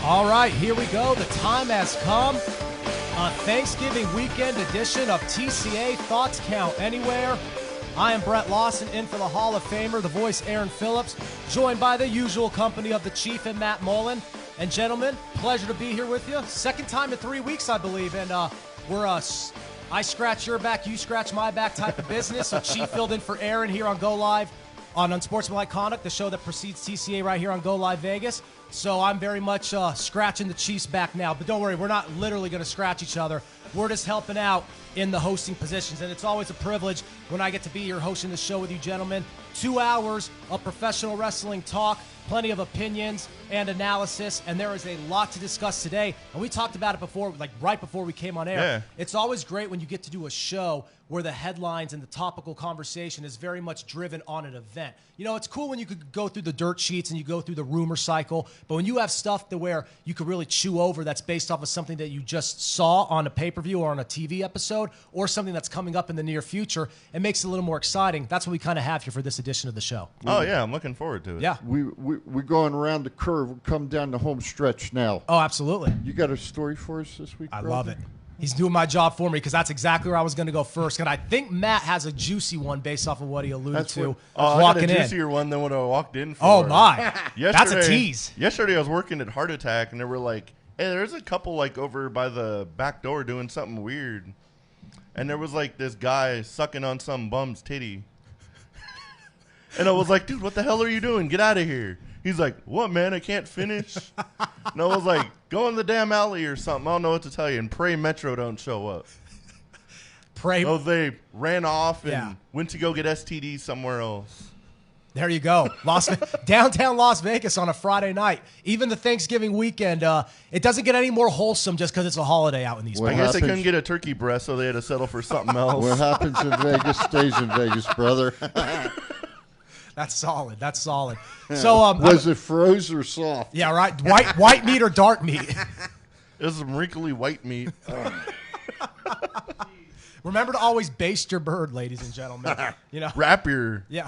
All right, here we go. The time has come. A Thanksgiving weekend edition of TCA Thoughts Count Anywhere. I am Brett Lawson, in for the Hall of Famer, the voice Aaron Phillips, joined by the usual company of the Chief and Matt Mullen. And gentlemen, pleasure to be here with you. Second time in 3 weeks, I believe, and we're I scratch your back, you scratch my back type of business. So Chief filled in for Aaron here on Go Live on Unsportsmanlike Conduct, the show that precedes TCA right here on Go Live Vegas. So I'm very much scratching the Chiefs back now. But don't worry, we're not literally going to scratch each other. We're just helping out in the hosting positions. And it's always a privilege when I get to be here hosting the show with you gentlemen. 2 hours of professional wrestling talk, plenty of opinions and analysis, and there is a lot to discuss today. And we talked about it before, like right before we came on air. Yeah. It's always great when you get to do a show where the headlines and the topical conversation is very much driven on an event. You know, it's cool when you could go through the dirt sheets and you go through the rumor cycle, but when you have stuff to where you could really chew over that's based off of something that you just saw on a pay-per-view or on a TV episode or something that's coming up in the near future, it makes it a little more exciting. That's what we kind of have here for this edition of the show. Oh, yeah, I'm looking forward to it. Yeah. We're going around the curve. We're coming down the home stretch now. Oh, absolutely. You got a story for us this week, I brother? love it. He's doing my job for me because that's exactly where I was going to go first. And I think Matt has a juicy one based off of what he alluded to I walking got a in. juicier one than what I walked in for. Oh, my. That's a tease. Yesterday I was working at Heart Attack, and they were like, hey, there's a couple like over by the back door doing something weird. And there was like this guy sucking on some bum's titty. And I was like, dude, what the hell are you doing? Get out of here. He's like, what, man? I can't finish. And I was like, go in the damn alley or something. I don't know what to tell you. And pray Metro don't show up. Pray. Oh, they ran off and went to go get STDs somewhere else. There you go. Downtown Las Vegas on a Friday night. Even the Thanksgiving weekend, it doesn't get any more wholesome just because it's a holiday out in these I parts. guess they couldn't get a turkey breast, so they had to settle for something else. What happens in Vegas stays in Vegas, brother. That's solid. That's solid. So was it froze or soft? Yeah, right. White meat or dark meat? It was some wrinkly white meat. Remember to always baste your bird, ladies and gentlemen. You know, Wrap your leg.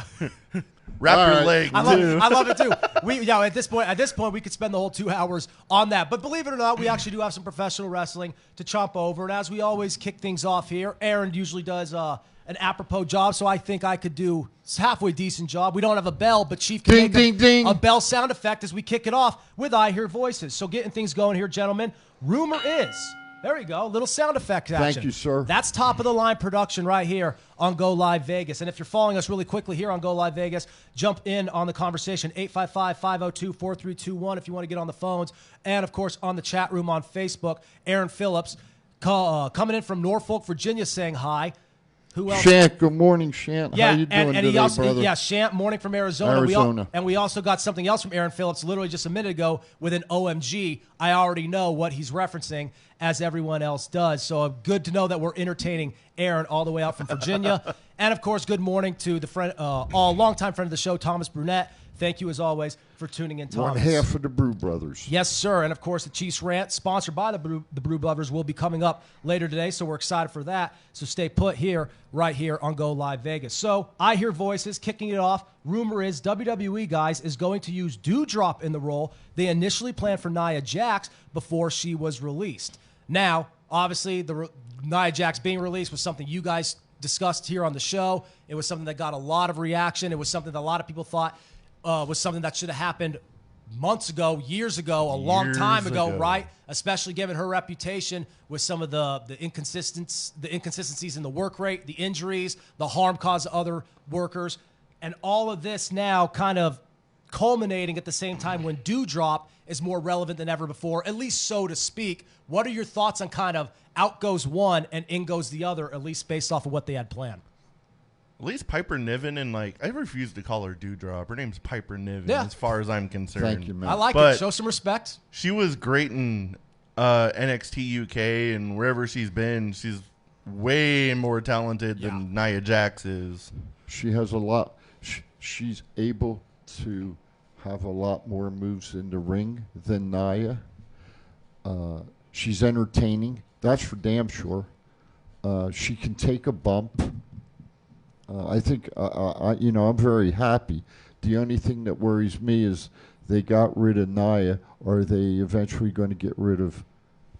I love it too. At this point, we could spend the whole 2 hours on that. But believe it or not, we actually do have some professional wrestling to chomp over. And as we always kick things off here, Aaron usually does an apropos job, so I think I could do a halfway decent job. We don't have a bell, but Chief can make a bell sound effect as we kick it off with I Hear Voices. So getting things going here, gentlemen. Rumor is, there you go, little sound effect action. Thank you, sir. That's top of the line production right here on Go Live Vegas. And if you're following us really quickly here on Go Live Vegas, jump in on the conversation, 855-502-4321 if you want to get on the phones. And, of course, on the chat room on Facebook, Aaron Phillips coming in from Norfolk, Virginia, saying hi. Who else? Shant, good morning, Shant. Yeah, how you doing today, brother? Yeah, Shant, morning from Arizona. And we also got something else from Aaron Phillips literally just a minute ago with an OMG. I already know what he's referencing, as everyone else does. So good to know that we're entertaining Aaron all the way out from Virginia. And, of course, good morning to the friend, longtime friend of the show, Thomas Brunette. Thank you, as always, for tuning in, Thomas. One half of the Bru Brothers. Yes, sir. And, of course, the Chiefs Rant, sponsored by the Bru Brothers, will be coming up later today, so we're excited for that. So stay put here, right here on Go Live Vegas. So I Hear Voices, kicking it off. Rumor is WWE, guys, is going to use Doudrop in the role they initially planned for Nia Jax before she was released. Now, obviously, the Nia Jax being released was something you guys discussed here on the show. It was something that got a lot of reaction. It was something that a lot of people thought was something that should have happened months ago, years ago, a long time ago, right? Especially given her reputation with some of the inconsistencies in the work rate, the injuries, the harm caused to other workers, and all of this now kind of culminating at the same time when Doudrop is more relevant than ever before, at least so to speak. What are your thoughts on kind of out goes one and in goes the other, at least based off of what they had planned? At least Piper Niven, and I refuse to call her Doudrop. Her name's Piper Niven, Yeah. as far as I'm concerned. Thank you, man. I like But it. Show some respect. She was great in NXT UK and wherever she's been. She's way more talented than Nia Jax is. She has a lot. She's able to have a lot more moves in the ring than Nia. She's entertaining. That's for damn sure. She can take a bump. I think, I'm very happy. The only thing that worries me is they got rid of Nia, are they eventually going to get rid of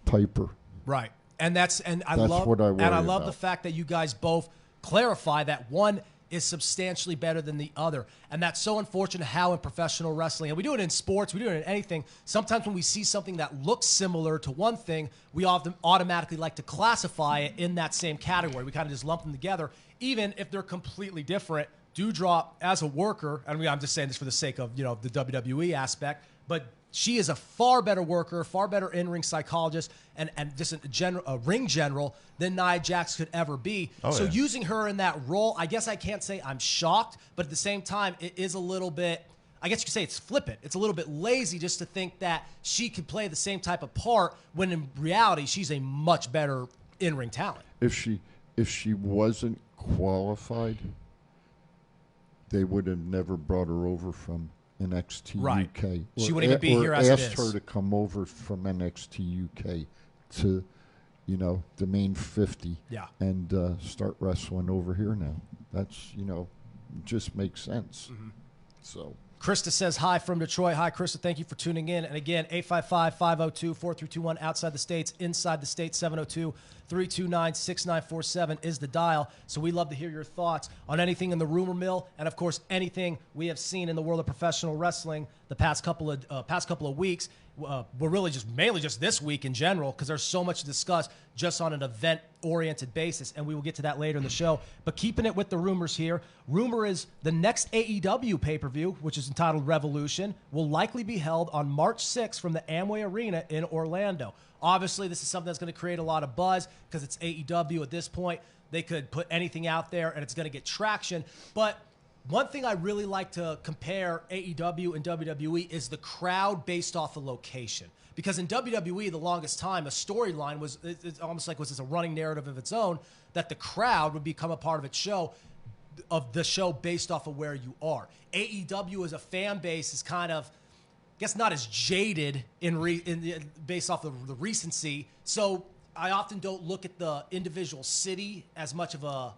Piper? Right. And I That's love what I and I worry love about. the fact that you guys both clarify that one is substantially better than the other. And that's so unfortunate how in professional wrestling, and we do it in sports, we do it in anything, sometimes when we see something that looks similar to one thing, we often automatically like to classify it in that same category. We kind of just lump them together, even if they're completely different. Doudrop, as a worker, and I'm just saying this for the sake of, the WWE aspect, but she is a far better worker, far better in-ring psychologist, and just a ring general than Nia Jax could ever be. So using her in that role, I guess I can't say I'm shocked, but at the same time, it is a little bit, I guess you could say it's flippant. It's a little bit lazy just to think that she could play the same type of part when in reality, she's a much better in-ring talent. If she wasn't qualified, they would have never brought her over from NXT Right. UK. She wouldn't even be here as it asked her is. to come over from NXT UK to, the main 50 Yeah. and start wrestling over here now. That's, just makes sense. Mm-hmm. So Krista says hi from Detroit. Hi, Krista. Thank you for tuning in. And again, 855-502-4321 outside the states, inside the states, 702-329-6947 is the dial. So we love to hear your thoughts on anything in the rumor mill and, of course, anything we have seen in the world of professional wrestling the past couple of weeks. We're really mainly just this week in general because there's so much to discuss just on an event-oriented basis, and we will get to that later in the show. But keeping it with the rumors here, rumor is the next AEW pay-per-view, which is entitled Revolution, will likely be held on March 6th from the Amway Arena in Orlando. Obviously, this is something that's going to create a lot of buzz because it's AEW at this point. They could put anything out there, and it's going to get traction. But one thing I really like to compare AEW and WWE is the crowd based off of location. Because in WWE, the longest time, a storyline was it's almost like was this a running narrative of its own that the crowd would become a part of the show based off of where you are. AEW as a fan base is kind of, I guess, not as jaded based off of the recency. So I often don't look at the individual city as much of a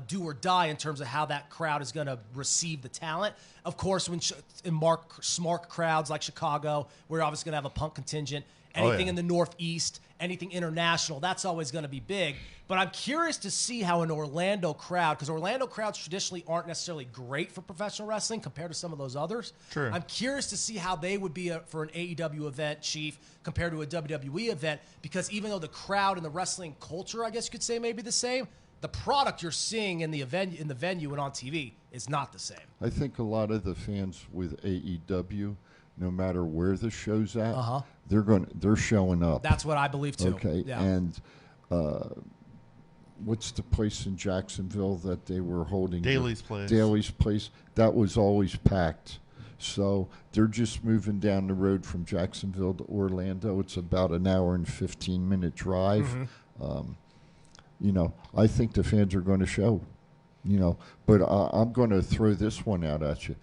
do or die in terms of how that crowd is going to receive the talent. Of course, when in smart crowds like Chicago, we're obviously going to have a Punk contingent. Anything in the Northeast, anything international, that's always going to be big. But I'm curious to see how an Orlando crowd, because Orlando crowds traditionally aren't necessarily great for professional wrestling compared to some of those others. True. I'm curious to see how they would be for an AEW event, Chief, compared to a WWE event, because even though the crowd and the wrestling culture, I guess you could say, may be the same, the product you're seeing in the venue and on TV is not the same. I think a lot of the fans with AEW, no matter where the show's at, they're showing up. That's what I believe too. Okay, Yeah. and what's the place in Jacksonville that they were holding? Daly's Place. Daly's Place. That was always packed. So they're just moving down the road from Jacksonville to Orlando. It's about an hour and 15-minute drive. I think the fans are going to show, But I'm going to throw this one out at you.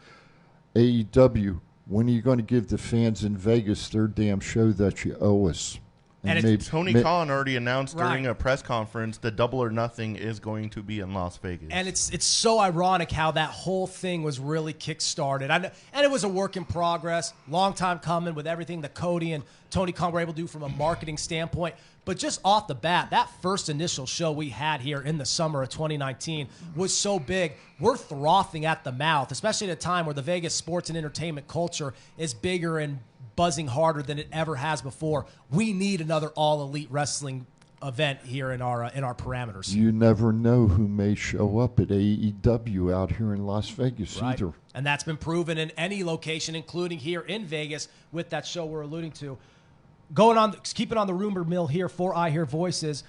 AEW, when are you going to give the fans in Vegas their damn show that you owe us? And Tony Khan already announced during a press conference that Double or Nothing is going to be in Las Vegas. And it's so ironic how that whole thing was really kick-started. And it was a work in progress, long time coming with everything that Cody and Tony Khan were able to do from a marketing standpoint. But just off the bat, that first initial show we had here in the summer of 2019 was so big. We're frothing at the mouth, especially at a time where the Vegas sports and entertainment culture is bigger and buzzing harder than it ever has before. We need another all-elite wrestling event here in our parameters. You never know who may show up at AEW out here in Las Vegas either. And that's been proven in any location, including here in Vegas with that show we're alluding to. Keeping on the rumor mill here for I Hear Voices,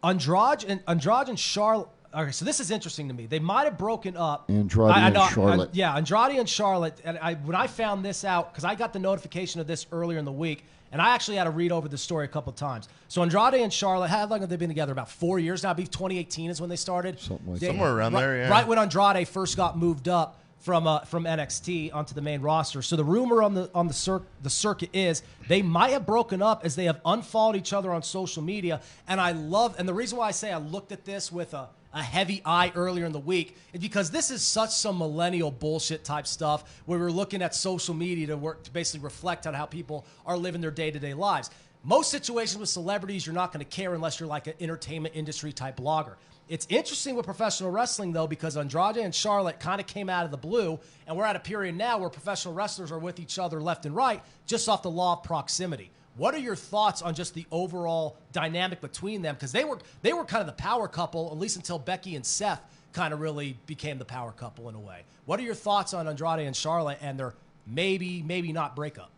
Andrade and Charlotte. Okay, so this is interesting to me. They might have broken up. Andrade and Charlotte. Andrade and Charlotte. And when I found this out, because I got the notification of this earlier in the week, and I actually had to read over the story a couple of times. So Andrade and Charlotte, how long have they been together? About 4 years now. I believe 2018 is when they started. Somewhere around there, yeah. Right when Andrade first got moved up from NXT onto the main roster. So the rumor on the circuit is they might have broken up as they have unfollowed each other on social media. And the reason why I say I looked at this with a a heavy eye earlier in the week is because this is such some millennial bullshit type stuff where we're looking at social media to basically reflect on how people are living their day-to-day lives. Most situations with celebrities, you're not going to care unless you're like an entertainment industry type blogger. It's interesting with professional wrestling, though, because Andrade and Charlotte kind of came out of the blue, and we're at a period now where professional wrestlers are with each other left and right just off the law of proximity. What are your thoughts on just the overall dynamic between them? Because they were kind of the power couple, at least until Becky and Seth kind of really became the power couple in a way. What are your thoughts on Andrade and Charlotte and their maybe not breakup?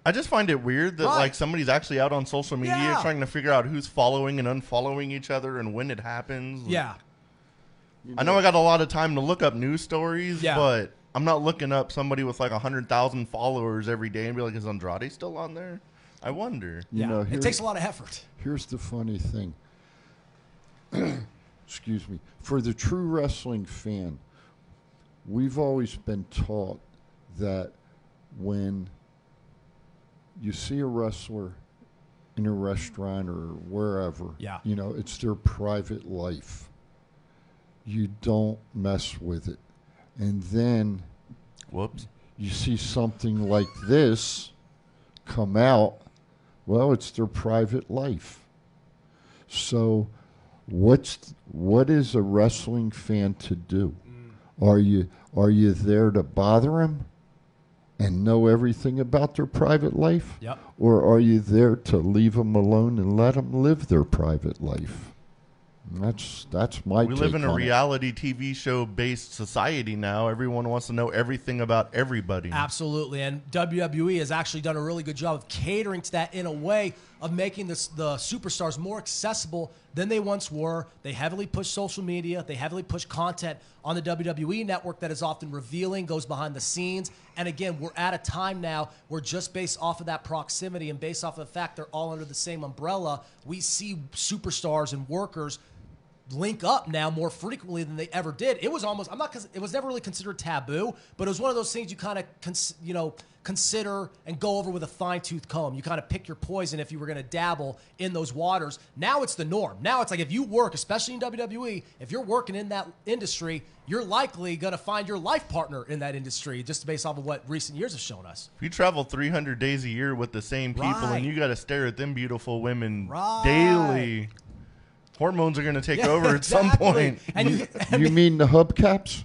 I just find it weird that like somebody's actually out on social media trying to figure out who's following and unfollowing each other and when it happens. Yeah. I know I got a lot of time to look up news stories, but I'm not looking up somebody with like 100,000 followers every day and be like, is Andrade still on there? I wonder. You know, it takes a lot of effort. Here's the funny thing. Excuse me. For the true wrestling fan, we've always been taught that when you see a wrestler in a restaurant or wherever, you know, it's their private life. You don't mess with it. And then you see something like this come out, well, it's their private life. So what is a wrestling fan to do? Are you there to bother him and know everything about their private life? Or are you there to leave them alone and let them live their private life? That's my take. We live in a reality TV show based society now. Everyone wants to know everything about everybody. Absolutely, and WWE has actually done a really good job of catering to that in a way of making the superstars more accessible than they once were. They heavily push social media. They heavily push content on the WWE network that is often revealing, goes behind the scenes. And again, we're at a time now where just based off of that proximity and based off of the fact they're all under the same umbrella, we see superstars and workers link up now more frequently than they ever did. It was almost, it was never really considered taboo, but it was one of those things you kind of consider and go over with a fine-tooth comb. You kind of pick your poison if you were going to dabble in those waters. Now it's the norm. Now it's like if you work, especially in WWE, if you're working in that industry, you're likely going to find your life partner in that industry just based off of what recent years have shown us. If you travel 300 days a year with the same people and you got to stare at them beautiful women daily, hormones are going to take over at some point. And you mean the hubcaps?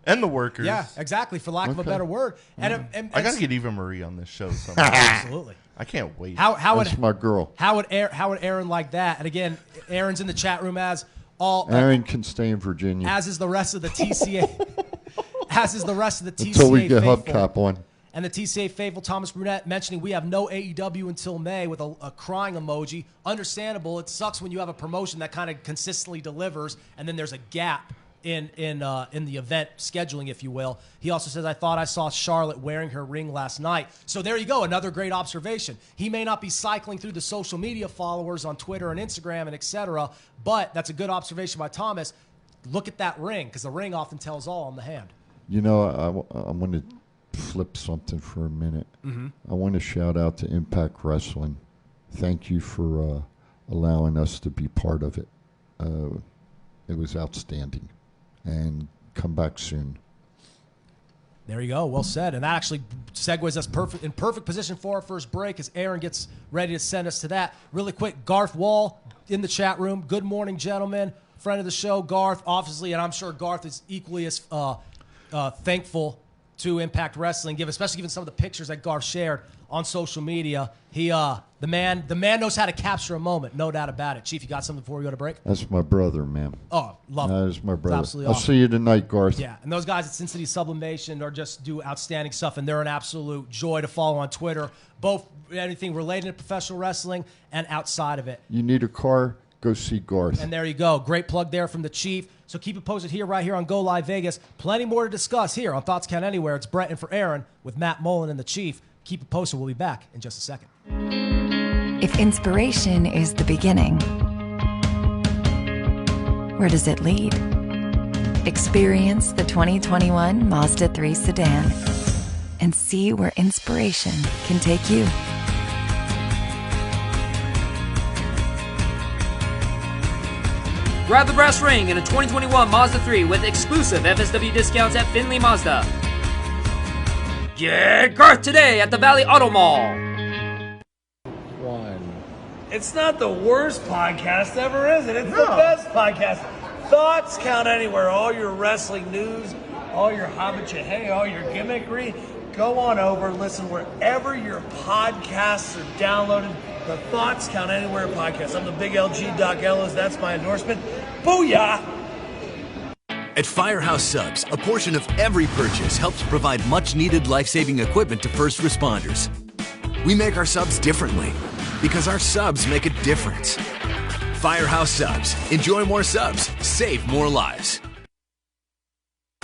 And the workers. Yeah, exactly, for lack of a better word. And I got to get Eva Marie on this show somehow. Absolutely. I can't wait. That's my girl. How would Aaron like that? And again, Aaron's in the chat room as all. Aaron can stay in Virginia. As is the rest of the TCA. As is the rest of the TCA until we get faithful. hubcap on. And the TCA faithful Thomas Brunette mentioning we have no AEW until May with a crying emoji. Understandable. It sucks when you have a promotion that kind of consistently delivers and then there's a gap in the event scheduling, if you will. He also says, I thought I saw Charlotte wearing her ring last night. So there you go. Another great observation. He may not be cycling through the social media followers on Twitter and Instagram and etc., but that's a good observation by Thomas. Look at that ring because the ring often tells all on the hand. You know, I want to flip something for a minute. I want to shout out to Impact Wrestling. Thank you for allowing us to be part of it. It was outstanding. And come back soon. There you go. Well said. And that actually segues us in perfect position for our first break as Aaron gets ready to send us to that. Really quick, Garth Wall in the chat room. Good morning, gentlemen. Friend of the show, Garth, obviously, and I'm sure Garth is equally as thankful to Impact Wrestling, especially given some of the pictures that Garth shared on social media. He, the man knows how to capture a moment, no doubt about it. Chief, you got something before we go to break? That's my brother, man. Oh, love it. That is my brother. Absolutely I'll awesome. see you tonight, Garth. Yeah, and those guys at City Sublimation are just do outstanding stuff, and they're an absolute joy to follow on Twitter, both anything related to professional wrestling and outside of it. You need a car? Go see Garth. And there you go. Great plug there from the Chief. So keep it posted here, right here on Go Live Vegas. Plenty more to discuss here on Thoughts Count Anywhere. It's Brett and for Aaron with Matt Mullen and the Chief. Keep it posted. We'll be back in just a second. If inspiration is the beginning, where does it lead? Experience the 2021 Mazda 3 sedan and see where inspiration can take you. Grab the brass ring in a 2021 Mazda 3 with exclusive FSW discounts at Findlay Mazda. Get Garth today at the Valley Auto Mall. It's not the worst podcast ever, is it? It's the best podcast. Thoughts count anywhere. All your wrestling news, all your hobbit-ya-hey, all your gimmickry. Go on over, listen wherever your podcasts are downloaded. The Thoughts Count Anywhere podcast. I'm the big LG Doc Ellis. That's my endorsement. Booyah! At Firehouse Subs, a portion of every purchase helps provide much-needed life-saving equipment to first responders. We make our subs differently because our subs make a difference. Firehouse Subs. Enjoy more subs. Save more lives.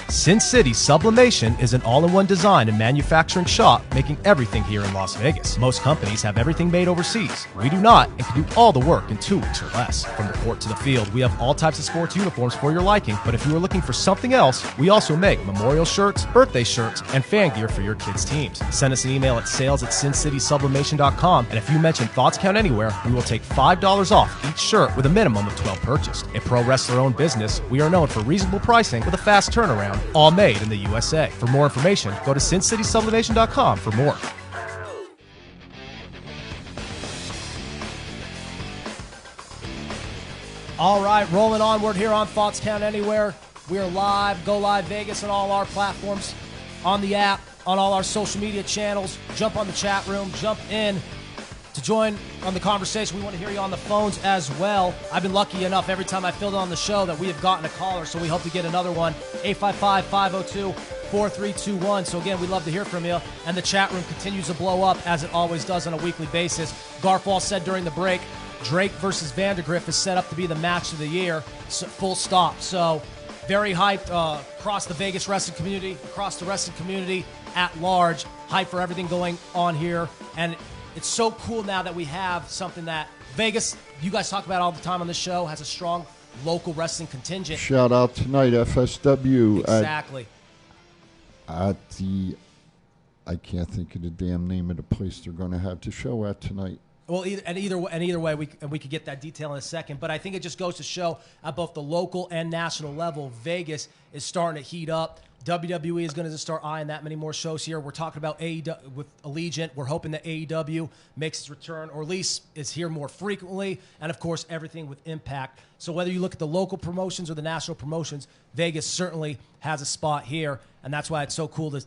City Sublimation is an all-in-one design and manufacturing shop making everything here in Las Vegas. Most companies have everything made overseas. We do not and can do all the work in 2 weeks or less. From the court to the field, we have all types of sports uniforms for your liking, but if you are looking for something else, we also make memorial shirts, birthday shirts, and fan gear for your kids' teams. Send us an email at sales@sincitysublimation.com, and if you mention Thoughts Count Anywhere, we will take $5 off each shirt with a minimum of 12 purchased. A pro wrestler-owned business, we are known for reasonable pricing with a fast turnaround, all made in the USA. For more information, go to sincitysublimation.com for more. All right, rolling onward here on Thoughts Count Anywhere. We are live, Go Live Vegas on all our platforms, on the app, on all our social media channels. Jump on the chat room, jump in to join on the conversation. We want to hear you on the phones as well. I've been lucky enough every time I filled on the show that we have gotten a caller, so we hope to get another one. 855-502-4321. So again, we'd love to hear from you. And the chat room continues to blow up as it always does on a weekly basis. Garth Wall said during the break, Drake versus Vandergriff is set up to be the match of the year. So, full stop. So very hyped across the Vegas wrestling community, across the wrestling community at large. Hype for everything going on here. And it's so cool now that we have something that Vegas, you guys talk about all the time on this show, has a strong local wrestling contingent. Shout out tonight, FSW. Exactly. At the, I can't think of the damn name of the place they're going to have the show at tonight. Well, either way, we could get that detail in a second. But I think it just goes to show at both the local and national level, Vegas is starting to heat up. WWE is going to start eyeing that many more shows here. We're talking about AEW with Allegiant. We're hoping that AEW makes its return, or at least is here more frequently. And, of course, everything with Impact. So whether you look at the local promotions or the national promotions, Vegas certainly has a spot here. And that's why it's so cool to,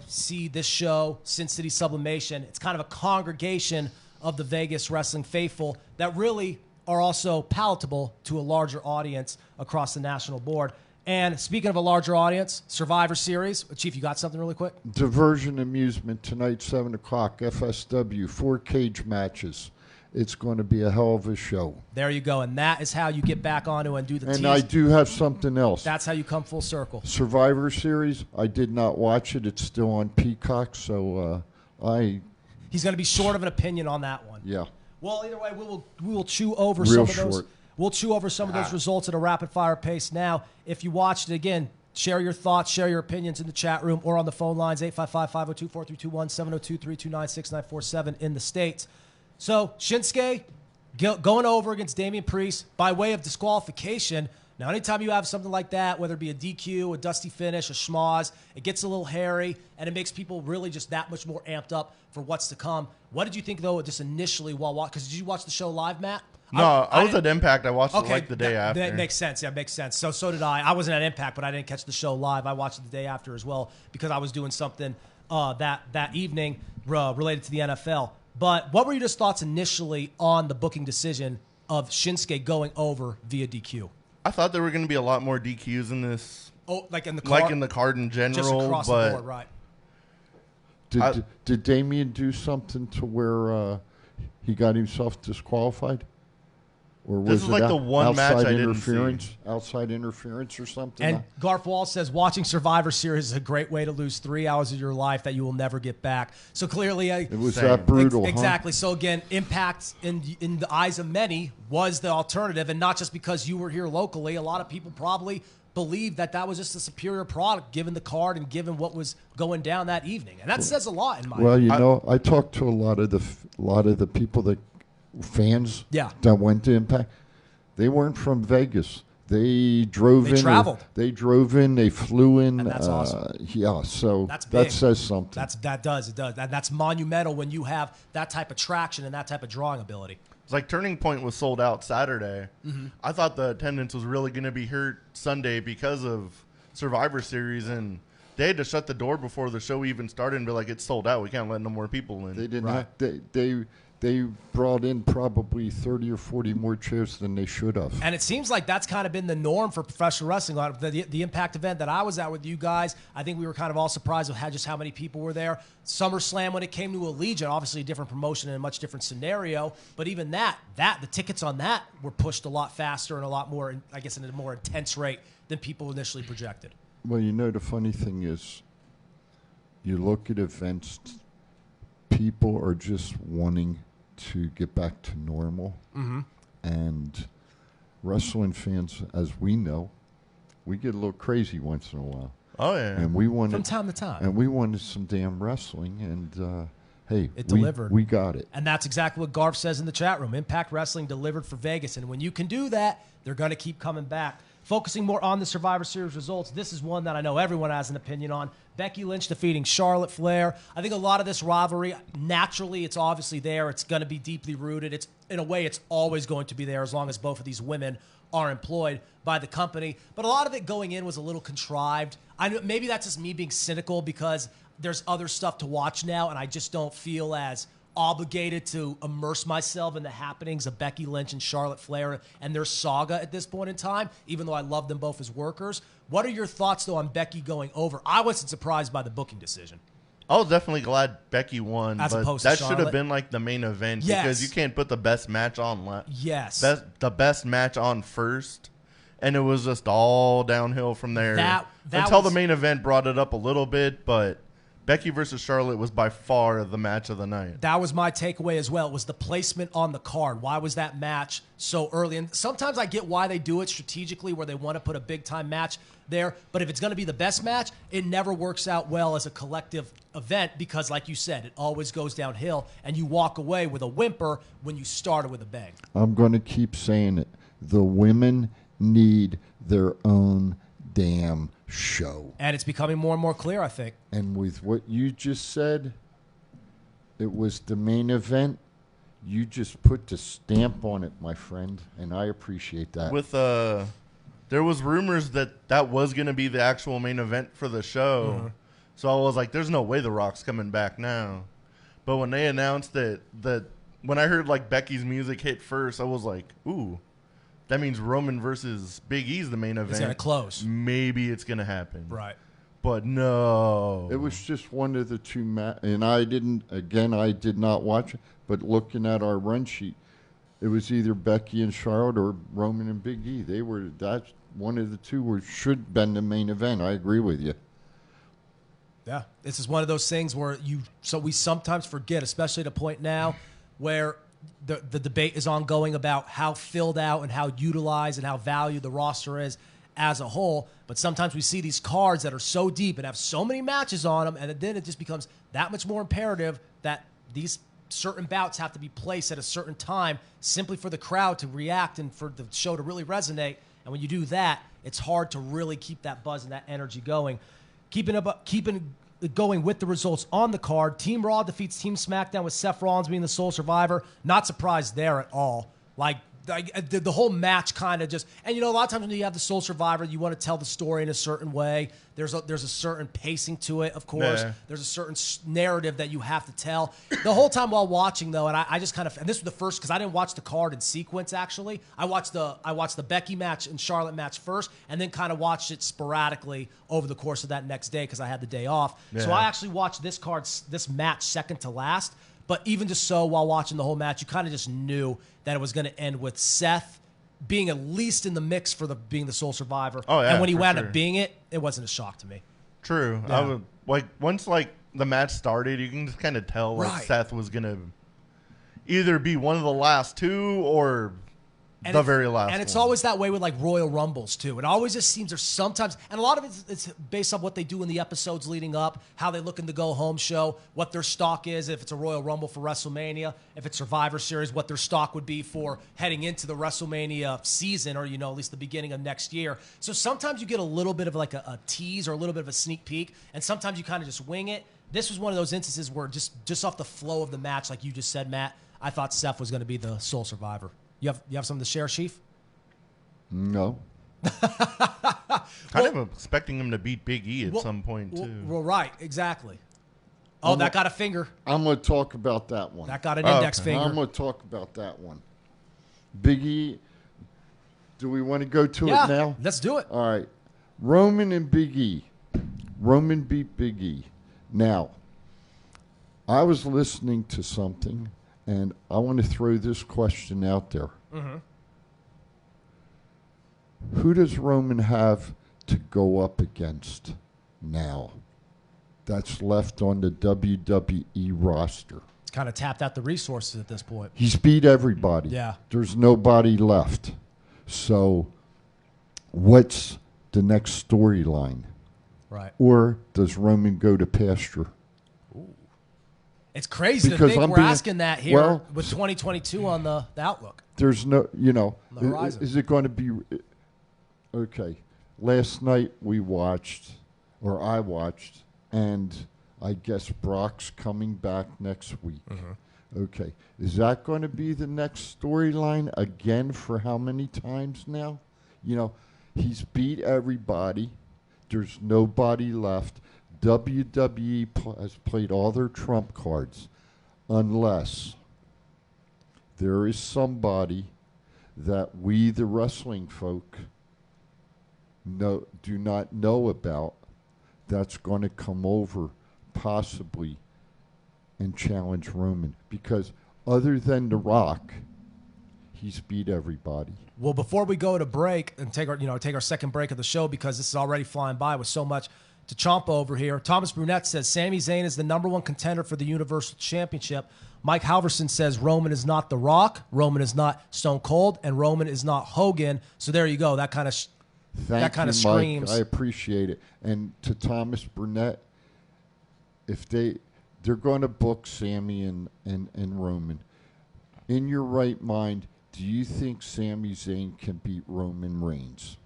see this show, Sin City Sublimation. It's kind of a congregation of the Vegas wrestling faithful that really are also palatable to a larger audience across the national board. And speaking of a larger audience, Survivor Series. Chief, you got something really quick? Diversion Amusement tonight, 7 o'clock, FSW, 4 cage matches. It's going to be a hell of a show. There you go. And that is how you get back onto and do the And I do have something else. That's how you come full circle. Survivor Series, I did not watch it. It's still on Peacock, so He's going to be short of an opinion on that one. Yeah. Well, either way, we will chew over Real some of those. short. We'll chew over some of those results at a rapid-fire pace now. If you watched it, again, share your thoughts, share your opinions in the chat room or on the phone lines, 855-502-4321, 702-329-6947 in the States. So, Shinsuke going over against Damian Priest by way of disqualification. Now, anytime you have something like that, whether it be a DQ, a dusty finish, a schmoz, it gets a little hairy, and it makes people really just that much more amped up for what's to come. What did you think, though, just initially while watching? Because did you watch the show live, Matt? No, I was at Impact. I watched it like the day after. That makes sense. Yeah, makes sense. So did I. I wasn't at Impact, but I didn't catch the show live. I watched it the day after as well because I was doing something that evening related to the NFL. But what were your just thoughts initially on the booking decision of Shinsuke going over via DQ? I thought there were going to be a lot more DQs in this. Oh, like in the card? Like in the card in general. Just across the board, right. Did Damian do something to where he got himself disqualified? Or was this is like the one match I didn't see. Outside interference or something? And Garth Wall says, watching Survivor Series is a great way to lose 3 hours of your life that you will never get back. So clearly... it was that brutal, Exactly. Huh? So again, Impact in the eyes of many was the alternative, and not just because you were here locally. A lot of people probably believed that was just a superior product given the card and given what was going down that evening. And that says a lot in my opinion. Well, I talked to a lot of the people that... fans that went to Impact, they weren't from Vegas. They drove in. They traveled. They drove in. They flew in. And that's awesome. Yeah, so That's big. that says something. It does. And that's monumental when you have that type of traction and that type of drawing ability. It's like Turning Point was sold out Saturday. Mm-hmm. I thought the attendance was really going to be hurt Sunday because of Survivor Series, and they had to shut the door before the show even started and be like, it's sold out. We can't let no more people in. They didn't have. They brought in probably 30 or 40 more chairs than they should have. And it seems like that's kind of been the norm for professional wrestling. The Impact event that I was at with you guys, I think we were kind of all surprised with just how many people were there. SummerSlam, when it came to Allegiant, obviously a different promotion and a much different scenario. But even the tickets on that were pushed a lot faster and a lot more, I guess, in a more intense rate than people initially projected. Well, the funny thing is, you look at events, people are just wanting to get back to normal. Mm-hmm. And wrestling fans, as we know, we get a little crazy once in a while. Oh, yeah. And we wanted, from time to time. And we wanted some damn wrestling, and hey, it delivered. We got it. And that's exactly what Garth says in the chat room. Impact Wrestling delivered for Vegas. And when you can do that, they're going to keep coming back. Focusing more on the Survivor Series results, this is one that I know everyone has an opinion on. Becky Lynch defeating Charlotte Flair. I think a lot of this rivalry, naturally, it's obviously there. It's going to be deeply rooted. It's in a way, it's always going to be there as long as both of these women are employed by the company. But a lot of it going in was a little contrived. Maybe that's just me being cynical because there's other stuff to watch now, and I just don't feel as obligated to immerse myself in the happenings of Becky Lynch and Charlotte Flair and their saga at this point in time, even though I love them both as workers. What are your thoughts, though, on Becky going over? I wasn't surprised by the booking decision. I was definitely glad Becky won, As but opposed to that should Charlotte. have been like the main event Yes. because you can't put the best match on the best match on first, and it was just all downhill from there That until was- the main event brought it up a little bit, but Becky versus Charlotte was by far the match of the night. That was my takeaway as well, was the placement on the card. Why was that match so early? And sometimes I get why they do it strategically where they want to put a big-time match there. But if it's going to be the best match, it never works out well as a collective event because, like you said, it always goes downhill, and you walk away with a whimper when you started with a bang. I'm going to keep saying it. The women need their own damn show. And it's becoming more and more clear, I think. And with what you just said, it was the main event. You just put the stamp on it, my friend, and I appreciate that. With there was rumors that was going to be the actual main event for the show. Mm-hmm. So I was like, there's no way The Rock's coming back now. But when they announced that when I heard like Becky's music hit first, I was like, ooh, that means Roman versus Big E's the main event. It's going to close. Maybe it's going to happen. Right. But no. It was just one of the two and I did not watch it, but looking at our run sheet, it was either Becky and Charlotte or Roman and Big E. That's one of the two should have been the main event. I agree with you. Yeah, this is one of those things where we sometimes forget, especially at a point now where the debate is ongoing about how filled out and how utilized and how valued the roster is as a whole. But sometimes we see these cards that are so deep and have so many matches on them, and then it just becomes that much more imperative that these certain bouts have to be placed at a certain time simply for the crowd to react and for the show to really resonate. And when you do that, it's hard to really keep that buzz and that energy going. Keeping it going with the results on the card. Team Raw defeats Team SmackDown with Seth Rollins being the sole survivor. Not surprised there at all. Like the whole match kind of just, and a lot of times when you have the sole survivor, you want to tell the story in a certain way. There's a certain pacing to it, of course. Yeah. There's a certain narrative that you have to tell. The whole time while watching, though, and I just kind of, and this was the first, because I didn't watch the card in sequence, actually. I watched the Becky match and Charlotte match first, and then kind of watched it sporadically over the course of that next day because I had the day off. Yeah. So I actually watched this match second to last. But even just so, while watching the whole match, you kind of just knew that it was going to end with Seth being at least in the mix for being the sole survivor. Oh, yeah, and when he for wound sure. up being it wasn't a shock to me. True. Yeah. I would once the match started, you can just kind of tell Right. Seth was gonna either be one of the last two or And the very last And it's one. always that way with like Royal Rumbles too. It always just seems there's sometimes, and a lot of it's based on what they do in the episodes leading up, how they look in the go home show, what their stock is, if it's a Royal Rumble for WrestleMania, if it's Survivor Series, what their stock would be for heading into the WrestleMania season, or at least the beginning of next year. So sometimes you get a little bit of like a tease or a little bit of a sneak peek, and sometimes you kind of just wing it. This was one of those instances where just off the flow of the match, like you just said, Matt, I thought Seth was going to be the sole survivor. You have something to share, Chief? No. Kind of expecting him to beat Big E at some point, too. Well, right, exactly. Oh, that got a finger. I'm going to talk about that one. That got an index finger. I'm going to talk about that one. Big E, do we want to go to it now? Let's do it. All right. Roman and Big E. Roman beat Big E. Now, I was listening to something, and I want to throw this question out there. Mm-hmm. Who does Roman have to go up against now that's left on the WWE roster? It's kind of tapped out the resources at this point. He's beat everybody. Yeah. There's nobody left. So what's the next storyline? Right. Or does Roman go to pasture? It's crazy Because to think I'm we're being- asking that here well, with 2022 on the outlook. There's no, The horizon. is it going to be, okay, last night we watched, or I watched, and I guess Brock's coming back next week. Okay, is that going to be the next storyline again for how many times now? He's beat everybody. There's nobody left. WWE has played all their trump cards unless there is somebody that we, the wrestling folk, do not know about that's going to come over possibly and challenge Roman. Because other than The Rock, he's beat everybody. Well, before we go to break and take our second break of the show, because this is already flying by with so much to chomp over here, Thomas Brunette says Sami Zayn is the #1 contender for the Universal Championship. Mike Halverson says Roman is not The Rock, Roman is not Stone Cold, and Roman is not Hogan. So there you go. That kind of Thank you, screams. Mike. I appreciate it. And to Thomas Burnett, if they're going to book Sami and Roman, in your right mind, do you think Sami Zayn can beat Roman Reigns?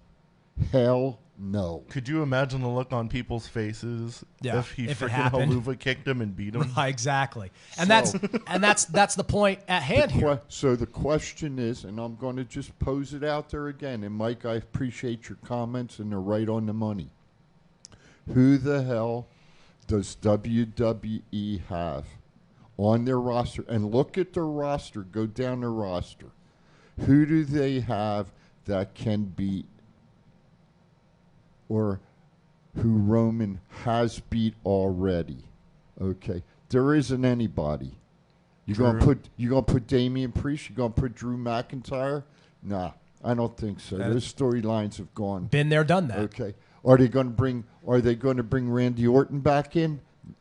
Hell no. Could you imagine the look on people's faces if he if it freaking happened. Haluva kicked him and beat him? Right, exactly. And that's the point at hand here. So the question is, and I'm going to just pose it out there again, and Mike, I appreciate your comments, and they're right on the money. Who the hell does WWE have on their roster? And look at their roster. Go down their roster. Who do they have that can beat, or who Roman has beat already? Okay, there isn't anybody. You gonna put Damian Priest? You gonna put Drew McIntyre? Nah, I don't think so. Those storylines have gone. Been there, done that. Okay, are they going to bring Randy Orton back in?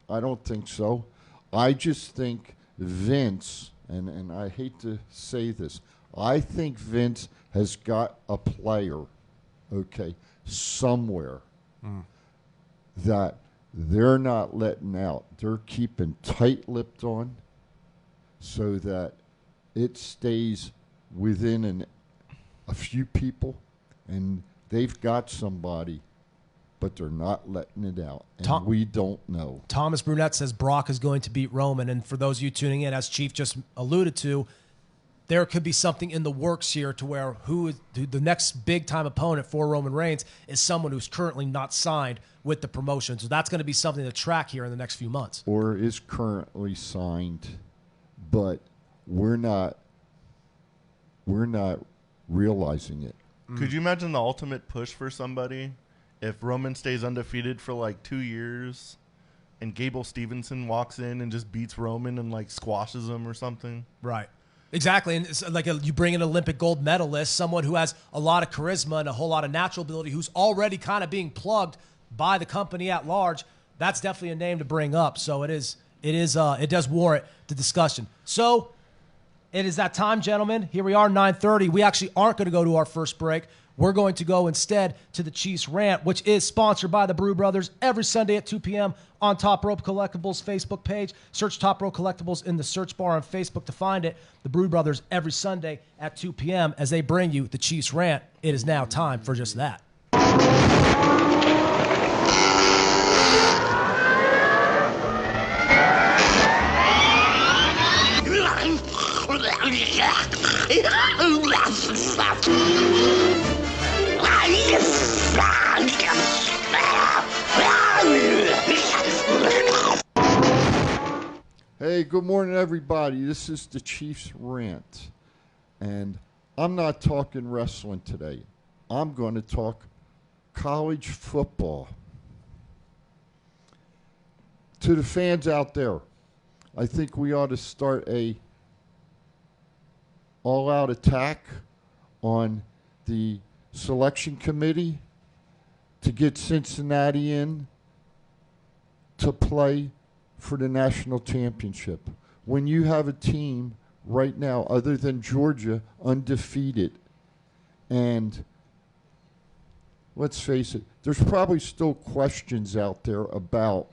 I don't think so. I just think Vince, and I hate to say this, I think Vince has got a player, okay, somewhere that they're not letting out. They're keeping tight-lipped on so that it stays within a few people, and they've got somebody, but they're not letting it out, and we don't know. Thomas Brunette says Brock is going to beat Roman, and for those of you tuning in, as Chief just alluded to, there could be something in the works here to where the next big-time opponent for Roman Reigns is someone who's currently not signed with the promotion. So that's going to be something to track here in the next few months. Or is currently signed, but we're not realizing it. Could you imagine the ultimate push for somebody if Roman stays undefeated for like 2 years and Gable Stevenson walks in and just beats Roman and like squashes him or something? Right. Exactly. And it's like you bring an Olympic gold medalist, someone who has a lot of charisma and a whole lot of natural ability, who's already kind of being plugged by the company at large. That's definitely a name to bring up. So it does warrant the discussion. So It is that time, gentlemen. Here we are, 9:30. We actually aren't going to go to our first break. We're going to go instead to the Chiefs Rant, which is sponsored by the Bru Brothers every Sunday at 2 p.m. on Top Rope Collectibles Facebook page. Search Top Rope Collectibles in the search bar on Facebook to find it. The Bru Brothers every Sunday at 2 p.m. as they bring you the Chiefs Rant. It is now time for just that. Hey, good morning, everybody. This is the Chiefs Rant, and I'm not talking wrestling today. I'm going to talk college football. To the fans out there, I think we ought to start a all-out attack on the selection committee to get Cincinnati in to play for the national championship. When you have a team right now, other than Georgia, undefeated, and let's face it, there's probably still questions out there about,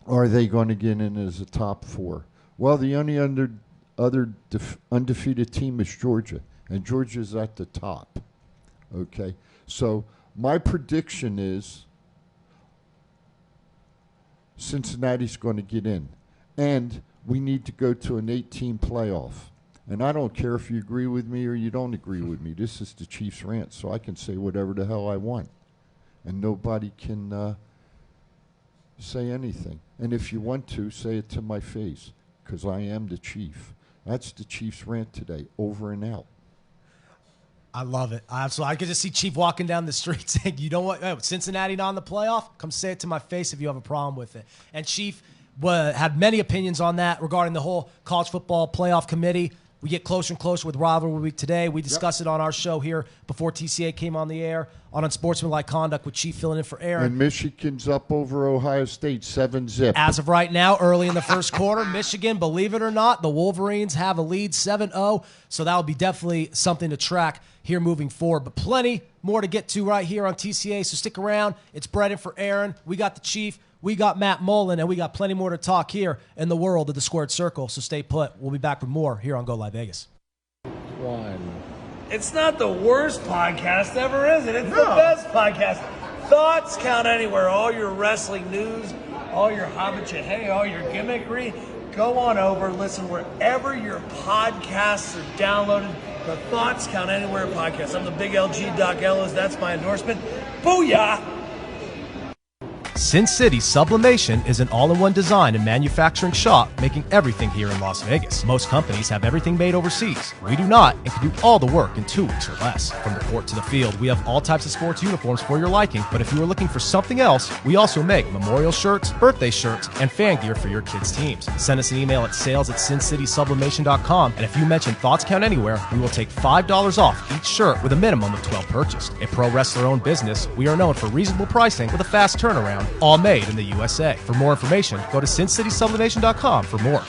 are they going to get in as a top four? Well, the only other undefeated team is Georgia, and Georgia's at the top. Okay, so my prediction is Cincinnati's going to get in, and we need to go to an 8-team playoff. And I don't care if you agree with me or you don't agree with me. This is the Chiefs Rant, so I can say whatever the hell I want, and nobody can say anything. And if you want to, say it to my face, because I am the chief. That's the Chiefs Rant today, over and out. I love it. Absolutely. I could just see Chief walking down the street saying, you don't want Cincinnati not in the playoff? Come say it to my face if you have a problem with it. And Chief had many opinions on that regarding the whole college football playoff committee. We get closer and closer with Rivalry Week today. We discussed it on our show here before TCA came on the air on Unsportsmanlike Conduct with Chief filling in for Aaron. And Michigan's up over Ohio State 7-0. As of right now, early in the first quarter, Michigan, believe it or not, the Wolverines have a lead 7-0. So that will be definitely something to track here moving forward. But plenty more to get to right here on TCA. So stick around. It's Brett in for Aaron. We got the Chief. We got Matt Mullen, and we got plenty more to talk here in the world of the Squared Circle. So stay put. We'll be back with more here on Go Live Vegas. It's not the worst podcast ever, is it? It's the best podcast. Thoughts count anywhere. All your wrestling news, all your hobbit, all your gimmickry. Go on over, listen wherever your podcasts are downloaded. The Thoughts Count Anywhere podcast. I'm the big LG Doc Ellis. That's my endorsement. Booyah! Sin City Sublimation is an all-in-one design and manufacturing shop making everything here in Las Vegas. Most companies have everything made overseas. We do not and can do all the work in 2 weeks or less. From the court to the field, we have all types of sports uniforms for your liking, but if you are looking for something else, we also make memorial shirts, birthday shirts, and fan gear for your kids' teams. Send us an email at sales@sincitysublimation.com, and if you mention Thoughts Count Anywhere, we will take $5 off each shirt with a minimum of 12 purchased. A pro wrestler-owned business, we are known for reasonable pricing with a fast turnaround, all made in the USA. For more information, go to sincitysublimation.com for more.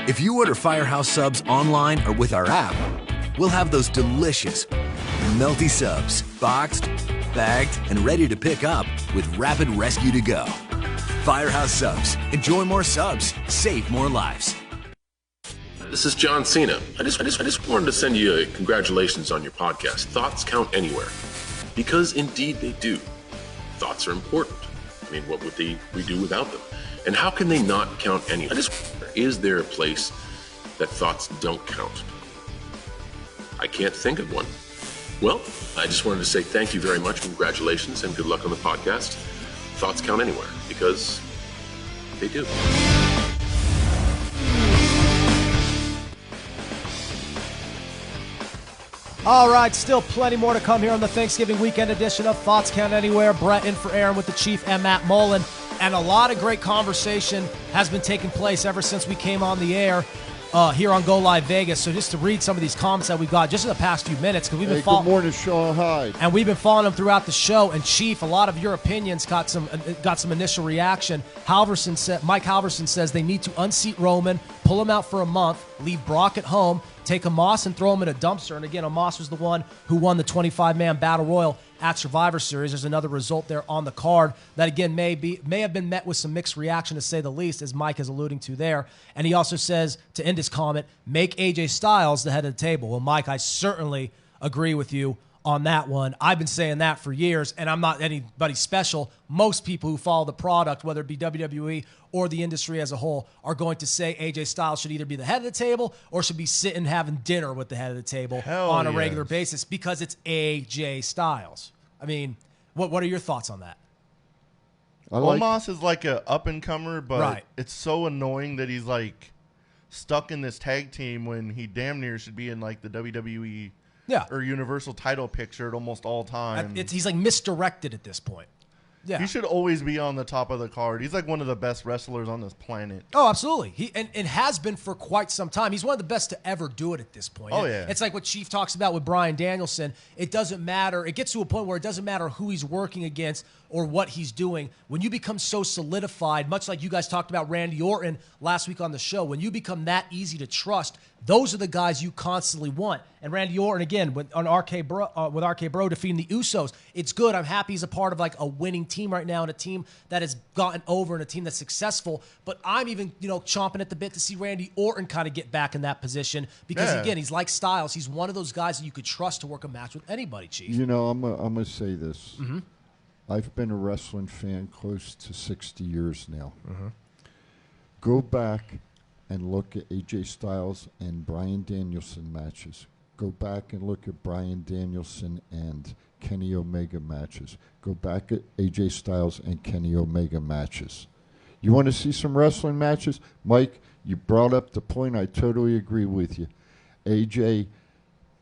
If you order Firehouse Subs online or with our app, we'll have those delicious, melty subs boxed, bagged, and ready to pick up with rapid rescue to go. Firehouse Subs. Enjoy more subs. Save more lives. This is John Cena. I just wanted to send you a congratulations on your podcast. Thoughts count anywhere. Because indeed they do. Thoughts are important. I mean, what would we do without them? And how can they not count anywhere? Is there a place that thoughts don't count? I can't think of one. Well, I just wanted to say thank you very much, congratulations, and good luck on the podcast. Thoughts count anywhere, because they do. All right, still plenty more to come here on the Thanksgiving weekend edition of Thoughts Count Anywhere. Brett in for Aaron with the Chief and Matt Mullen. And a lot of great conversation has been taking place ever since we came on the air here on Go Live Vegas. So just to read some of these comments that we got just in the past few minutes, because we've been good morning, Sean Hyde. And we've been following them throughout the show. And Chief, a lot of your opinions got some initial reaction. Mike Halverson says they need to unseat Roman, pull him out for a month, leave Brock at home, take Omos and throw him in a dumpster. And again, Omos was the one who won the 25-man Battle Royal at Survivor Series. There's another result there on the card that, again, may have been met with some mixed reaction, to say the least, as Mike is alluding to there. And he also says, to end his comment, make AJ Styles the head of the table. Well, Mike, I certainly agree with you on that one. I've been saying that for years, and I'm not anybody special. Most people who follow the product, whether it be WWE or the industry as a whole, are going to say AJ Styles should either be the head of the table or should be sitting having dinner with the head of the table on a regular basis, because it's AJ Styles. I mean, what are your thoughts on that? Omos is like a up-and-comer, but it's so annoying that he's like stuck in this tag team when he damn near should be in like the WWE or Universal title picture at almost all times. He's like misdirected at this point. Yeah. He should always be on the top of the card. He's like one of the best wrestlers on this planet. Oh, absolutely. He has been for quite some time. He's one of the best to ever do it at this point. Oh, yeah. It's like what Chief talks about with Bryan Danielson. It doesn't matter. It gets to a point where it doesn't matter who he's working against or what he's doing. When you become so solidified, much like you guys talked about Randy Orton last week on the show, when you become that easy to trust, those are the guys you constantly want. And Randy Orton, again, with RK Bro defeating the Usos, it's good. I'm happy he's a part of like a winning team right now, and a team that has gotten over and a team that's successful. But I'm even, chomping at the bit to see Randy Orton kind of get back in that position, because again, he's like Styles. He's one of those guys that you could trust to work a match with anybody, Chief. I'm gonna say this. Mm-hmm. I've been a wrestling fan close to 60 years now. Mm-hmm. Go back and look at AJ Styles and Bryan Danielson matches. Go back and look at Bryan Danielson and Kenny Omega matches. Go back at AJ Styles and Kenny Omega matches. You want to see some wrestling matches? Mike, you brought up the point. I totally agree with you. AJ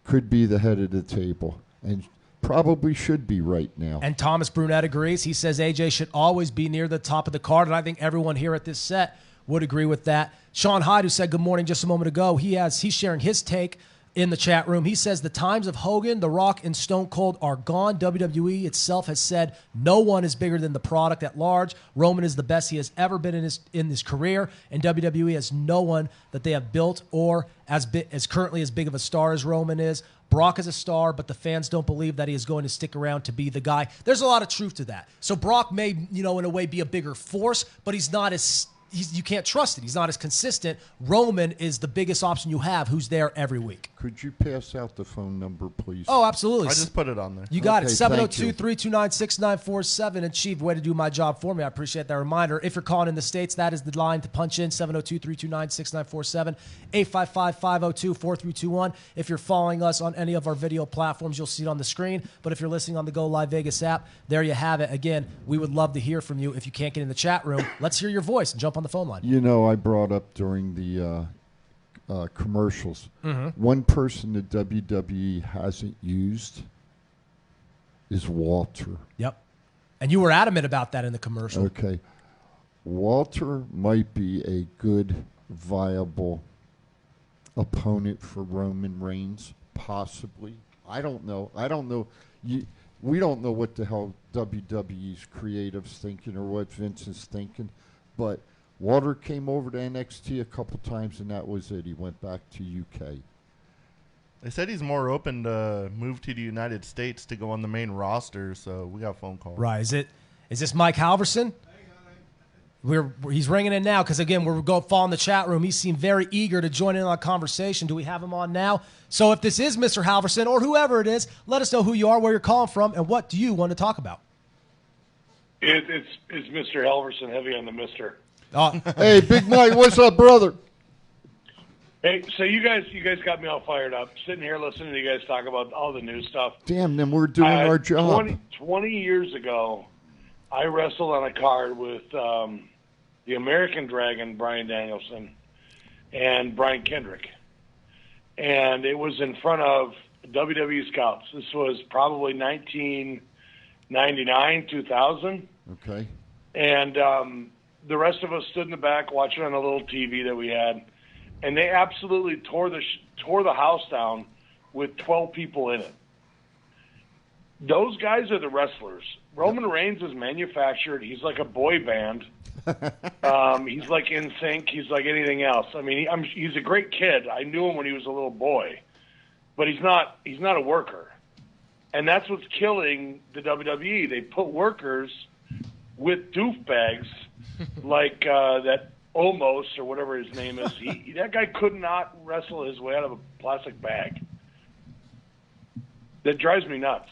could be the head of the table, and probably should be right now. And Thomas Brunette agrees. He says AJ should always be near the top of the card, and I think everyone here at this set would agree with that. Sean Hyde, who said good morning just a moment ago, he's sharing his take in the chat room. He says the times of Hogan, The Rock, and Stone Cold are gone. WWE itself has said no one is bigger than the product at large. Roman is the best he has ever been in his career, and WWE has no one that they have built or as currently as big of a star as Roman is. Brock is a star, but the fans don't believe that he is going to stick around to be the guy. There's a lot of truth to that. So Brock may, in a way, be a bigger force, but he's not as you can't trust it. He's not as consistent. Roman is the biggest option you have, who's there every week. Could you pass out the phone number, please? Oh, absolutely. I just put it on there. You got it. 702-329-6947. And Chief, way to do my job for me. I appreciate that reminder. If you're calling in the States, that is the line to punch in, 702-329-6947, 855-502-4321. If you're following us on any of our video platforms, you'll see it on the screen. But if you're listening on the Go Live Vegas app, there you have it. Again, we would love to hear from you. If you can't get in the chat room, let's hear your voice and jump on the phone line. I brought up during the commercials, one person that WWE hasn't used is Walter. Yep. And you were adamant about that in the commercial. Okay. Walter might be a good, viable opponent for Roman Reigns, possibly. I don't know. We don't know what the hell WWE's creative's thinking or what Vince is thinking, but Walter came over to NXT a couple times, and that was it. He went back to UK. They said he's more open to move to the United States to go on the main roster, so we got a phone call. Right. Is this Mike Halverson? He's ringing in now because, again, we're going to fall in the chat room. He seemed very eager to join in on the conversation. Do we have him on now? So if this is Mr. Halverson or whoever it is, let us know who you are, where you're calling from, and what do you want to talk about? It's Mr. Halverson, heavy on the mister. Hey, Big Mike, what's up, brother? Hey, so you guys got me all fired up, sitting here listening to you guys talk about all the new stuff. Damn, then we're doing our job. 20 years ago, I wrestled on a card with the American Dragon, Bryan Danielson, and Brian Kendrick. And it was in front of WWE scouts. This was probably 1999, 2000. Okay. And the rest of us stood in the back watching on a little TV that we had. and they absolutely tore the house down with 12 people in it. Those guys are the wrestlers. Roman Reigns is manufactured. He's like a boy band. He's like NSYNC. He's like anything else. I mean, he's a great kid. I knew him when he was a little boy, but he's not a worker. And that's what's killing the WWE. They put workers with doofbags like that Omos or whatever his name is. That guy could not wrestle his way out of a plastic bag. That drives me nuts.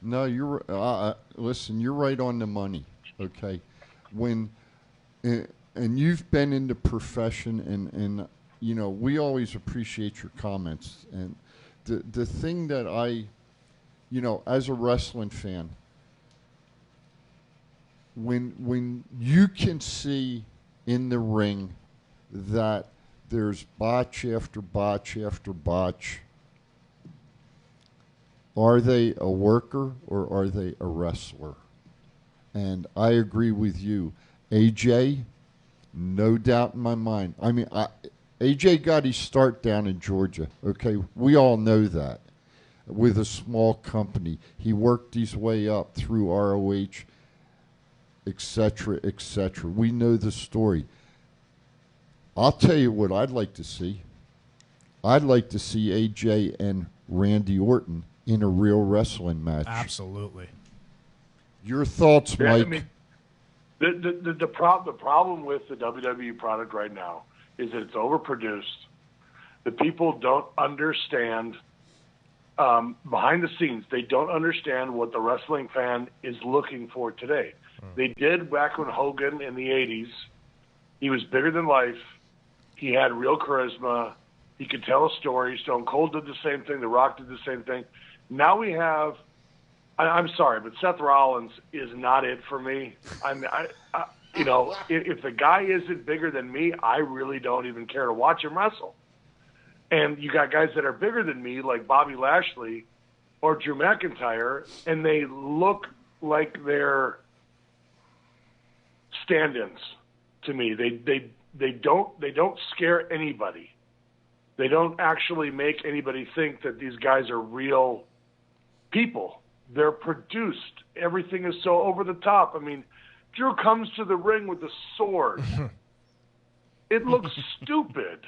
No, listen, you're right on the money, okay? And you've been in the profession, and you know, we always appreciate your comments. And the thing that you know, as a wrestling fan, when you can see in the ring that there's botch after botch after botch, are they a worker or are they a wrestler? And I agree with you. AJ, no doubt in my mind. I mean, AJ got his start down in Georgia, okay? We all know that. With a small company. He worked his way up through ROH, et cetera, et cetera. We know the story. I'll tell you what I'd like to see. I'd like to see AJ and Randy Orton in a real wrestling match. Absolutely. Your thoughts, Yeah, Mike? I mean, the problem with the WWE product right now is that it's overproduced. The people don't understand behind the scenes. They don't understand what the wrestling fan is looking for today. They did back when Hogan in the 80s. He was bigger than life. He had real charisma. He could tell a story. Stone Cold did the same thing. The Rock did the same thing. Now we have, I'm sorry, but Seth Rollins is not it for me. You know, if the guy isn't bigger than me, I really don't even care to watch him wrestle. And you got guys that are bigger than me, like Bobby Lashley or Drew McIntyre, and they look like they're stand-ins to me. They don't scare anybody. They don't actually make anybody think that these guys are real people. They're produced. Everything is so over the top. I mean, Drew comes to the ring with a sword. It looks stupid.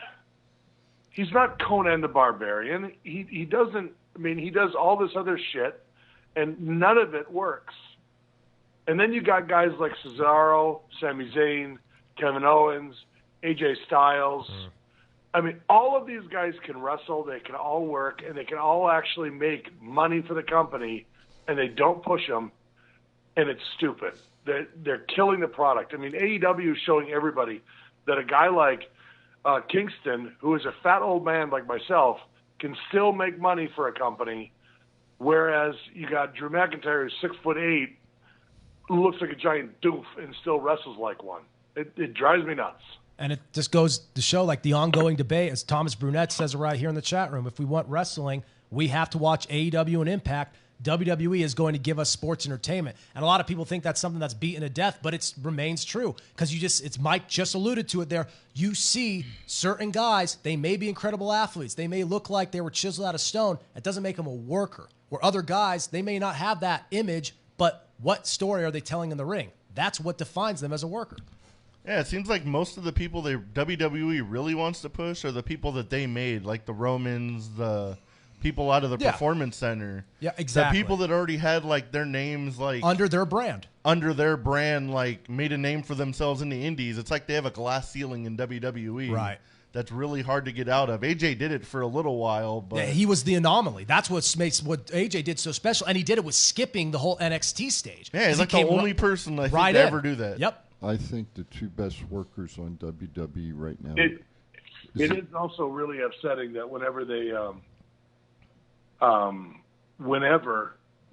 He's not Conan the Barbarian. He doesn't, I mean, he does all this other shit, and none of it works. And then you got guys like Cesaro, Sami Zayn, Kevin Owens, AJ Styles. I mean, all of these guys can wrestle, they can all work, and they can all actually make money for the company, and they don't push them, and it's stupid. They're killing the product. I mean, AEW is showing everybody that a guy like Kingston, who is a fat old man like myself, can still make money for a company, whereas you got Drew McIntyre, who's 6'8", who looks like a giant doof and still wrestles like one. It drives me nuts. And it just goes to show, like, the ongoing debate, as Thomas Brunette says right here in the chat room, if we want wrestling, we have to watch AEW and Impact. WWE is going to give us sports entertainment. And a lot of people think that's something that's beaten to death, but it remains true. Because it's Mike just alluded to it there. You see certain guys, they may be incredible athletes. They may look like they were chiseled out of stone. It doesn't make them a worker. Where other guys, they may not have that image, but what story are they telling in the ring? That's what defines them as a worker. Yeah, it seems like most of the people WWE really wants to push are the people that they made, like the Romans, the people out of the Performance Center. Yeah, exactly. The people that already had, like, their names, like, under their brand, like, made a name for themselves in the indies. It's like they have a glass ceiling in WWE. Right. That's really hard to get out of. AJ did it for a little while, but he was the anomaly. That's what makes what AJ did so special, and he did it with skipping the whole NXT stage. Yeah, he's like the only person I think to ever do that. Yep. I think the two best workers on WWE right now. It is also really upsetting that whenever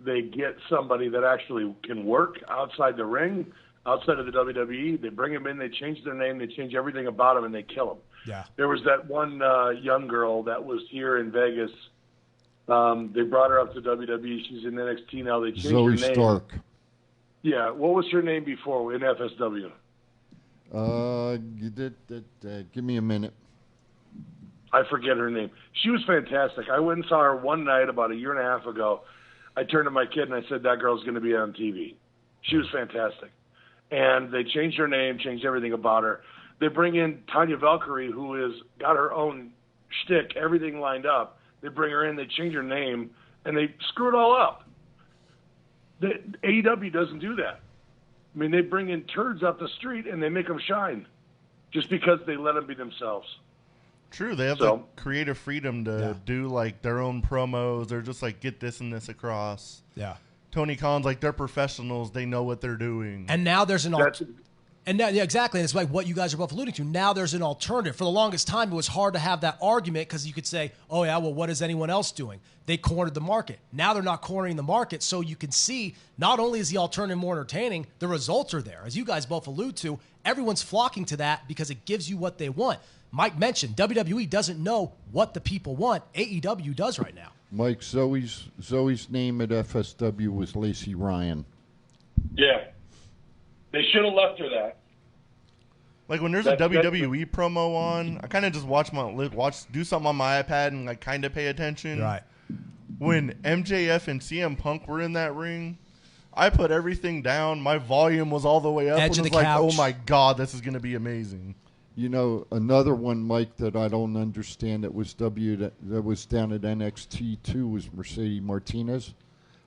they get somebody that actually can work outside the ring, outside of the WWE, they bring them in, they change their name, they change everything about them, and they kill them. Yeah. There was that one young girl that was here in Vegas. They brought her up to WWE. She's in NXT now. They changed her name. Zoe Stark. Yeah. What was her name before in FSW? Give me a minute. I forget her name. She was fantastic. I went and saw her one night about a year and a half ago. I turned to my kid and I said, that girl's going to be on TV. She was fantastic. And they changed her name, changed everything about her. They bring in Tanya Valkyrie, who has got her own shtick, everything lined up. They bring her in, they change her name, and they screw it all up. The AEW doesn't do that. I mean, they bring in turds off the street and they make them shine just because they let them be themselves. True, they have the creative freedom to do like their own promos or just like get this and this across. Yeah. Tony Khan's like, they're professionals, they know what they're doing. And now there's an and now, yeah, exactly. And it's like what you guys are both alluding to. Now there's an alternative. For the longest time, it was hard to have that argument because you could say, oh, yeah, well, what is anyone else doing? They cornered the market. Now they're not cornering the market. So you can see not only is the alternative more entertaining, the results are there. As you guys both allude to, everyone's flocking to that because it gives you what they want. Mike mentioned WWE doesn't know what the people want. AEW does right now. Mike, Zoe's name at FSW was Lacey Ryan. Yeah. They should have left her that. Like when there's a WWE promo on, I kind of just do something on my iPad and like kind of pay attention. Right. When MJF and CM Punk were in that ring, I put everything down. My volume was all the way up. Edge and of the was like, couch. oh my God, this is going to be amazing. You know, another one, Mike, that I don't understand that was that was down at NXT too was Mercedes Martinez.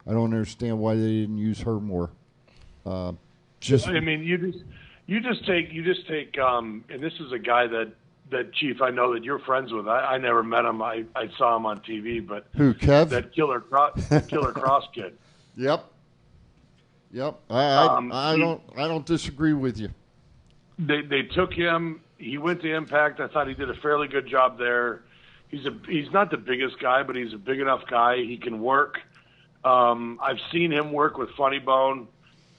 I don't understand why they didn't use her more. I mean, you just take, and this is a guy that Chief, I know that you're friends with. I never met him. I saw him on TV, but who, Kev? That Killer Cross kid. Yep. I don't disagree with you. They took him. He went to Impact. I thought he did a fairly good job there. He's not the biggest guy, but he's a big enough guy. He can work. I've seen him work with Funny Bone.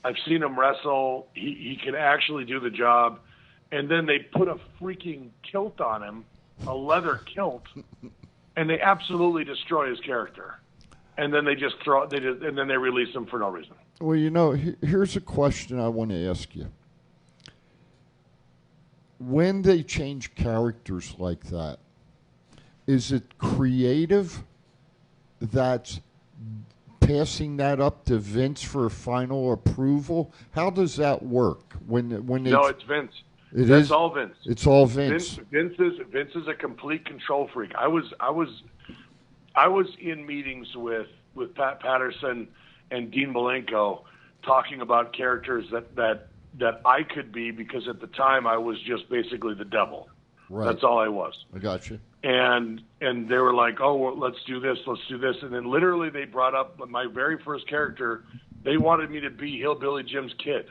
I've seen him wrestle. He can actually do the job. And then they put a freaking kilt on him, a leather kilt, and they absolutely destroy his character. And then and then they release him for no reason. Well, you know, here's a question I want to ask you. When they change characters like that, is it creative that's passing that up to Vince for final approval? How does that work? No, it's Vince. It's all Vince. It's all Vince. Vince is a complete control freak. I was in meetings with Pat Patterson and Dean Malenko talking about characters that I could be, because at the time I was just basically the devil. Right. That's all I was. I got you. And they were like, oh, well, let's do this. And then literally they brought up my very first character. They wanted me to be Hillbilly Jim's kid.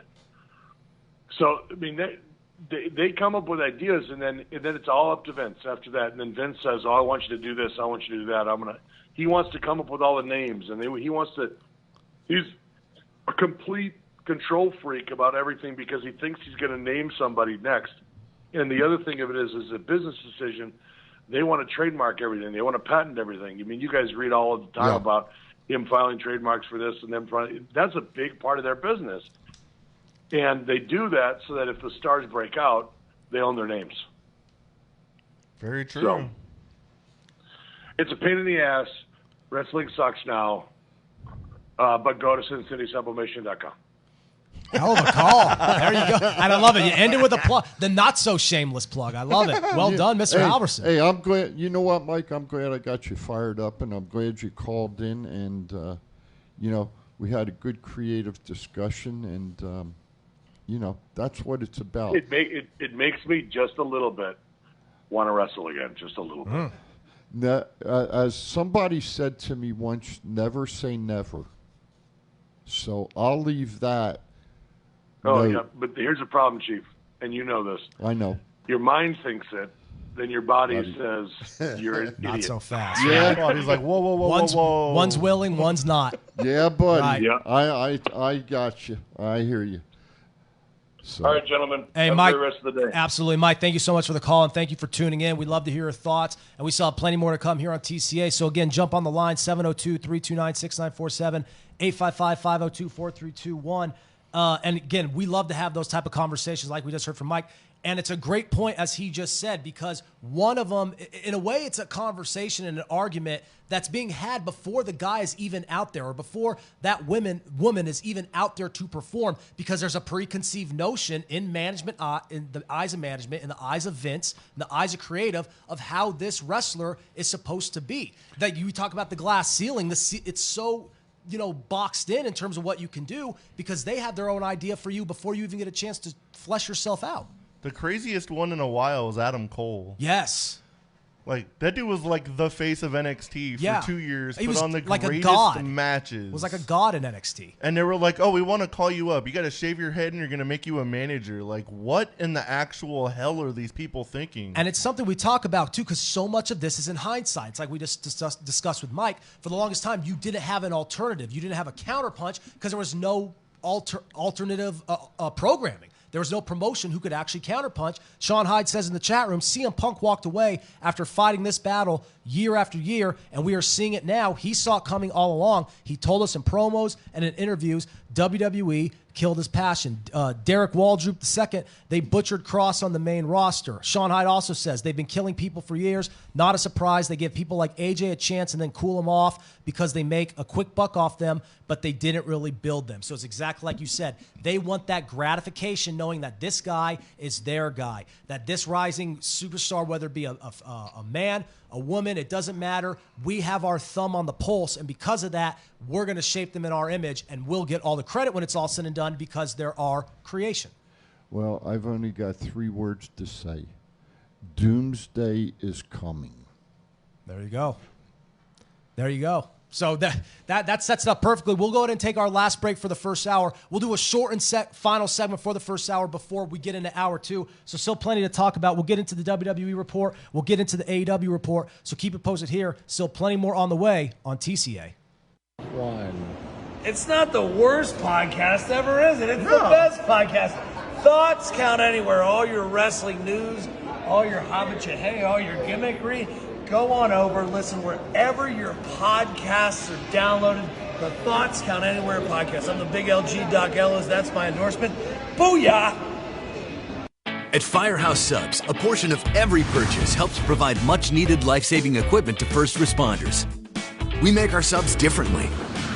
So, I mean, they come up with ideas, and then it's all up to Vince after that. And then Vince says, oh, I want you to do this. I want you to do that. He wants to come up with all the names, and he's a complete control freak about everything because he thinks he's going to name somebody next. And the other thing of it is a business decision. They want to trademark everything. They want to patent everything. I mean, you guys read all the time about him filing trademarks for this and them. That's a big part of their business. And they do that so that if the stars break out, they own their names. Very true. So, it's a pain in the ass. Wrestling sucks now. But go to CitySublimation.com. Hell of a call. There you go. And I love it. You ended with a plug. The not-so-shameless plug. I love it. Well done, Mr. Halverson. Hey, I'm glad. You know what, Mike? I'm glad I got you fired up, and I'm glad you called in. And, we had a good creative discussion, and, that's what it's about. It makes me just a little bit want to wrestle again, just a little bit. Now, as somebody said to me once, never say never. So I'll leave that. Oh, yeah, but here's the problem, Chief, and you know this. I know. Your mind thinks it, then your body says you're an not idiot. So fast. Yeah. Body's like, whoa, whoa. One's willing, one's not. Yeah, buddy. Right. Yeah. I got you. I hear you. So. All right, gentlemen. Hey, have Mike. a great rest of the day. Absolutely, Mike. Thank you so much for the call, and thank you for tuning in. We'd love to hear your thoughts, and we still have plenty more to come here on TCA. So, again, jump on the line, 702-329-6947, 855-502-4321. And, again, we love to have those type of conversations like we just heard from Mike. And it's a great point, as he just said, because one of them, in a way, it's a conversation and an argument that's being had before the guy is even out there, or before that woman is even out there to perform, because there's a preconceived notion in management, in the eyes of management, in the eyes of Vince, in the eyes of creative, of how this wrestler is supposed to be. That you talk about the glass ceiling, it's so boxed in terms of what you can do, because they have their own idea for you before you even get a chance to flesh yourself out. The craziest one in a while is Adam Cole. Yes. Like, that dude was like the face of NXT for 2 years. He put was on the like a greatest god. matches. Was like a god in NXT. And they were like, oh, we want to call you up. You got to shave your head and you're going to make you a manager. Like, what in the actual hell are these people thinking? And it's something we talk about, too, because so much of this is in hindsight. It's like we just discussed with Mike. For the longest time, you didn't have an alternative. You didn't have a counterpunch because there was no alternative programming. There was no promotion who could actually counterpunch. Sean Hyde says in the chat room, CM Punk walked away after fighting this battle year after year, and we are seeing it now. He saw it coming all along. He told us in promos and in interviews, WWE killed his passion. Derek Waldrop II, they butchered Cross on the main roster. Sean Hyde also says they've been killing people for years. Not a surprise. They give people like AJ a chance and then cool them off because they make a quick buck off them, but they didn't really build them. So it's exactly like you said. They want that gratification knowing that this guy is their guy, that this rising superstar, whether it be a man, a woman, it doesn't matter. We have our thumb on the pulse, and because of that, we're going to shape them in our image, and we'll get all the credit when it's all said and done because they're our creation. Well, I've only got 3 words to say. Doomsday is coming. There you go. There you go. So that sets it up perfectly. We'll go ahead and take our last break for the first hour. We'll do a short and final segment for the first hour before we get into hour 2. So still plenty to talk about. We'll get into the WWE report. We'll get into the AEW report. So keep it posted here. Still plenty more on the way on TCA. It's not the worst podcast ever, is it? It's the best podcast. Thoughts count anywhere. All your wrestling news, all your hobbit, all your gimmickry. Go on over, listen wherever your podcasts are downloaded. The Thoughts Count Anywhere podcast. I'm the big LG Doc Ellis. That's my endorsement. Booyah! At Firehouse Subs, a portion of every purchase helps provide much-needed life-saving equipment to first responders. We make our subs differently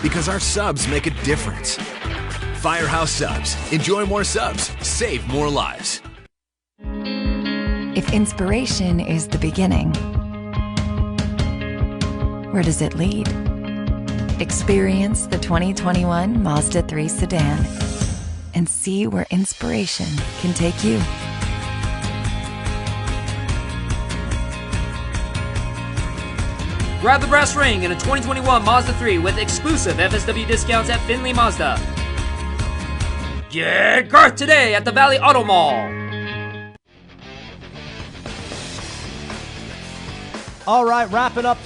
because our subs make a difference. Firehouse Subs. Enjoy more subs. Save more lives. If inspiration is the beginning, where does it lead? Experience the 2021 Mazda 3 sedan and see where inspiration can take you. Grab the brass ring in a 2021 Mazda 3 with exclusive FSW discounts at Findlay Mazda. Get Garth today at the Valley Auto Mall. All right, wrapping up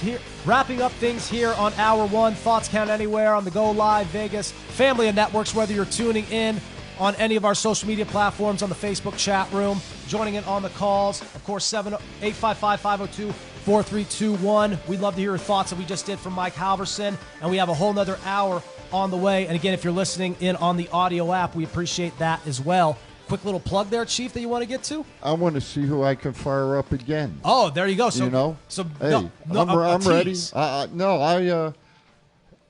things here on Hour 1. Thoughts Count Anywhere on the Go Live Vegas family of networks, whether you're tuning in on any of our social media platforms, on the Facebook chat room, joining in on the calls. Of course, 855-502-4321. We'd love to hear your thoughts that we just did from Mike Halverson, and we have a whole nother hour on the way. And again, if you're listening in on the audio app, we appreciate that as well. Quick little plug there, Chief, that you want to get to? I want to see who I can fire up again. Oh, there you go. So, hey, I'm ready.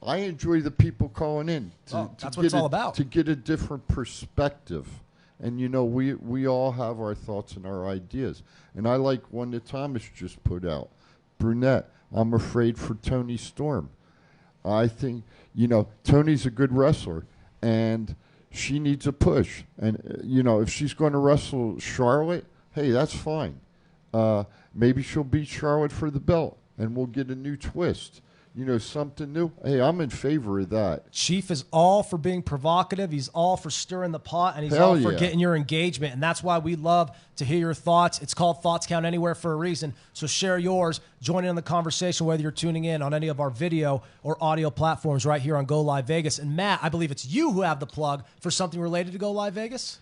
I enjoy the people calling in. That's what it's all about. To get a different perspective. And, we all have our thoughts and our ideas. And I like one that Thomas just put out. Brunette, I'm afraid for Toni Storm. I think, Tony's a good wrestler. And she needs a push. And, if she's going to wrestle Charlotte, hey, that's fine. Maybe she'll beat Charlotte for the belt, and we'll get a new twist. Something new. Hey, I'm in favor of that. Chief is all for being provocative. He's all for stirring the pot, and he's all for getting your engagement. And that's why we love to hear your thoughts. It's called Thoughts Count Anywhere for a reason. So share yours. Join in the conversation, whether you're tuning in on any of our video or audio platforms right here on Go Live Vegas. And Matt, I believe it's you who have the plug for something related to Go Live Vegas?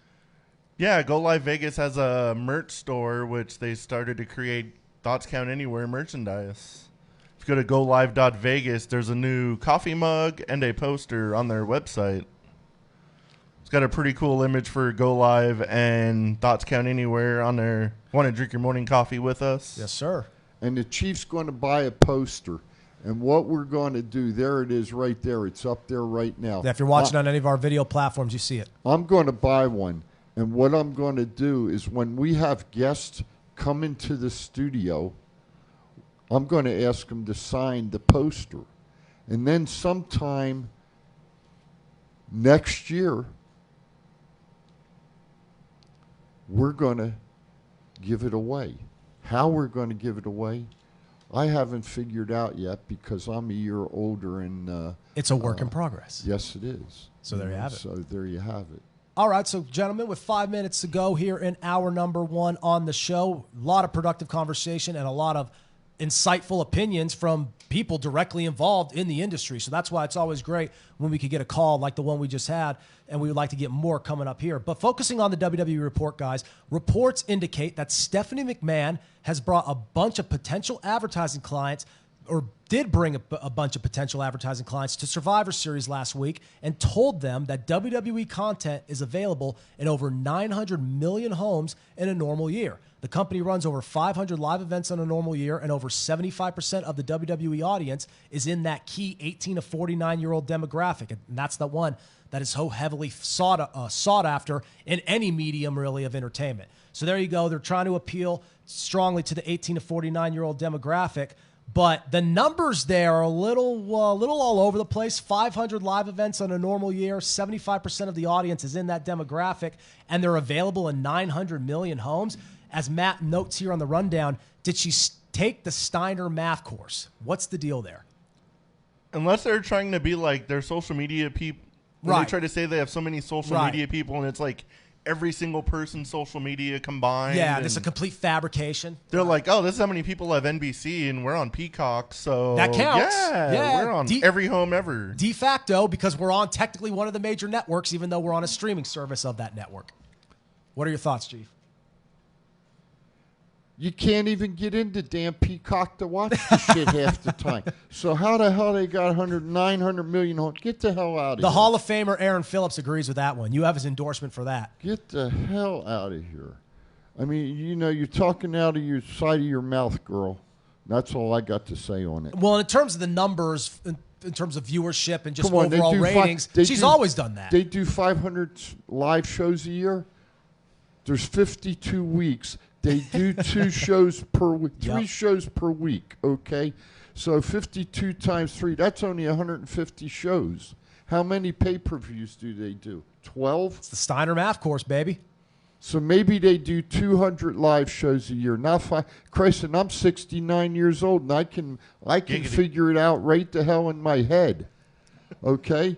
Yeah, Go Live Vegas has a merch store, which they started to create Thoughts Count Anywhere merchandise. If you go to GoLive.Vegas, there's a new coffee mug and a poster on their website. It's got a pretty cool image for Go Live and Thoughts Count Anywhere on there. Want to drink your morning coffee with us? Yes, sir. And the Chief's going to buy a poster. And what we're going to do, there it is right there. It's up there right now. Yeah, if you're watching on any of our video platforms, you see it. I'm going to buy one. And what I'm going to do is when we have guests come into the studio, I'm going to ask them to sign the poster. And then sometime next year, we're going to give it away. How we're going to give it away, I haven't figured out yet because I'm a year older and it's a work in progress. Yes, it is. So there you have it. So there you have it. All right, so gentlemen, with 5 minutes to go here in hour number 1 on the show, a lot of productive conversation and a lot of insightful opinions from people directly involved in the industry. So that's why it's always great when we could get a call like the one we just had, and we would like to get more coming up here. But focusing on the WWE report, guys, reports indicate that Stephanie McMahon has brought a bunch of potential advertising clients, or did bring a bunch of potential advertising clients to Survivor Series last week and told them that WWE content is available in over 900 million homes in a normal year. The company runs over 500 live events in a normal year, and over 75% of the WWE audience is in that key 18 to 49-year-old demographic, and that's the one that is so heavily sought after in any medium, really, of entertainment. So there you go. They're trying to appeal strongly to the 18 to 49-year-old demographic, but the numbers there are a little all over the place. 500 live events on a normal year, 75% of the audience is in that demographic, and they're available in 900 million homes. As Matt notes here on the rundown, did she take the Steiner math course? What's the deal there? Unless they're trying to be like their social media people. Right. They try to say they have so many social media people, and it's like every single person's social media combined. Yeah, this is a complete fabrication. They're like, oh, this is how many people have NBC, and we're on Peacock, so that counts. Yeah, we're on every home ever. De facto, because we're on technically one of the major networks, even though we're on a streaming service of that network. What are your thoughts, Chief? You can't even get into damn Peacock to watch the shit half the time. So how the hell they got 900 million homes? Get the hell out of here. The Hall of Famer Aaron Phillips agrees with that one. You have his endorsement for that. Get the hell out of here. I mean, you know, you're talking out of your side of your mouth, girl. That's all I got to say on it. Well, in terms of the numbers, in terms of viewership and just overall ratings, she's always done that. They do 500 live shows a year. There's 52 weeks. They do 2 shows per week, 3 shows per week, okay? So 52 times 3, that's only 150 shows. How many pay-per-views do they do? 12? It's the Steiner math course, baby. So maybe they do 200 live shows a year. Not 5. Christ, and I'm 69 years old, and I can figure it out right the hell in my head, okay?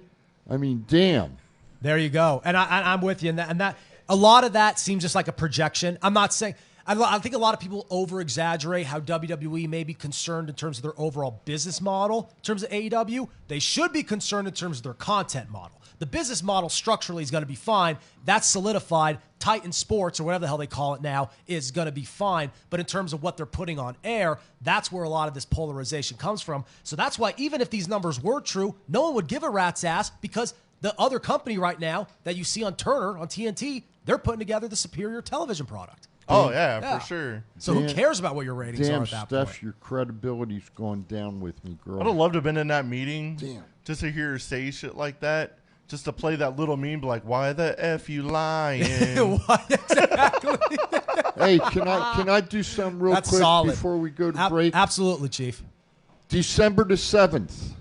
I mean, damn. There you go. And I'm with you. And that a lot of that seems just like a projection. I'm not saying... I think a lot of people over-exaggerate how WWE may be concerned in terms of their overall business model. In terms of AEW, they should be concerned in terms of their content model. The business model structurally is going to be fine. That's solidified. Titan Sports, or whatever the hell they call it now, is going to be fine. But in terms of what they're putting on air, that's where a lot of this polarization comes from. So that's why even if these numbers were true, no one would give a rat's ass, because the other company right now that you see on Turner, on TNT, they're putting together the superior television product. Oh, yeah, for sure. So who cares about what your ratings are at that Steph, point? your credibility's going down with me, girl. I'd have loved to have been in that meeting. Damn. Just to hear her say shit like that. Just to play that little meme, like, why the F you lying? Exactly. Hey, can I do something real quick before we go to break? Absolutely, Chief. December the 7th.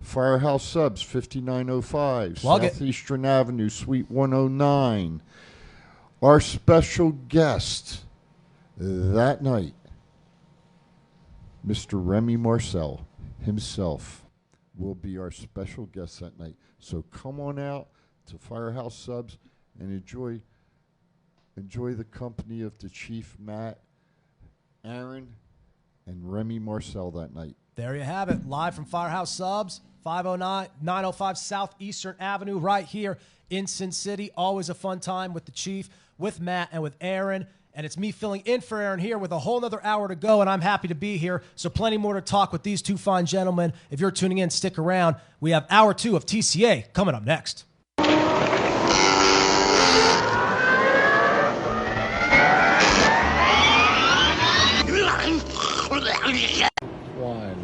Firehouse Subs, 5905 Southeastern Avenue, Suite 109. Our special guest that night, Mr. Remy Marcel himself, will be our special guest that night. So come on out to Firehouse Subs and enjoy the company of the Chief, Matt, Aaron, and Remy Marcel that night. There you have it, live from Firehouse Subs, 905 Southeastern Avenue, right here in Sin City. Always a fun time with the Chief, with Matt, and with Aaron. And it's me filling in for Aaron here with a whole nother hour to go, and I'm happy to be here. So plenty more to talk with these two fine gentlemen. If you're tuning in, stick around. We have hour 2 of TCA coming up next. One.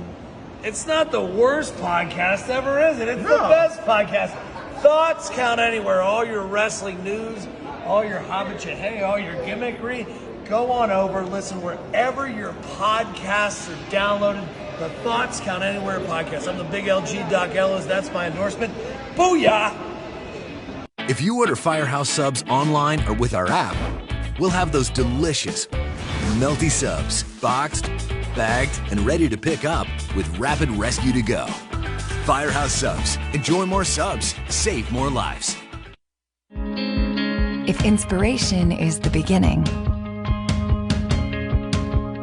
It's not the worst podcast ever, is it? It's the best podcast. Thoughts count anywhere. All your wrestling news, all your hey, all your gimmickry. Go on over, listen wherever your podcasts are downloaded. The Thoughts Count Anywhere podcast. I'm the big LG Doc Ellis. That's my endorsement. Booyah! If you order Firehouse Subs online or with our app, we'll have those delicious, melty subs boxed, bagged, and ready to pick up with rapid rescue to go. Firehouse Subs. Enjoy more subs. Save more lives. If inspiration is the beginning,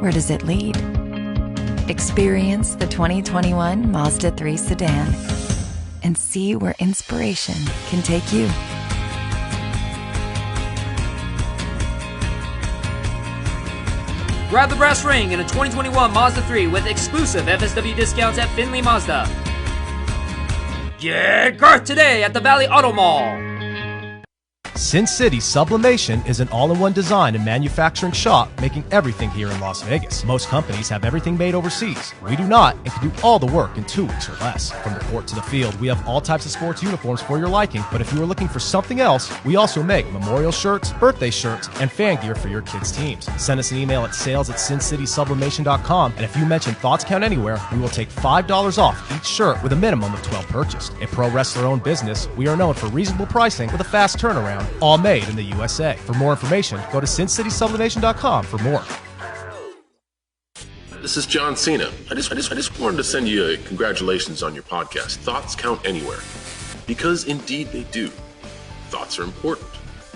where does it lead? Experience the 2021 Mazda 3 sedan and see where inspiration can take you. Grab the brass ring in a 2021 Mazda 3 with exclusive FSW discounts at Findlay Mazda. Get Garth today at the Valley Auto Mall. City Sublimation is an all-in-one design and manufacturing shop making everything here in Las Vegas. Most companies have everything made overseas. We do not and can do all the work in 2 weeks or less. From the court to the field, we have all types of sports uniforms for your liking, but if you are looking for something else, we also make memorial shirts, birthday shirts, and fan gear for your kids' teams. Send us an email at sales@sincitysublimation.com, and if you mention Thoughts Count Anywhere, we will take $5 off each shirt with a minimum of 12 purchased. A pro wrestler-owned business, we are known for reasonable pricing with a fast turnaround, all made in the USA. For more information, go to sincitysublimation.com for more. This is John Cena. I just wanted to send you a congratulations on your podcast. Thoughts count anywhere. Because indeed they do. Thoughts are important.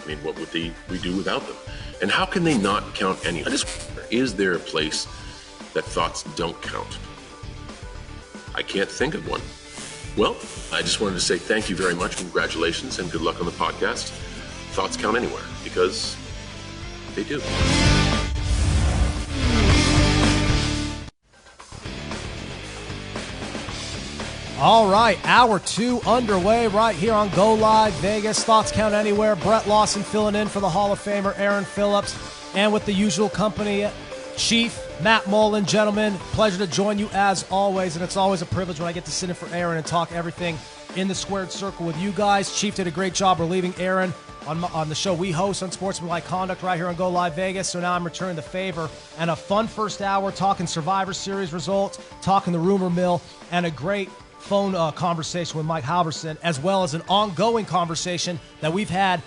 I mean, what would we do without them? And how can they not count anywhere? Is there a place that thoughts don't count? I can't think of one. Well, I just wanted to say thank you very much, congratulations, and good luck on the podcast. Thoughts count anywhere, because they do. All right, hour 2 underway right here on Go Live Vegas. Thoughts Count Anywhere. Brett Lawson filling in for the Hall of Famer Aaron Phillips, and with the usual company, Chief Matt Mullen. Gentlemen, pleasure to join you as always, and it's always a privilege when I get to sit in for Aaron and talk everything in the squared circle with you guys. Chief did a great job relieving Aaron on the show we host on Sportsmanlike Conduct right here on Go Live Vegas. So now I'm returning the favor, and a fun first hour talking Survivor Series results, talking the rumor mill, and a great phone conversation with Mike Halverson, as well as an ongoing conversation that we've had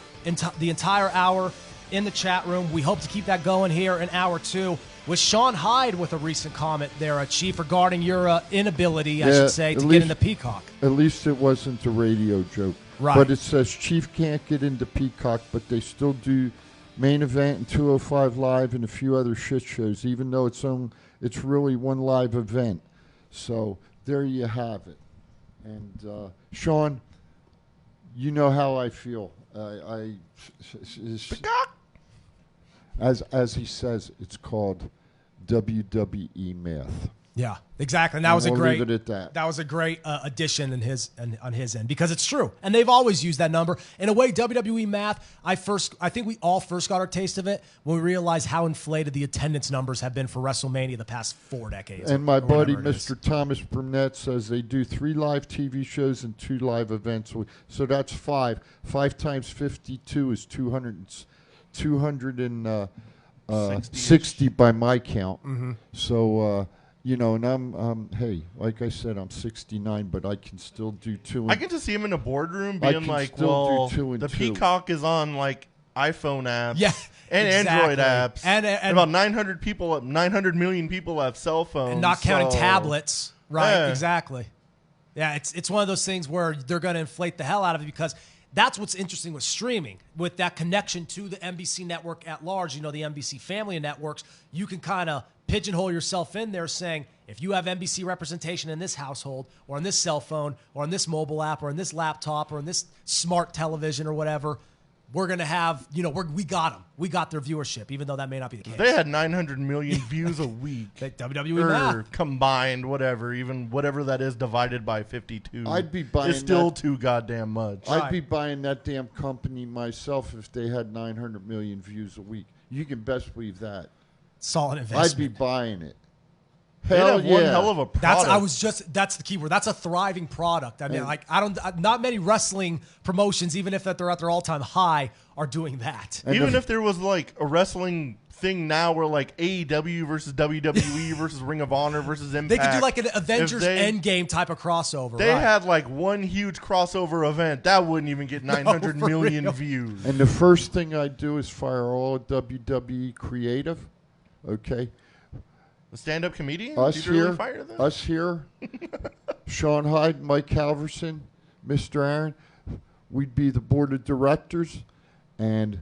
the entire hour in the chat room. We hope to keep that going here in hour 2 with Sean Hyde with a recent comment there, Chief, regarding your inability, I should say, to get into Peacock. At least it wasn't a radio joke. Right. But it says Chief can't get into Peacock, but they still do Main Event and 205 Live and a few other shit shows, even though it's really one live event. So there you have it. And Sean, you know how I feel. As he says, it's called WWE math. Yeah, exactly. And that was we'll leave it at that. That was a great addition on his end, because it's true, and they've always used that number. In a way, WWE math. I think we all first got our taste of it when we realized how inflated the attendance numbers have been for WrestleMania the past 4 decades. And my buddy Mr. Thomas Burnett says they do 3 live TV shows and 2 live events. So that's 5. 5 times 52 is 260 by my count. Mm-hmm. So. And I'm hey, like I said, I'm 69, but I can still do 2. I get to see him in a boardroom being like, the 2. Peacock is on like iPhone apps, and exactly. Android apps, and about 900 million people have cell phones, and not counting tablets, right? Yeah. Exactly. Yeah, it's one of those things where they're going to inflate the hell out of it, because that's what's interesting with streaming, with that connection to the NBC network at large. The NBC family of networks, you can kind of pigeonhole yourself in there saying, if you have NBC representation in this household or on this cell phone or on this mobile app or on this laptop or on this smart television or whatever, we're going to have, we got them. We got their viewership, even though that may not be the case. They had 900 million views a week. WWE math. Combined, whatever that is, divided by 52. I'd be buying It's still too goddamn much. I'd be buying that damn company myself if they had 900 million views a week. You can best believe that. Solid investment. I'd be buying it. They have one hell of a product. That's the key word. That's a thriving product. I mean, not many wrestling promotions, even if they're at their all-time high, are doing that. Even if there was like a wrestling thing now where like AEW versus WWE versus Ring of Honor versus Impact. They could do like an Avengers Endgame type of crossover. They had like one huge crossover event. That wouldn't even get 900 million views. And the first thing I do is fire all WWE creative. Okay. The stand-up comedian? Us Did here, you really fire them? us here, Sean Hyde, Mike Halverson, Mr. Aaron, we'd be the board of directors, and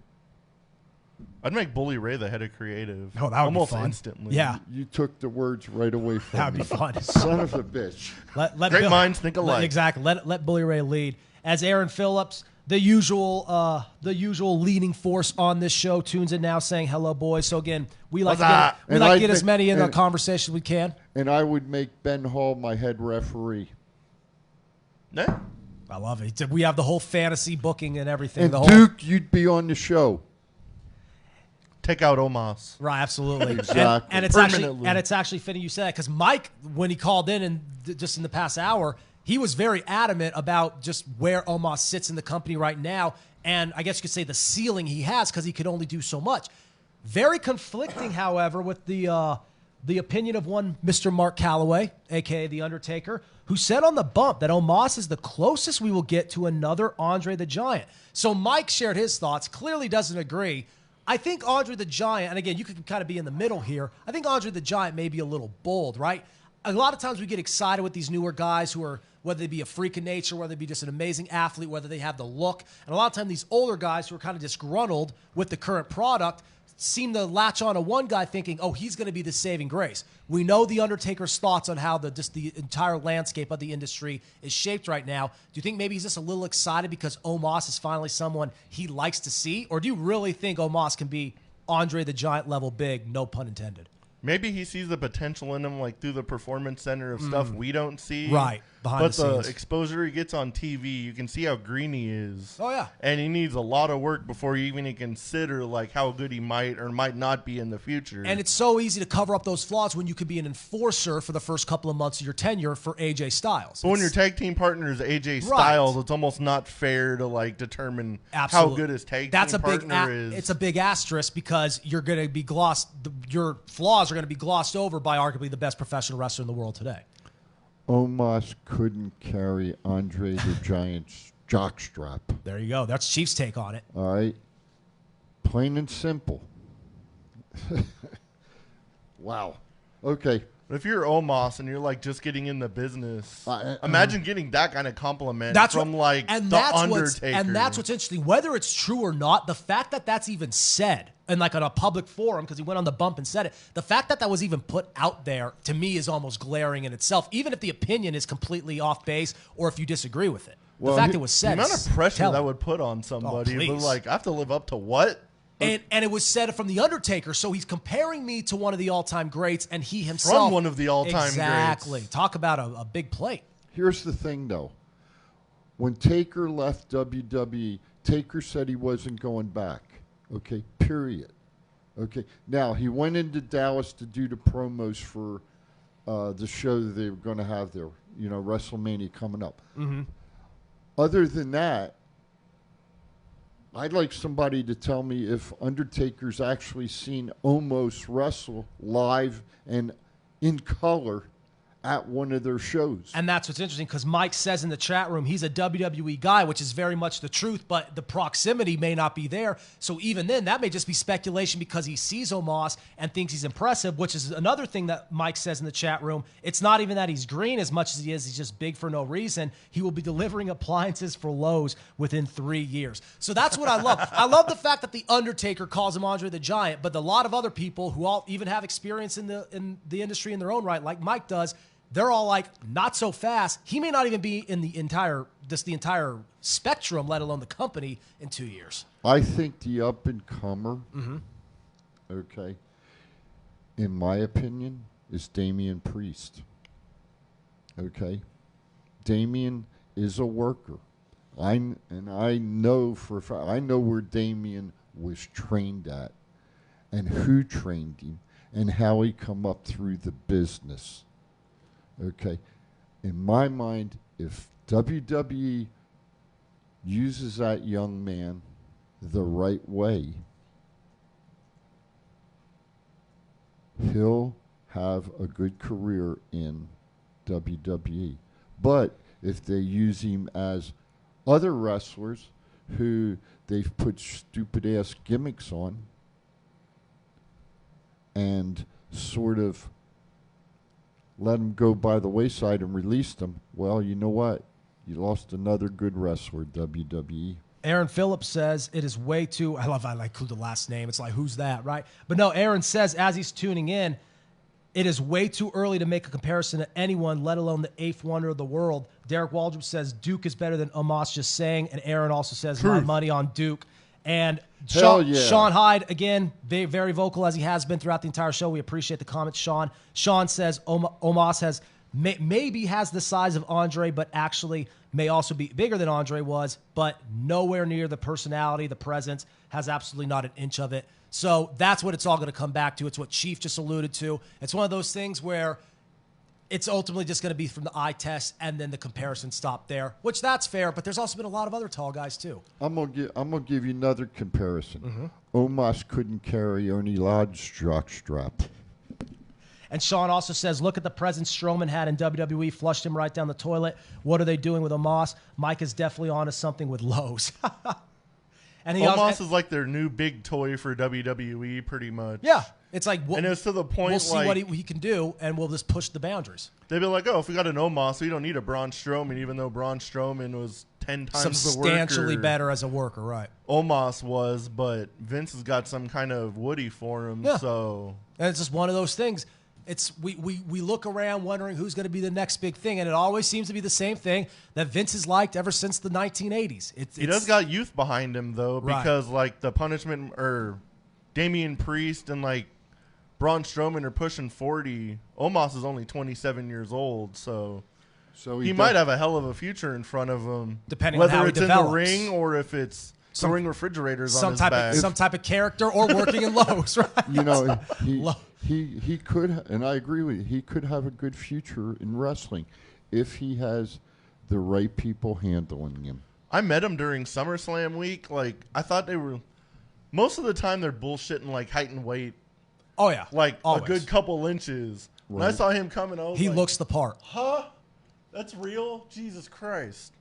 I'd make Bully Ray the head of creative. Oh, that would almost be fun. instantly. Yeah, you took the words right away from me. That would be fun. Son of a bitch. Let Great minds think alike. Exactly. Let Bully Ray lead. As Aaron Phillips, the usual leading force on this show, tunes in now saying hello, boys. So again, we like to get as many in the conversation as we can. And I would make Ben Hall my head referee. Yeah. I love it. We have the whole fantasy booking and everything. And the whole, Duke, you'd be on the show. Take out Omos. Right, absolutely. Exactly. And it's actually fitting you said that because Mike, when he called in and just in the past hour, he was very adamant about just where Omos sits in the company right now, and I guess you could say the ceiling he has because he could only do so much. Very conflicting, however, with the opinion of one Mr. Mark Calloway, a.k.a. The Undertaker, who said on the bump that Omos is the closest we will get to another Andre the Giant. So Mike shared his thoughts, clearly doesn't agree. I think Andre the Giant, and again, you could kind of be in the middle here, I think Andre the Giant may be a little bold, right? A lot of times we get excited with these newer guys who are, whether they be a freak of nature, whether they be just an amazing athlete, whether they have the look. And a lot of times these older guys who are kind of disgruntled with the current product seem to latch on to one guy thinking, oh, he's going to be the saving grace. We know The Undertaker's thoughts on how the entire landscape of the industry is shaped right now. Do you think maybe he's just a little excited because Omos is finally someone he likes to see? Or do you really think Omos can be Andre the Giant level big, no pun intended? Maybe he sees the potential in him, like through the performance center of stuff we don't see. Right, behind the scenes. Exposure he gets on TV, you can see how green he is. Oh, yeah. And he needs a lot of work before you even consider like how good he might or might not be in the future. And it's so easy to cover up those flaws when you could be an enforcer for the first couple of months of your tenure for AJ Styles. But when your tag team partner is AJ Styles, it's almost not fair to like determine how good his tag team partner is. It's a big asterisk because you're going to be glossed. Your flaws are going to be glossed over by arguably the best professional wrestler in the world today. Omos couldn't carry Andre the Giant's jockstrap. There you go. That's Chief's take on it. All right. Plain and simple. Wow. Okay. But if you're Omos and you're like just getting in the business, imagine getting that kind of compliment from The Undertaker. And that's what's interesting. Whether it's true or not, the fact that that's even said, and like on a public forum, because he went on the bump and said it, the fact that that was even put out there, to me, is almost glaring in itself, even if the opinion is completely off base or if you disagree with it. Well, the fact it was said. The amount of pressure that would put on somebody, but like, I have to live up to what? And it was said from The Undertaker, so he's comparing me to one of the all-time greats, and he himself... From one of the all-time greats. Exactly. Talk about a big plate. Here's the thing, though. When Taker left WWE, Taker said he wasn't going back. Okay, period. Okay. Now, he went into Dallas to do the promos for the show that they were going to have there, WrestleMania coming up. Mm-hmm. Other than that, I'd like somebody to tell me if Undertaker's actually seen Omos wrestle live and in color at one of their shows. And that's what's interesting, because Mike says in the chat room he's a WWE guy, which is very much the truth, but the proximity may not be there. So even then, that may just be speculation because he sees Omos and thinks he's impressive, which is another thing that Mike says in the chat room. It's not even that he's green as much as he is. He's just big for no reason. He will be delivering appliances for Lowe's within 3 years. So that's what I love. I love the fact that The Undertaker calls him Andre the Giant, but a lot of other people who all even have experience in the industry in their own right, like Mike does, they're all like, not so fast. He may not even be in the entire spectrum, let alone the company, in 2 years. I think the up-and-comer, okay, in my opinion, is Damian Priest. Okay? Damian is a worker. I know for a fact, I know where Damian was trained at and who trained him and how he come up through the business. Okay. In my mind, if WWE uses that young man the right way, he'll have a good career in WWE. But if they use him as other wrestlers who they've put stupid-ass gimmicks on and sort of let them go by the wayside and release them, well, you know what? You lost another good wrestler, WWE. Aaron Phillips says it is way too. I love how I include the last name. It's like, who's that, right? But no, Aaron says as he's tuning in, it is way too early to make a comparison to anyone, let alone the eighth wonder of the world. Derek Waldrop says Duke is better than Omos, just saying. And Aaron also says my money on Duke. And Sean Hyde, again, very vocal as he has been throughout the entire show. We appreciate the comments, Sean. Sean says Omos has maybe has the size of Andre, but actually may also be bigger than Andre was, but nowhere near the personality, the presence, has absolutely not an inch of it. So that's what it's all going to come back to. It's what Chief just alluded to. It's one of those things where it's ultimately just going to be from the eye test and then the comparison stop there, which that's fair, but there's also been a lot of other tall guys too. I'm gonna give you another comparison. Omos couldn't carry Ernie Lodge's jockstrap. And Sean also says, look at the presence Strowman had in WWE, flushed him right down the toilet. What are they doing with Omos? Mike is definitely onto something with Lowe's. And Omos is like their new big toy for WWE, pretty much. Yeah. It's like, and it's to the point we'll see what he can do, and we'll just push the boundaries. They'd be like, oh, if we got an Omos, we don't need a Braun Strowman, even though Braun Strowman was 10 times substantially better as a worker, right? Omos was, but Vince has got some kind of Woody for him, so... And it's just one of those things. It's we look around wondering who's going to be the next big thing, and it always seems to be the same thing that Vince has liked ever since the 1980s. He does got youth behind him, though, because, like, the Punishment, or Damian Priest and, like, Braun Strowman are pushing 40. Omos is only 27 years old, so he might have a hell of a future in front of him. Depending on how he develops. Whether it's in the ring or if it's throwing refrigerators on his back. Some type of character or working in Lowe's, right? You know, he could, and I agree with you, he could have a good future in wrestling if he has the right people handling him. I met him during SummerSlam week. Like, I thought they were, most of the time they're bullshitting, like, height and weight. Oh, yeah. Like, always. A good couple inches. Right. When I saw him coming, I was he like, looks the part. Huh? That's real? Jesus Christ.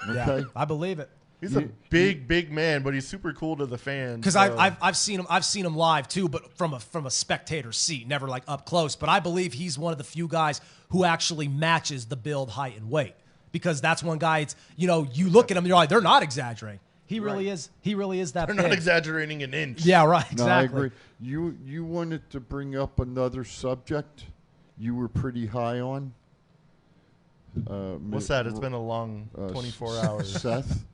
Okay. Yeah, I believe it. He's a big man, but he's super cool to the fans. Because I've seen him live too, but from a spectator seat, never like up close. But I believe he's one of the few guys who actually matches the build, height, and weight. Because that's one guy. It's, you know, you look at him, you're like, they're not exaggerating. He really is. He really is that. They're big. Not exaggerating an inch. Yeah, right. Exactly. No, I agree. You wanted to bring up another subject you were pretty high on. What's that? It's been a long 24 hours. Seth.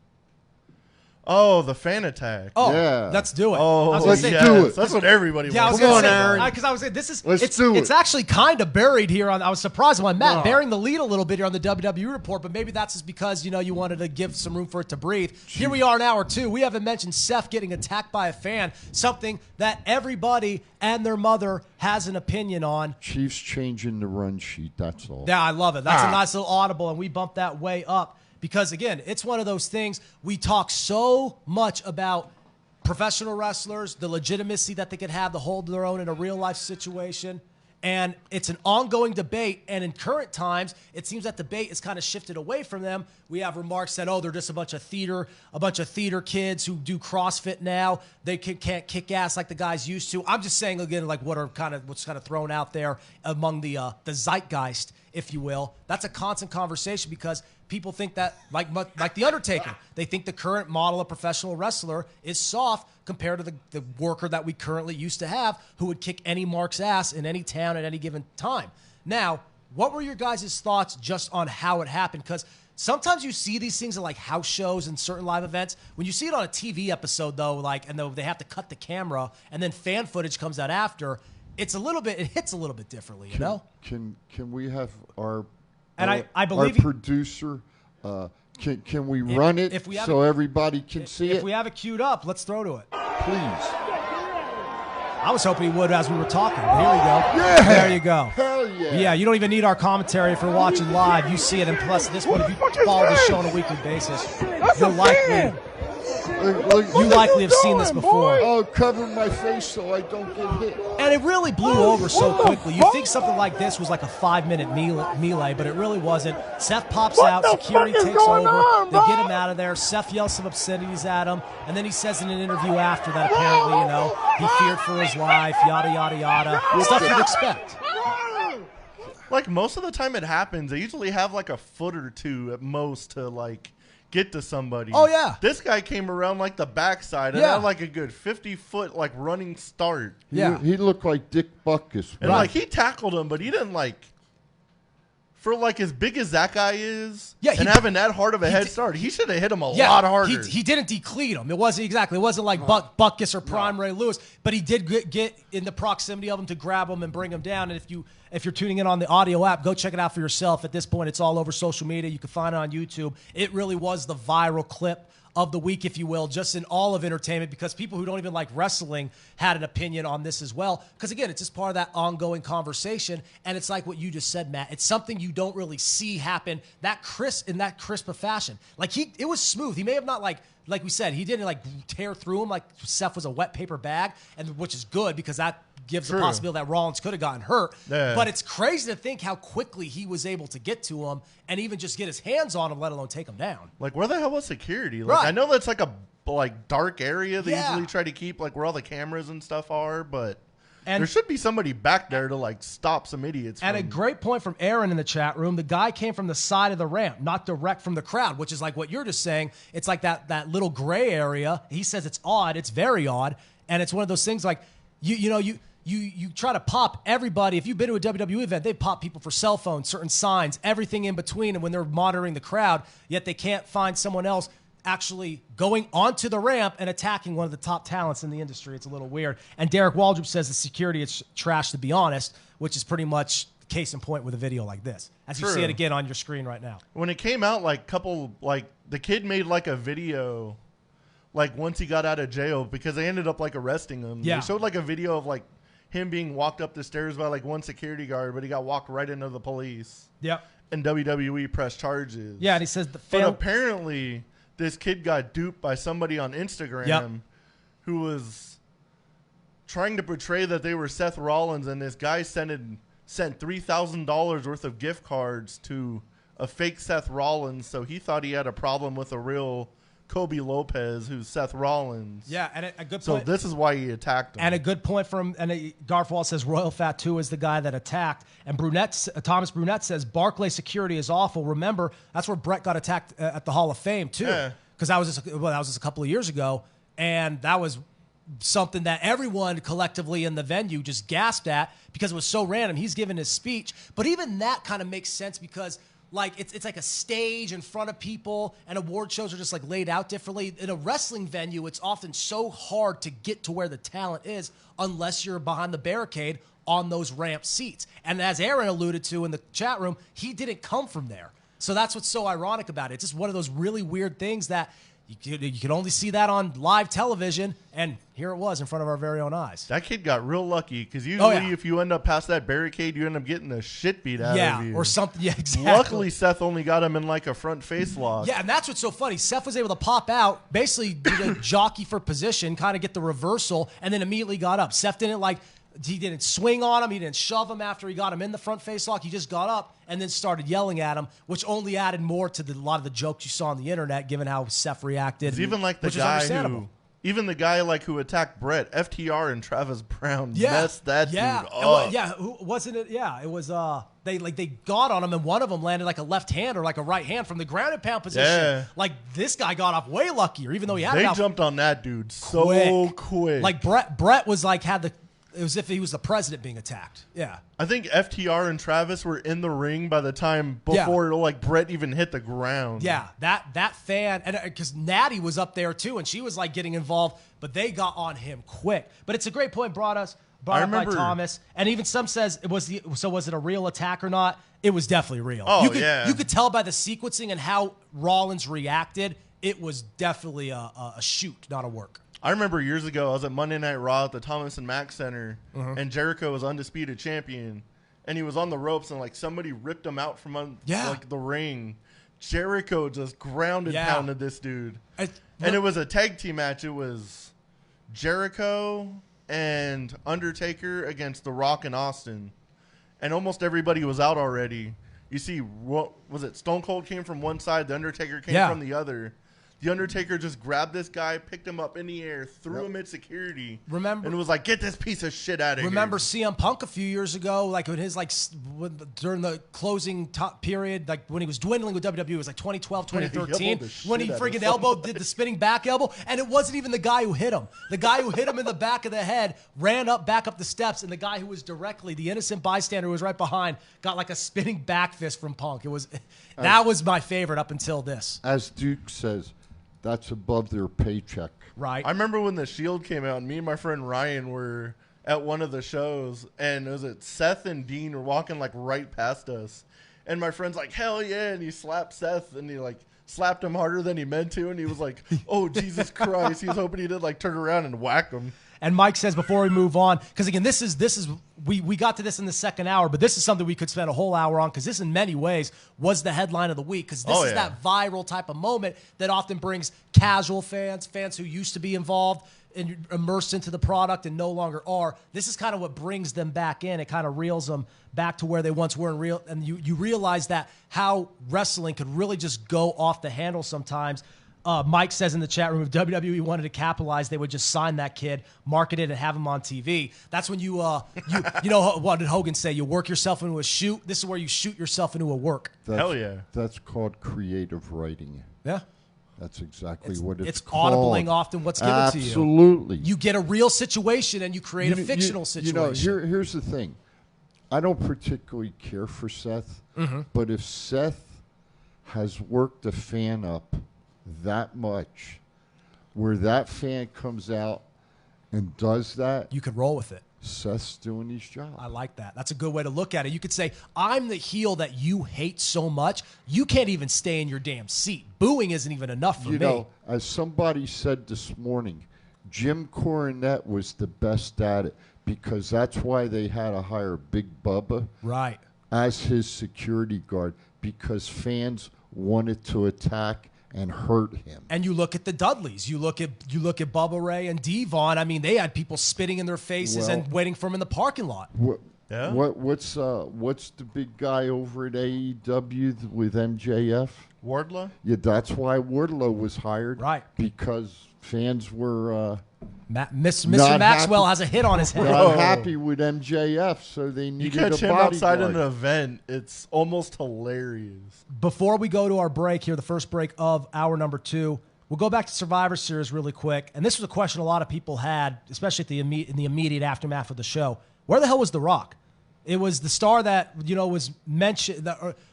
Oh, the fan attack. Oh, yeah. Let's do it. Oh, let's do it. That's what everybody wants. Come on, Aaron. Because I was saying, this is it's actually kind of buried here. I was surprised when Matt bearing the lead a little bit here on the WWE report, but maybe that's just because, you know, you wanted to give some room for it to breathe. Here we are in hour 2. We haven't mentioned Seth getting attacked by a fan, something that everybody and their mother has an opinion on. Chiefs changing the run sheet, that's all. Yeah, I love it. That's a nice little audible, and we bumped that way up. Because, again, it's one of those things, we talk so much about professional wrestlers, the legitimacy that they could have to hold their own in a real-life situation, and it's an ongoing debate. And in current times, it seems that debate is kind of shifted away from them. We have remarks that, oh, they're just a bunch of theater kids who do CrossFit now. They can't kick ass like the guys used to. I'm just saying, again, like what's kind of thrown out there among the zeitgeist, if you will. That's a constant conversation because people think that, like The Undertaker, they think the current model of professional wrestler is soft compared to the worker that we currently used to have who would kick any mark's ass in any town at any given time. Now, what were your guys' thoughts just on how it happened? Because sometimes you see these things at like house shows and certain live events. When you see it on a TV episode, though, and they have to cut the camera and then fan footage comes out after, it hits a little bit differently, you know? Can we have our I believe our producer? Can we run it so everybody can see it? If we have it queued up, let's throw to it. Please. I was hoping he would as we were talking. But here we go. Yeah. There you go. Hell yeah. Yeah, you don't even need our commentary if you're watching live. You see it, and plus, at this point, if you follow the show on a weekly basis, you're likely. You likely have seen this before. Oh, cover my face so I don't get hit. And it really blew over so quickly. You think something like this was like a 5-minute melee, but it really wasn't. Seth pops out, security takes over, they get him out of there. Seth yells some obscenities at him, and then he says in an interview after that apparently, he feared for his life, yada, yada, yada. Stuff you'd expect. Like, most of the time it happens, they usually have like a foot or two at most to like get to somebody. Oh, yeah. This guy came around like the backside and had like a good 50-foot like running start. Yeah. He looked like Dick Butkus. And like he tackled him, but he didn't like, for like as big as that guy is, and having that hard of a head start, he should have hit him a lot harder. He didn't decleat him. It wasn't like Butkus or Prime Ray Lewis, but he did get in the proximity of him to grab him and bring him down. And if you're tuning in on the audio app, go check it out for yourself. At this point, it's all over social media. You can find it on YouTube. It really was the viral clip of the week, if you will, just in all of entertainment, because people who don't even like wrestling had an opinion on this as well. Because, again, it's just part of that ongoing conversation, and it's like what you just said, Matt. It's something you don't really see happen in that crisp of fashion. Like, it was smooth. He may have not, like we said, he didn't, like, tear through him like Seth was a wet paper bag, and which is good because that gives the possibility that Rollins could have gotten hurt. Yeah. But it's crazy to think how quickly he was able to get to him and even just get his hands on him, let alone take him down. Like, where the hell was security? Like, I know that's like a dark area they usually try to keep, like, where all the cameras and stuff are, but there should be somebody back there to, like, stop some idiots. And a great point from Aaron in the chat room. The guy came from the side of the ramp, not direct from the crowd, which is like what you're just saying. It's like that little gray area. He says it's odd. It's very odd. And it's one of those things like, you try to pop everybody. If you've been to a WWE event, they pop people for cell phones, certain signs, everything in between, and when they're monitoring the crowd, yet they can't find someone else actually going onto the ramp and attacking one of the top talents in the industry. It's a little weird. And Derek Waldrop says the security is trash, to be honest, which is pretty much case in point with a video like this, as you see it again on your screen right now. When it came out, the kid made like a video, like once he got out of jail, because they ended up like arresting him. Yeah. They showed like a video of like him being walked up the stairs by like one security guard, but he got walked right into the police. Yep. And WWE pressed charges. Yeah, and he says but apparently this kid got duped by somebody on Instagram who was trying to portray that they were Seth Rollins, and this guy sent $3,000 worth of gift cards to a fake Seth Rollins, so he thought he had a problem with a real Kobe Lopez, who's Seth Rollins. Yeah, and a good point. So this is why he attacked him. And a good point Garth Wall says Royal Fatu is the guy that attacked. And Thomas Brunette says Barclay security is awful. Remember, that's where Brett got attacked at the Hall of Fame too. Because that was just a couple of years ago, and that was something that everyone collectively in the venue just gasped at because it was so random. He's giving his speech, but even that kind of makes sense because like it's like a stage in front of people, and award shows are just like laid out differently. In a wrestling venue, it's often so hard to get to where the talent is unless you're behind the barricade on those ramp seats. And as Aaron alluded to in the chat room, he didn't come from there. So that's what's so ironic about it. It's just one of those really weird things that you could only see that on live television, and here it was in front of our very own eyes. That kid got real lucky because usually if you end up past that barricade, you end up getting the shit beat out of you. Or something. Yeah, exactly. Luckily, Seth only got him in like a front face lock. Yeah, and that's what's so funny. Seth was able to pop out, basically did a jockey for position, kind of get the reversal, and then immediately got up. Seth he didn't swing on him. He didn't shove him after he got him in the front face lock. He just got up and then started yelling at him, which only added more to a lot of the jokes you saw on the internet, given how Seth reacted. It's even like the guy who attacked Brett, FTR and Travis Brown messed that dude up. Who wasn't it? Yeah, it was. They got on him, and one of them landed like a left hand or like a right hand from the ground and pound position. Yeah. Like this guy got off way luckier, even though he had. They jumped on that dude so quick. Like Brett was like it was as if he was the president being attacked. Yeah. I think FTR and Travis were in the ring by the time before Brett even hit the ground. Yeah, that fan, and because Natty was up there too, and she was like getting involved, but they got on him quick. But it's a great point brought up by Thomas, and even some says was it a real attack or not? It was definitely real. Oh, you could tell by the sequencing and how Rollins reacted. It was definitely a shoot, not a work. I remember years ago, I was at Monday Night Raw at the Thomas and Mack Center, and Jericho was undisputed champion, and he was on the ropes, and like somebody ripped him out from like the ring. Jericho just ground and pounded this dude, and it was a tag team match. It was Jericho and Undertaker against The Rock and Austin, and almost everybody was out already. You see, what was it? Stone Cold came from one side, The Undertaker came from the other. The Undertaker just grabbed this guy, picked him up in the air, threw him at security. Remember, and it was like, get this piece of shit out of here. Remember CM Punk a few years ago, like when his during the closing period, like when he was dwindling with WWE, it was like 2012, 2013, when he freaking did the spinning back elbow, and it wasn't even the guy who hit him. The guy who hit him in the back of the head ran back up the steps, and the guy who was directly, the innocent bystander who was right behind, got like a spinning back fist from Punk. That was my favorite up until this. As Duke says, that's above their paycheck. Right. I remember when The Shield came out, and me and my friend Ryan were at one of the shows, and Seth and Dean were walking like right past us. And my friend's like, hell yeah, and he slapped Seth, and he like slapped him harder than he meant to, and he was like, oh, Jesus Christ. He was hoping he did like turn around and whack him. And Mike says before we move on, because again, this is we got to this in the second hour, but this is something we could spend a whole hour on, because this in many ways was the headline of the week, because this is that viral type of moment that often brings casual fans who used to be involved and immersed into the product and no longer are. This is kind of what brings them back in. It kind of reels them back to where they once were, and you realize that how wrestling could really just go off the handle sometimes. Mike says in the chat room, if WWE wanted to capitalize, they would just sign that kid, market it, and have him on TV. That's when you know what did Hogan say? You work yourself into a shoot. This is where you shoot yourself into a work. Hell yeah. That's called creative writing. Yeah. That's exactly what it's It's called. audibling often what's given to you. Absolutely. You get a real situation and you create a fictional situation. Here's the thing. I don't particularly care for Seth, but if Seth has worked a fan up that much, where that fan comes out and does that, you could roll with it. Seth's doing his job. I like that. That's a good way to look at it. You could say, I'm the heel that you hate so much, you can't even stay in your damn seat. Booing isn't even enough for me. Know, as somebody said this morning, Jim Cornette was the best at it, because that's why they had to hire Big Bubba as his security guard, because fans wanted to attack and hurt him. And you look at the Dudleys. You look at Bubba Ray and Devon. I mean, they had people spitting in their faces and waiting for them in the parking lot. What's the big guy over at AEW with MJF? Wardlow? Yeah, that's why Wardlow was hired. Right. Because fans were Mr. Maxwell has a hit on his head. Not happy with MJF, so they needed a bodyguard. You catch him outside an event, it's almost hilarious. Before we go to our break here, the first break of hour number 2, we'll go back to Survivor Series really quick. And this was a question a lot of people had, especially in the immediate aftermath of the show. Where the hell was The Rock? It was the star that was mentioned.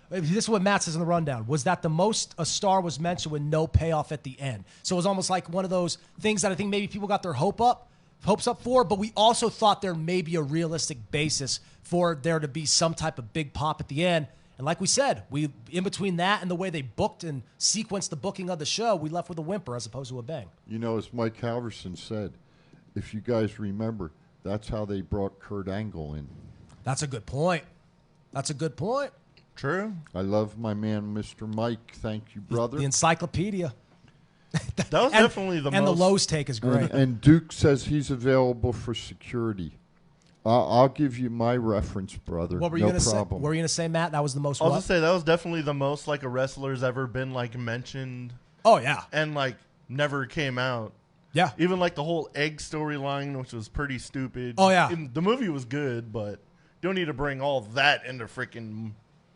This is what Matt says in the rundown. Was that the most a star was mentioned with no payoff at the end? So it was almost like one of those things that I think maybe people got their hopes up for, but we also thought there may be a realistic basis for there to be some type of big pop at the end. And like we said, in between that and the way they booked and sequenced the booking of the show, we left with a whimper as opposed to a bang. As Mike Halverson said, if you guys remember, that's how they brought Kurt Angle in. That's a good point. True. I love my man, Mr. Mike. Thank you, brother. The encyclopedia. That was definitely the most. And the Lowe's take is great. And Duke says he's available for security. I'll give you my reference, brother. What were you going to say? What were you going to say, Matt? That was the most. I was going to say that was definitely the most like a wrestler's ever been like mentioned. Oh yeah. And like never came out. Yeah. Even like the whole egg storyline, which was pretty stupid. Oh yeah. The movie was good, but you don't need to bring all that into freaking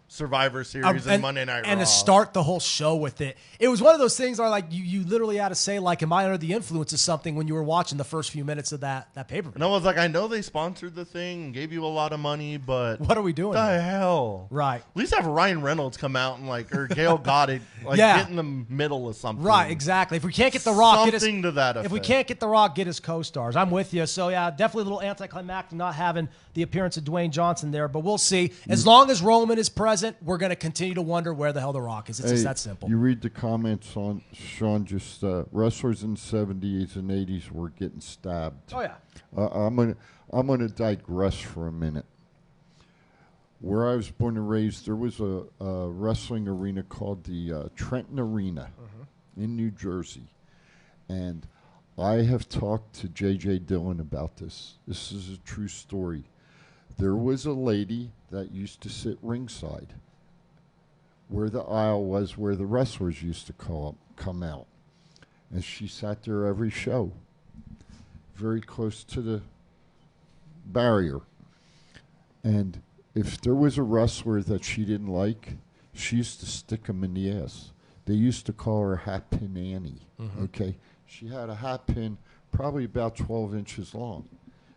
Survivor Series and Monday Night Raw. And to start the whole show with it. It was one of those things where like you literally had to say, like, am I under the influence of something when you were watching the first few minutes of that pay-per-view? And I was like, I know they sponsored the thing and gave you a lot of money, but what are we doing? What the hell? Right. At least have Ryan Reynolds come out and or Gail Goddard get in the middle of something. Right, exactly. If we can't get The Rock, something to that effect. If we can't get The Rock, get his co-stars. I'm with you. So yeah, definitely a little anticlimactic not having the appearance of Dwayne Johnson there, but we'll see. As long as Roman is present present, we're going to continue to wonder where the hell The Rock is. It's just that simple. You read the comments on Sean, just wrestlers in the 70s and 80s were getting stabbed. Oh, yeah. I'm gonna digress for a minute. Where I was born and raised, there was a wrestling arena called the Trenton Arena in New Jersey. And I have talked to J.J. Dillon about this. This is a true story. There was a lady that used to sit ringside where the aisle was where the wrestlers used to come out. And she sat there every show, very close to the barrier. And if there was a wrestler that she didn't like, she used to stick him in the ass. They used to call her Hat Pin Annie, okay? She had a hat pin probably about 12 inches long.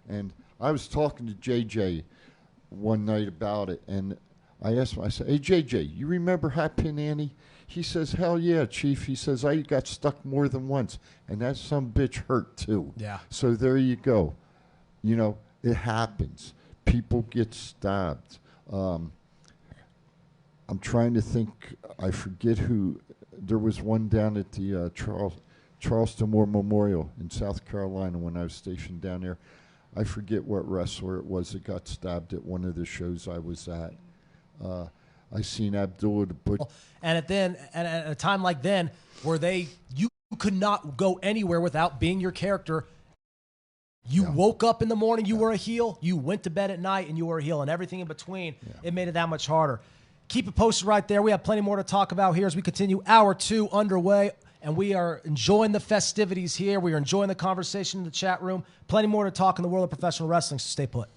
And I was talking to JJ one night about it, and I asked him, I said, hey, JJ, you remember Hat Pin Annie? He says, hell yeah, Chief. He says, I got stuck more than once, and that some bitch hurt too. Yeah. So there you go. You know, it happens. People get stabbed. I'm trying to think. I forget who. There was one down at the Charleston War Memorial in South Carolina when I was stationed down there. I forget what wrestler it was that got stabbed at one of the shows I was at. I seen Abdullah the Butcher. And at a time like then, where you could not go anywhere without being your character. You woke up in the morning, you were a heel. You went to bed at night, and you were a heel, and everything in between. It made it that much harder. Keep it posted right there. We have plenty more to talk about here as we continue Hour 2 underway, and we are enjoying the festivities here. We are enjoying the conversation in the chat room. Plenty more to talk in the world of professional wrestling, so stay put.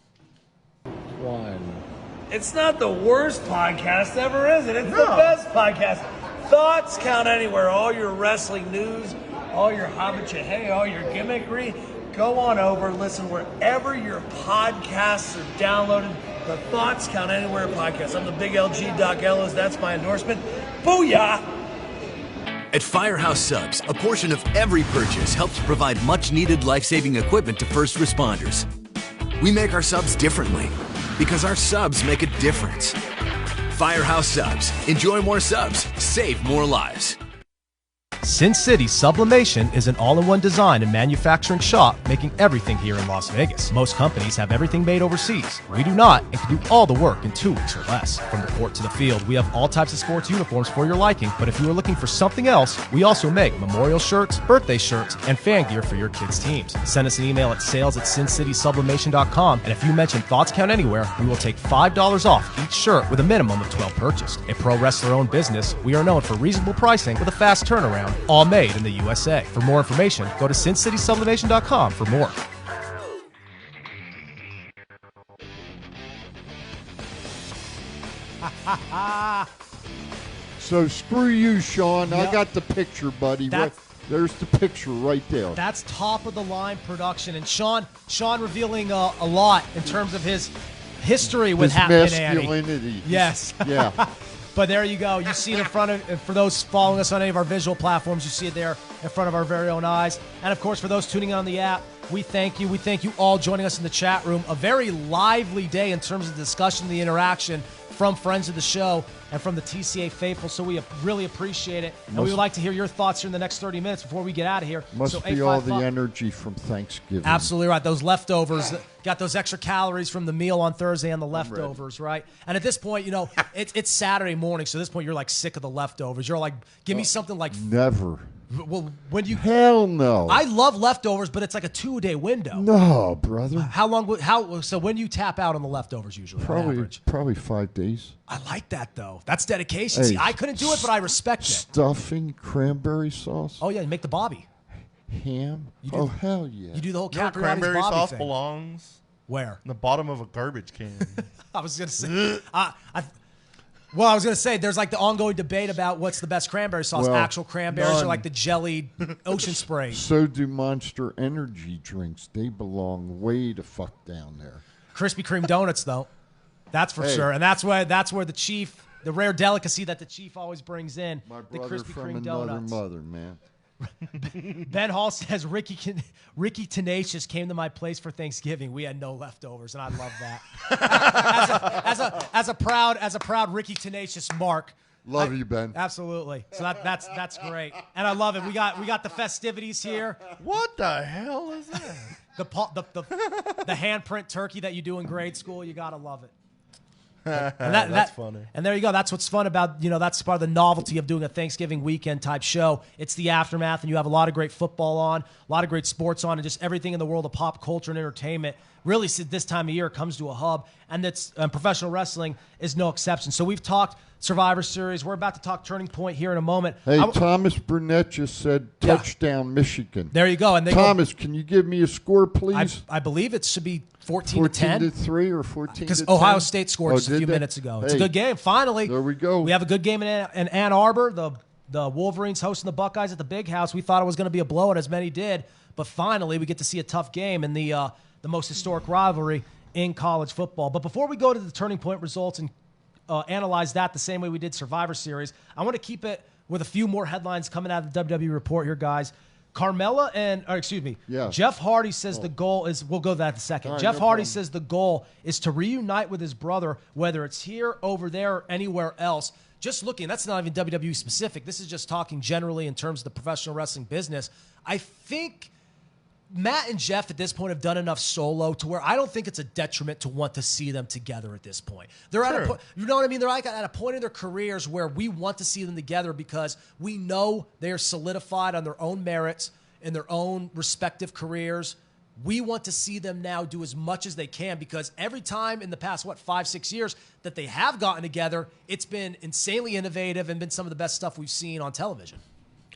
It's not the worst podcast ever, is it? It's the best podcast. Thoughts count anywhere. All your wrestling news, all your hobbit-ya-hey, all your gimmickry. Go on over, listen wherever your podcasts are downloaded. The Thoughts Count Anywhere podcast. I'm the big LG Doc Ellis. That's my endorsement. Booyah! At Firehouse Subs, a portion of every purchase helps provide much-needed life-saving equipment to first responders. We make our subs differently because our subs make a difference. Firehouse Subs. Enjoy more subs. Save more lives. Sin City Sublimation is an all-in-one design and manufacturing shop making everything here in Las Vegas. Most companies have everything made overseas. We do not and can do all the work in 2 weeks or less. From the court to the field, we have all types of sports uniforms for your liking, but if you are looking for something else, we also make memorial shirts, birthday shirts, and fan gear for your kids' teams. Send us an email at sales@sincitysublimation.com, and if you mention Thoughts Count Anywhere, we will take $5 off each shirt with a minimum of 12 purchased. A pro wrestler-owned business, we are known for reasonable pricing with a fast turnaround. All made in the USA. For more information, go to sincitysublimation.com for more. So screw you, Sean. Yep. I got the picture, buddy. There's the picture right there. That's top of the line production, and Sean revealing a lot in terms of his history with Hat Pin Annie. Masculinity. Yes. Yeah. But there you go. You see it in front of, for those following us on any of our visual platforms, you see it there in front of our very own eyes. And, of course, for those tuning in on the app, we thank you. We thank you all joining us in the chat room. A very lively day in terms of the discussion, the interaction from friends of the show and from the TCA faithful. So we really appreciate it. And we would like to hear your thoughts here in the next 30 minutes before we get out of here. Must be all the energy from Thanksgiving. Absolutely right. Those leftovers, got those extra calories from the meal on Thursday and the leftovers, right? And at this point, you know, it's Saturday morning, so at this point you're like sick of the leftovers. You're like, give me something like... Never. Well, when you... Hell no. I love leftovers, but it's like a 2-day window. No, brother. How long... So when do you tap out on the leftovers usually? Probably 5 days. I like that, though. That's dedication. See, I couldn't do it, but I respect it. Stuffing cranberry sauce. Oh, yeah, you make the Bobby. Ham. Oh, hell yeah. You do the whole cranberry Bobby sauce thing. belongs where? In the bottom of a garbage can. I was going to say... Well, I was going to say, there's like the ongoing debate about what's the best cranberry sauce, actual cranberries or like the jellied ocean spray. So do Monster Energy drinks. They belong way the fuck down there. Krispy Kreme donuts, though. That's for sure. And that's where the chief, the rare delicacy that the chief always brings in, the Krispy Kreme donuts. Mother, man. Ben Hall says, Ricky Tenacious came to my place for Thanksgiving. We had no leftovers, and I love that. as a proud Ricky Tenacious Mark. Love you, Ben. Absolutely. So that's great, and I love it. We got the festivities here. What the hell is that? The handprint turkey that you do in grade school. You gotta love it. And that's funny. And there you go. That's what's fun about, that's part of the novelty of doing a Thanksgiving weekend type show. It's the aftermath, and you have a lot of great football on, a lot of great sports on, and just everything in the world of pop culture and entertainment. Really, this time of year comes to a hub, and professional wrestling is no exception. So we've talked Survivor Series. We're about to talk Turning Point here in a moment. Hey, Thomas Burnett just said touchdown Michigan. There you go. And Thomas, can you give me a score, please? I believe it should be 14 to 10. 14 to 3 or 14 to 10? Because Ohio State scored just a few minutes ago. It's a good game. Finally. There we go. We have a good game in Ann Arbor. The Wolverines hosting the Buckeyes at the Big House. We thought it was going to be a blowout, as many did. But finally, we get to see a tough game in the most historic rivalry in college football. But before we go to the Turning Point results and analyze that the same way we did Survivor Series, I want to keep it with a few more headlines coming out of the WWE report here, guys. Jeff Hardy says the goal is, we'll go to that in a second. Jeff Hardy says the goal is to reunite with his brother, whether it's here, over there, or anywhere else. Just looking, that's not even WWE specific. This is just talking generally in terms of the professional wrestling business. I think Matt and Jeff at this point have done enough solo to where I don't think it's a detriment to want to see them together at this point. They're at a point, you know what I mean? They're like at a point in their careers where we want to see them together because we know they are solidified on their own merits in their own respective careers. We want to see them now do as much as they can because every time in the past, 5-6 years that they have gotten together, it's been insanely innovative and been some of the best stuff we've seen on television.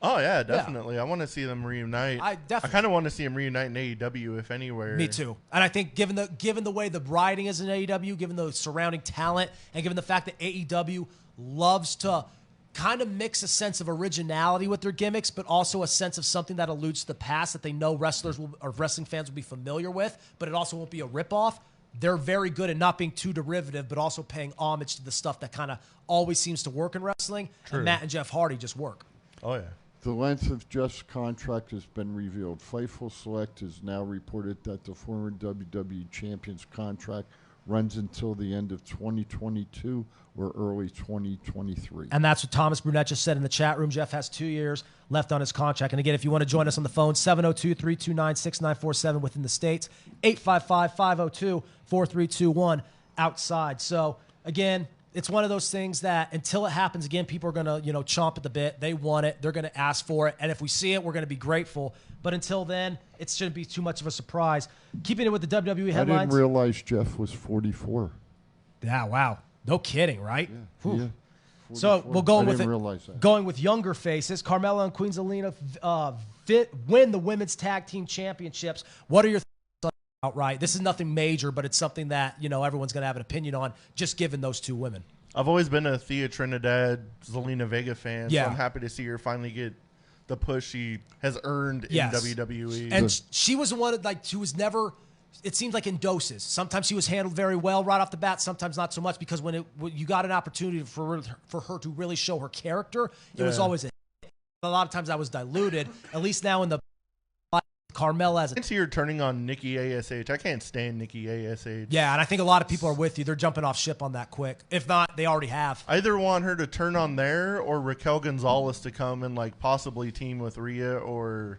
Oh, yeah, definitely. Yeah. I want to see them reunite. I kind of want to see them reunite in AEW, if anywhere. Me too. And I think given the way the writing is in AEW, given the surrounding talent, and given the fact that AEW loves to kind of mix a sense of originality with their gimmicks, but also a sense of something that alludes to the past that they know wrestling fans will be familiar with, but it also won't be a ripoff. They're very good at not being too derivative, but also paying homage to the stuff that kind of always seems to work in wrestling. True. And Matt and Jeff Hardy just work. Oh, yeah. The length of Jeff's contract has been revealed. Fightful Select has now reported that the former WWE Champion's contract runs until the end of 2022 or early 2023. And that's what Thomas Burnett just said in the chat room. Jeff has 2 years left on his contract. And again, if you want to join us on the phone, 702-329-6947 within the States, 855-502-4321 outside. So, again, it's one of those things that until it happens again, people are going to, chomp at the bit. They want it. They're going to ask for it. And if we see it, we're going to be grateful. But until then, it shouldn't be too much of a surprise. Keeping it with the WWE headlines. I didn't realize Jeff was 44. Yeah, wow. No kidding, right? Yeah. So we'll go going with younger faces. Carmella and Queen Zelina win the women's tag team championships. What are your thoughts on outright? This is nothing major, but it's something that everyone's going to have an opinion on, just given those two women. I've always been a Thea Trinidad, Zelina Vega fan, so I'm happy to see her finally get the push she has earned in WWE. And she was one of she was never. It seems like in doses. Sometimes she was handled very well right off the bat. Sometimes not so much because when you got an opportunity for her to really show her character, it was always a lot of times that was diluted. At least now in the Carmella as I can see her turning on Nikki ASH. I can't stand Nikki ASH. Yeah, and I think a lot of people are with you. They're jumping off ship on that quick. If not, they already have. I either want her to turn on there or Raquel Gonzalez to come and possibly team with Rhea or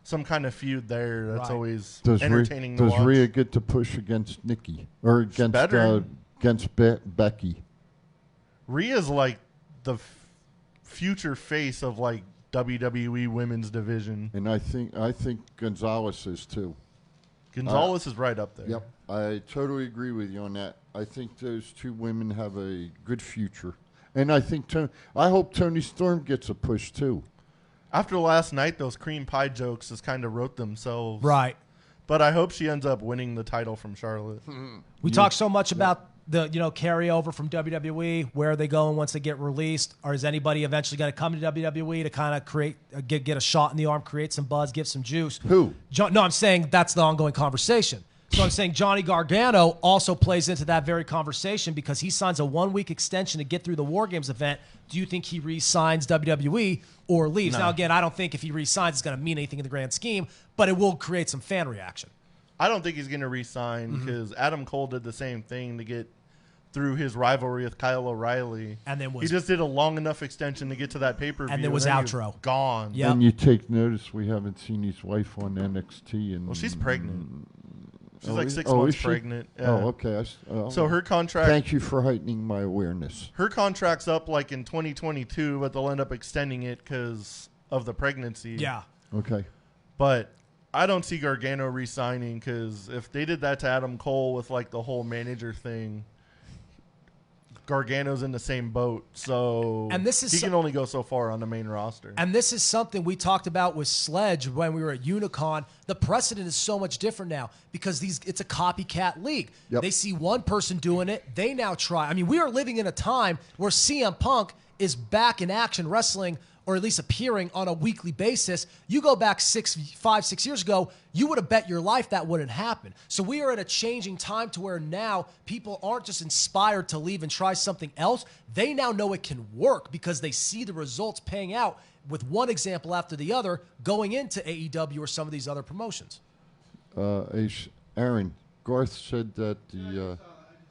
some kind of feud there. That's always entertaining to watch. Does Rhea get to push against Nikki or against Becky? Rhea's like the future face of WWE women's division, and I think Gonzalez is too. Gonzalez is right up there. Yep, I totally agree with you on that. I think those two women have a good future, and I hope Toni Storm gets a push too. After last night, those cream pie jokes just kind of wrote themselves. Right. But I hope she ends up winning the title from Charlotte. We talk so much about the carryover from WWE. Where are they going once they get released? Or is anybody eventually going to come to WWE to kind of get a shot in the arm, create some buzz, give some juice? Who? No, I'm saying that's the ongoing conversation. So I'm saying Johnny Gargano also plays into that very conversation because he signs a 1-week extension to get through the War Games event. Do you think he re-signs WWE or leaves? No. Now, again, I don't think if he re-signs it's going to mean anything in the grand scheme, but it will create some fan reaction. I don't think he's going to re-sign because Adam Cole did the same thing to get through his rivalry with Kyle O'Reilly. And then he just did a long enough extension to get to that pay-per-view. And then was outro. Gone. Yep. And you take notice we haven't seen his wife on NXT. And well, she's pregnant. She's like 6 months pregnant. Yeah. Oh, okay. So her contract... Thank you for heightening my awareness. Her contract's up like in 2022, but they'll end up extending it because of the pregnancy. Yeah. Okay. But I don't see Gargano re-signing because if they did that to Adam Cole with like the whole manager thing, Gargano's in the same boat. So and this is he can only go so far on the main roster. And this is something we talked about with Sledge when we were at Unicon. The precedent is so much different now because it's a copycat league. Yep. They see one person doing it, they now try. I mean, we are living in a time where CM Punk is back in action wrestling, or at least appearing on a weekly basis. You go back 5, 6 years ago, you would have bet your life that wouldn't happen. So we are at a changing time to where now people aren't just inspired to leave and try something else. They now know it can work because they see the results paying out with one example after the other going into AEW or some of these other promotions. Aaron, Garth said that the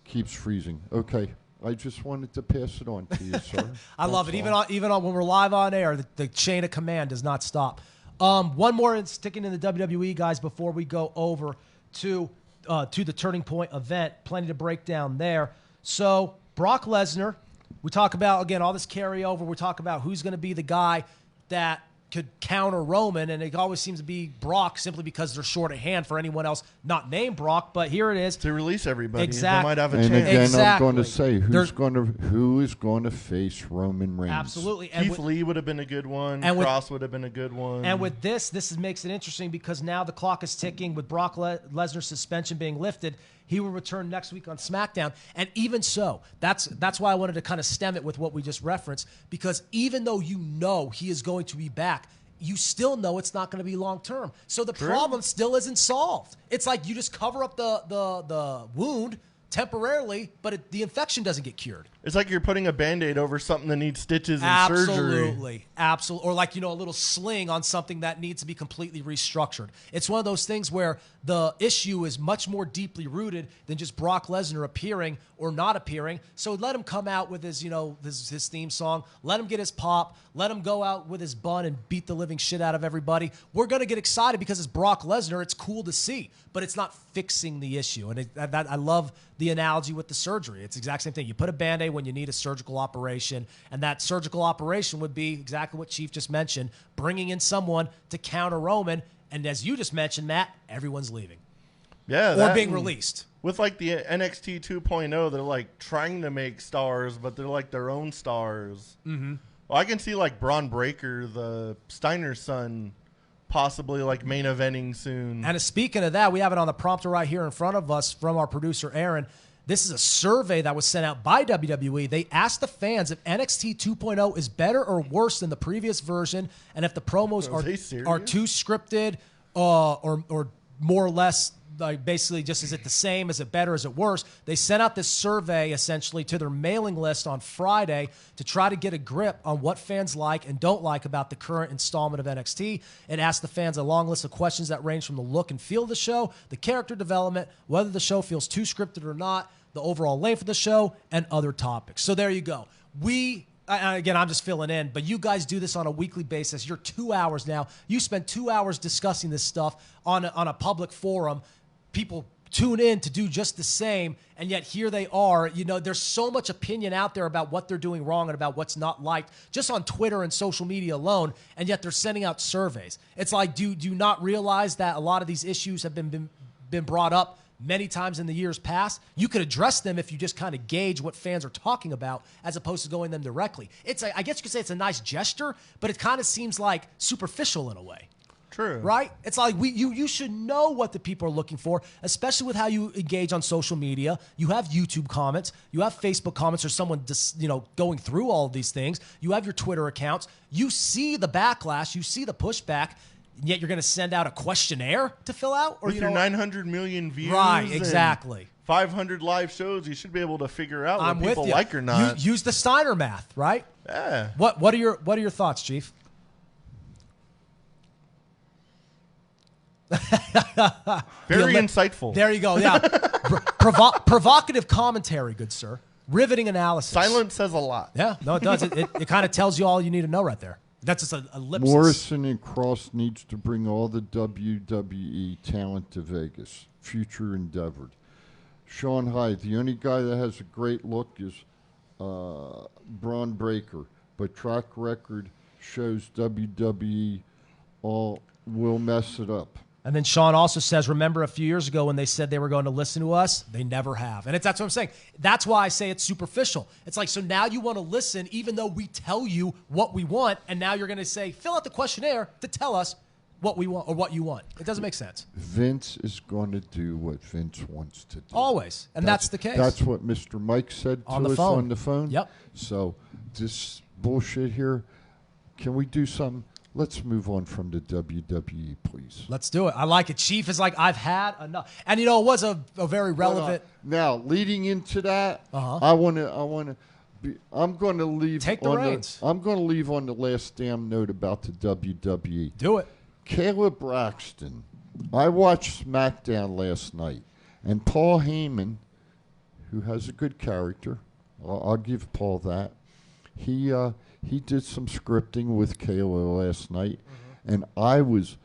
keeps freezing. Okay. I just wanted to pass it on to you, sir. I love it. Even on when we're live on air, the chain of command does not stop. One more sticking in the WWE, guys, before we go over to the Turning Point event. Plenty to break down there. So Brock Lesnar, we talk about, again, all this carryover. We talk about who's going to be the guy that could counter Roman, and it always seems to be Brock simply because they're short of hand for anyone else not named Brock, but here it is. To release everybody. Exactly. They might have a and chance. again, Exactly. I'm going to say who is going to face Roman Reigns. Absolutely. Keith Lee would have been a good one. And Cross would have been a good one. And with this makes it interesting because now the clock is ticking with Brock Lesnar's suspension being lifted. He will return next week on SmackDown. And even so, that's why I wanted to kind of stem it with what we just referenced, because even though you know he is going to be back, you still know it's not going to be long term. So the problem still isn't solved. It's like you just cover up the wound temporarily, but the infection doesn't get cured. It's like you're putting a Band-Aid over something that needs stitches and surgery. Absolutely. Or like, a little sling on something that needs to be completely restructured. It's one of those things where the issue is much more deeply rooted than just Brock Lesnar appearing or not appearing. So let him come out with his, his theme song. Let him get his pop. Let him go out with his bun and beat the living shit out of everybody. We're going to get excited because it's Brock Lesnar. It's cool to see, but it's not fixing the issue. And I love the analogy with the surgery. It's the exact same thing. You put a Band-Aid when you need a surgical operation, and that surgical operation would be exactly what Chief just mentioned, bringing in someone to counter Roman, and as you just mentioned, Matt, everyone's leaving. Yeah. Or being released. With like the NXT 2.0, they're like trying to make stars, but they're like their own stars. Mm-hmm. Well, I can see like Braun Breaker, the Steiner's son, possibly like main eventing soon. And speaking of that, we have it on the prompter right here in front of us from our producer, Aaron. This is a survey that was sent out by WWE. They asked the fans if NXT 2.0 is better or worse than the previous version, and if the promos are too scripted or more or less like basically just is it the same, is it better, is it worse. They sent out this survey essentially to their mailing list on Friday to try to get a grip on what fans like and don't like about the current installment of NXT. It asked the fans a long list of questions that range from the look and feel of the show, the character development, whether the show feels too scripted or not, the overall length of the show, and other topics. So there you go. Again, I'm just filling in, but you guys do this on a weekly basis. You're 2 hours now. You spend 2 hours discussing this stuff on a public forum. People tune in to do just the same, and yet here they are. There's so much opinion out there about what they're doing wrong and about what's not liked, just on Twitter and social media alone, and yet they're sending out surveys. It's like, do you not realize that a lot of these issues have been brought up many times in the years past? You could address them if you just kind of gauge what fans are talking about as opposed to going them directly. I guess you could say it's a nice gesture, but it kind of seems like superficial in a way. True. Right? It's like you should know what the people are looking for, especially with how you engage on social media. You have YouTube comments, you have Facebook comments, or someone just, going through all of these things. You have your Twitter accounts. You see the backlash, you see the pushback, yet you're going to send out a questionnaire to fill out? Or with your 900 million views. Right, exactly. 500 live shows, you should be able to figure out what people like or not. Use the Steiner math, right? Yeah. What are your thoughts, Chief? Very insightful. There you go. Yeah. Provocative commentary, good sir. Riveting analysis. Silence says a lot. Yeah, no, it does. It kind of tells you all you need to know right there. That's just a ellipsis. Morrison and Cross needs to bring all the WWE talent to Vegas. Future endeavored. Sean Hyde, the only guy that has a great look is Braun Breaker, but track record shows WWE all will mess it up. And then Sean also says, remember a few years ago when they said they were going to listen to us? They never have. And that's what I'm saying. That's why I say it's superficial. It's like, so now you want to listen even though we tell you what we want, and now you're going to say, fill out the questionnaire to tell us what we want or what you want. It doesn't make sense. Vince is going to do what Vince wants to do. Always. And that's the case. That's what Mr. Mike said to us on the phone. Yep. So this bullshit here, can we do something? Let's move on from the WWE, please. Let's do it. I like it. Chief is like, I've had enough. And, it was a very relevant. Now, leading into that, I'm going to leave. Take the reins. I'm going to leave on the last damn note about the WWE. Do it. Caleb Braxton. I watched SmackDown last night, and Paul Heyman, who has a good character, I'll give Paul that. He did some scripting with Kayla last night, and I was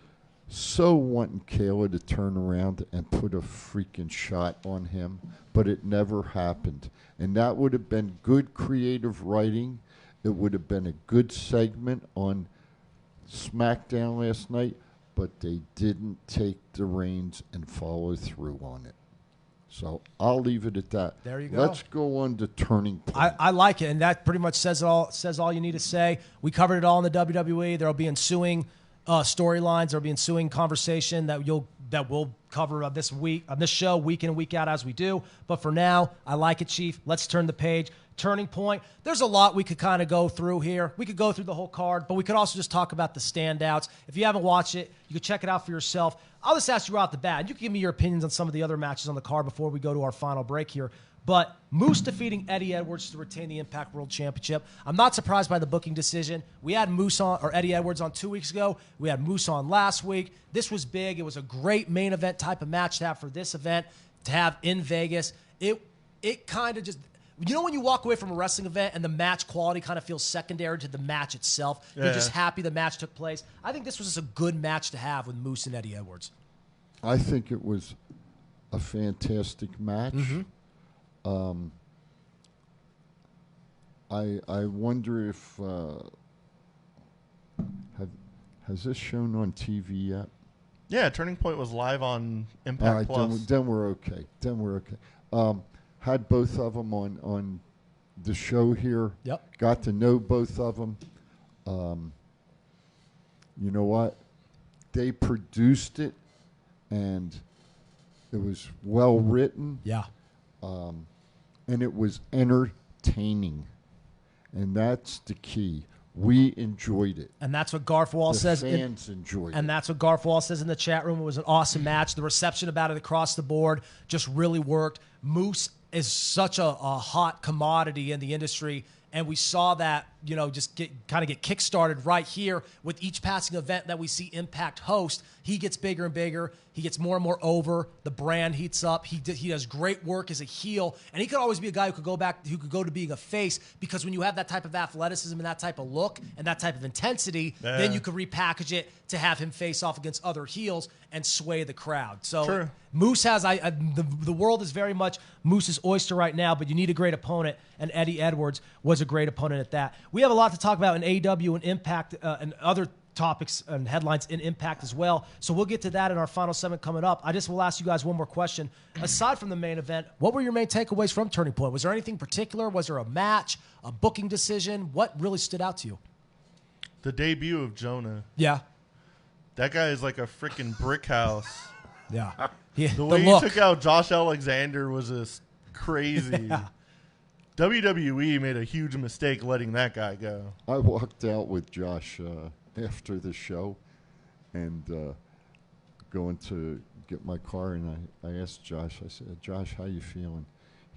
so wanting Kayla to turn around and put a freaking shot on him, but it never happened. And that would have been good creative writing. It would have been a good segment on SmackDown last night, but they didn't take the reins and follow through on it. So I'll leave it at that. There you go. Let's go on to Turning Point. I like it, and that pretty much says all you need to say. We covered it all in the WWE. There will be ensuing storylines. There will be ensuing conversation that we'll cover this week on this show, week in and week out as we do. But for now, I like it, Chief. Let's turn the page. Turning Point. There's a lot we could kind of go through here. We could go through the whole card, but we could also just talk about the standouts. If you haven't watched it, you could check it out for yourself. I'll just ask you right off the bat. You can give me your opinions on some of the other matches on the card before we go to our final break here. But Moose defeating Eddie Edwards to retain the Impact World Championship. I'm not surprised by the booking decision. We had Eddie Edwards on 2 weeks ago. We had Moose on last week. This was big. It was a great main event type of match to have for this event, to have in Vegas. It kind of just... when you walk away from a wrestling event and the match quality kind of feels secondary to the match itself, you're just happy the match took place. I think this was just a good match to have with Moose and Eddie Edwards. I think it was a fantastic match. I wonder if has this shown on TV yet? Yeah, Turning Point was live on Impact All right, Plus. then we're okay. Had both of them on the show here. Yep. Got to know both of them. You know what? They produced it, and it was well written. Yeah. And it was entertaining. And that's the key. We enjoyed it. And that's what Garth Wall says. Fans enjoyed it. And that's what Garth Wall says in the chat room. It was an awesome match. The reception about it across the board just really worked. Moose is such a hot commodity in the industry, and we saw that, just get kickstarted right here with each passing event that we see Impact host. He gets bigger and bigger. He gets more and more over. The brand heats up. He does great work as a heel, and he could always be a guy who could go to being a face, because when you have that type of athleticism and that type of look and that type of intensity, then you could repackage it to have him face off against other heels and sway the crowd. So True. Moose has the world is very much Moose's oyster right now, but you need a great opponent, and Eddie Edwards was a great opponent at that. We have a lot to talk about in AEW and Impact and other topics and headlines in Impact as well. So we'll get to that in our final segment coming up. I just will ask you guys one more question. Aside from the main event, what were your main takeaways from Turning Point? Was there anything particular? Was there a match, a booking decision? What really stood out to you? The debut of Jonah. Yeah. That guy is like a freaking brick house. Yeah. The way he took out Josh Alexander was just crazy. Yeah. WWE made a huge mistake letting that guy go. I walked out with Josh after the show and going to get my car, and I asked Josh, I said, Josh, how you feeling?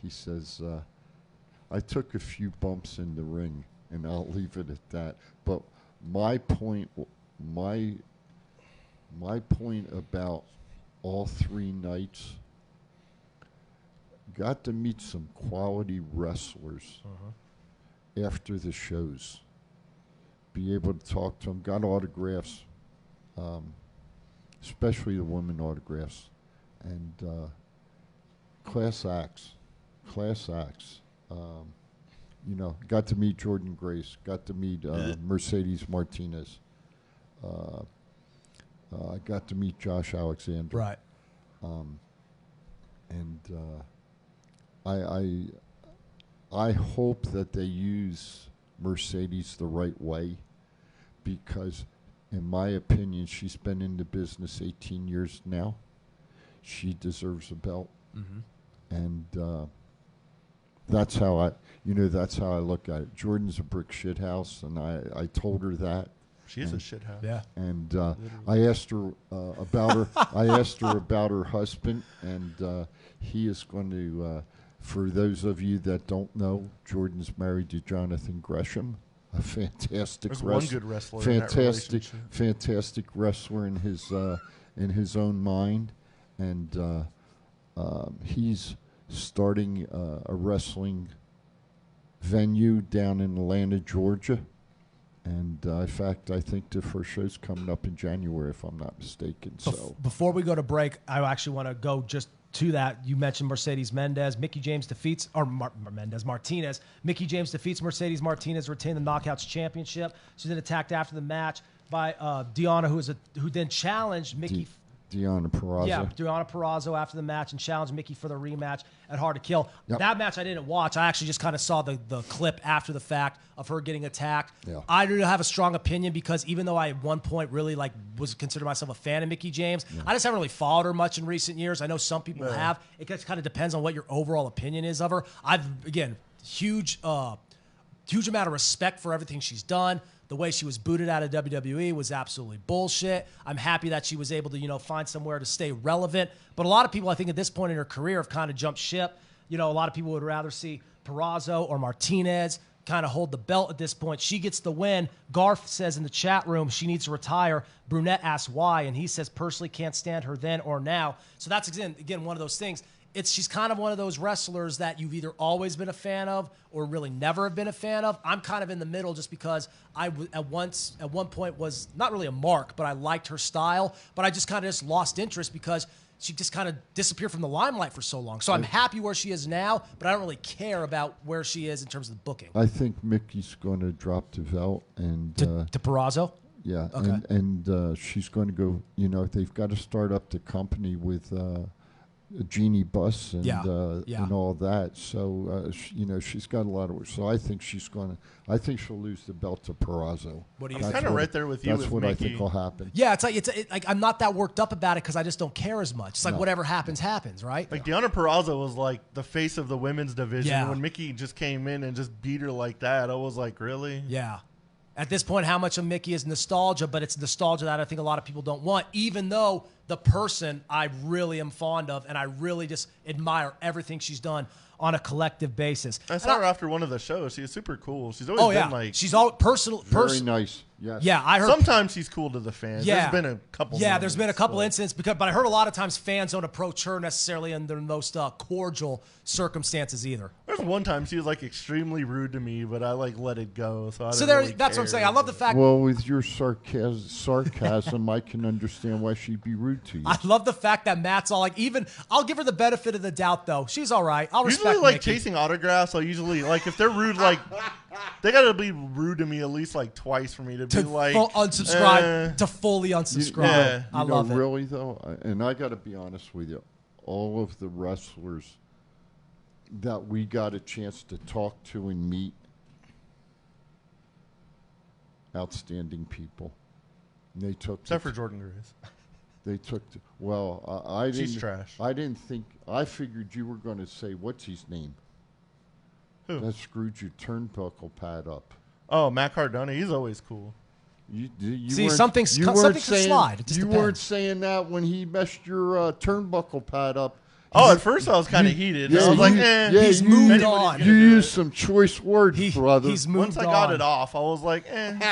He says, I took a few bumps in the ring, and I'll leave it at that. But my point about all 3 nights, got to meet some quality wrestlers after the shows. Be able to talk to them. Got autographs, especially the women autographs, and class acts. Got to meet Jordan Grace. Got to meet Mercedes Martinez. I got to meet Josh Alexander. Right. I hope that they use Mercedes the right way, because, in my opinion, she's been in the business 18 years now. She deserves a belt, and that's how I look at it. Jordan's a brick shit house, and I told her that. She is a shit house. Yeah. And I asked her about her. I asked her about her husband, and he is going to. For those of you that don't know, Jordan's married to Jonathan Gresham, a fantastic There's one good wrestler. Fantastic wrestler in his own mind, and he's starting a wrestling venue down in Atlanta, Georgia. And in fact, I think the first show's coming up in January, if I'm not mistaken. So before we go to break, I actually want to go just to that. You mentioned Mercedes Martinez. Mickey James defeats Mercedes Martinez, retain the Knockouts Championship. She's then attacked after the match by Deonna, who then challenged Mickey. Deonna Purrazzo. Yeah, Deonna Purrazzo after the match and challenged Mickey for the rematch at Hard to Kill. Yep. That match I didn't watch. I actually just kind of saw the clip after the fact of her getting attacked. Yeah. I do have a strong opinion because even though I at one point really was considered myself a fan of Mickey James, I just haven't really followed her much in recent years. I know some people have. It just kind of depends on what your overall opinion is of her. Huge amount of respect for everything she's done. The way she was booted out of WWE was absolutely bullshit. I'm happy that she was able to, find somewhere to stay relevant. But a lot of people, I think, at this point in her career have kind of jumped ship. A lot of people would rather see Purrazzo or Martinez kind of hold the belt at this point. She gets the win. Garth says in the chat room she needs to retire. Brunette asks why, and he says personally can't stand her then or now. So that's, again, one of those things. She's kind of one of those wrestlers that you've either always been a fan of or really never have been a fan of. I'm kind of in the middle just because I at one point was not really a mark, but I liked her style. But I just kind of just lost interest because she just kind of disappeared from the limelight for so long. So I'm happy where she is now, but I don't really care about where she is in terms of the booking. I think Mickey's going to drop the belt and to Purrazzo. Yeah, okay. and she's going to go. They've got to start up the company with. Jeannie Buss and all that. So she's got a lot of work. So I think she'll lose the belt to Purrazzo. What do you? I'm kind of right there with you. That's what Mickey. I think will happen. Yeah, it's like I'm not that worked up about it because I just don't care as much. It's like whatever happens, right? Like Deonna Purrazzo was like the face of the women's division. Yeah. When Mickey just came in and just beat her like that, I was like, really? Yeah. At this point, how much of Mickey is nostalgia, but it's nostalgia that I think a lot of people don't want, even though the person I really am fond of and I really just admire everything she's done on a collective basis. I saw her after one of the shows. She was super cool. She's always been like... She's all Very nice. Yes. Yeah, I heard... Sometimes she's cool to the fans. Yeah. There's been a couple there's been a couple incidents, but I heard a lot of times fans don't approach her necessarily in their most cordial circumstances either. There's one time she was like extremely rude to me, but I like let it go. That's what I'm saying. I love the fact... Well, with your sarcasm, I can understand why she'd be rude to you. I love the fact that Matt's all like, I'll give her the benefit of the doubt, though. She's all right. I'll respect usually like Mickey. Chasing autographs. I usually like if they're rude, like they gotta be rude to me at least like twice for me to be like unsubscribe to fully unsubscribe. I love it. Really though, and I got to be honest with you, all of the wrestlers that we got a chance to talk to and meet, outstanding people. And they took except for Jordan Grace. They took. I didn't. She's trash. I didn't think. I figured you were going to say what's his name. Who? That screwed your turnbuckle pad up. Oh, Matt Cardona. He's always cool. You see, something could slide. It just you depends. weren't saying that when he messed your turnbuckle pad up. Oh, at first I was kind of heated. Yeah, I was like, eh. Yeah, He's you, moved on. You used some choice words, brother. He's moved Once I got on. it off, I was like,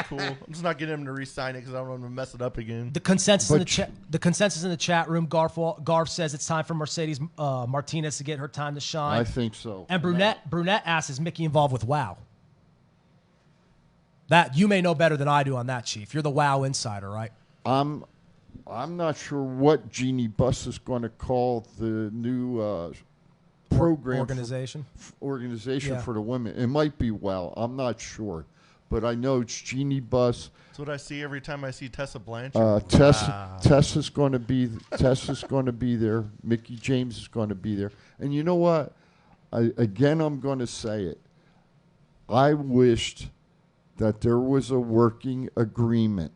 cool. I'm just not getting him to re-sign it because I don't want him to mess it up again. The consensus in the chat room. Garth says it's time for Mercedes Martinez to get her time to shine. I think so. And Brunette asks, is Mickey involved with WoW? That you may know better than I do on that, Chief. You're the WoW insider, right? I'm not sure what Jeannie Buss is going to call the new program organization for the women. It might be I'm not sure, but I know it's Jeannie Buss. That's what I see every time I see Tessa Blanchard. Tessa's going to be there. Mickey James is going to be there. And you know what? I'm going to say it. I wished that there was a working agreement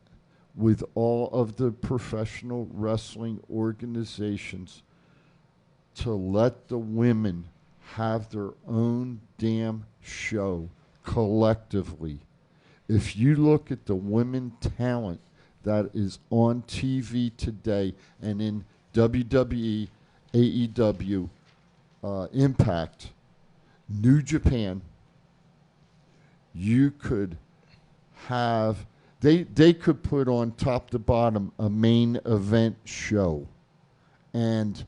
with all of the professional wrestling organizations to let the women have their own damn show collectively. If you look at the women talent that is on TV today and in WWE, AEW, Impact, New Japan, you could have... They could put on top to bottom a main event show, and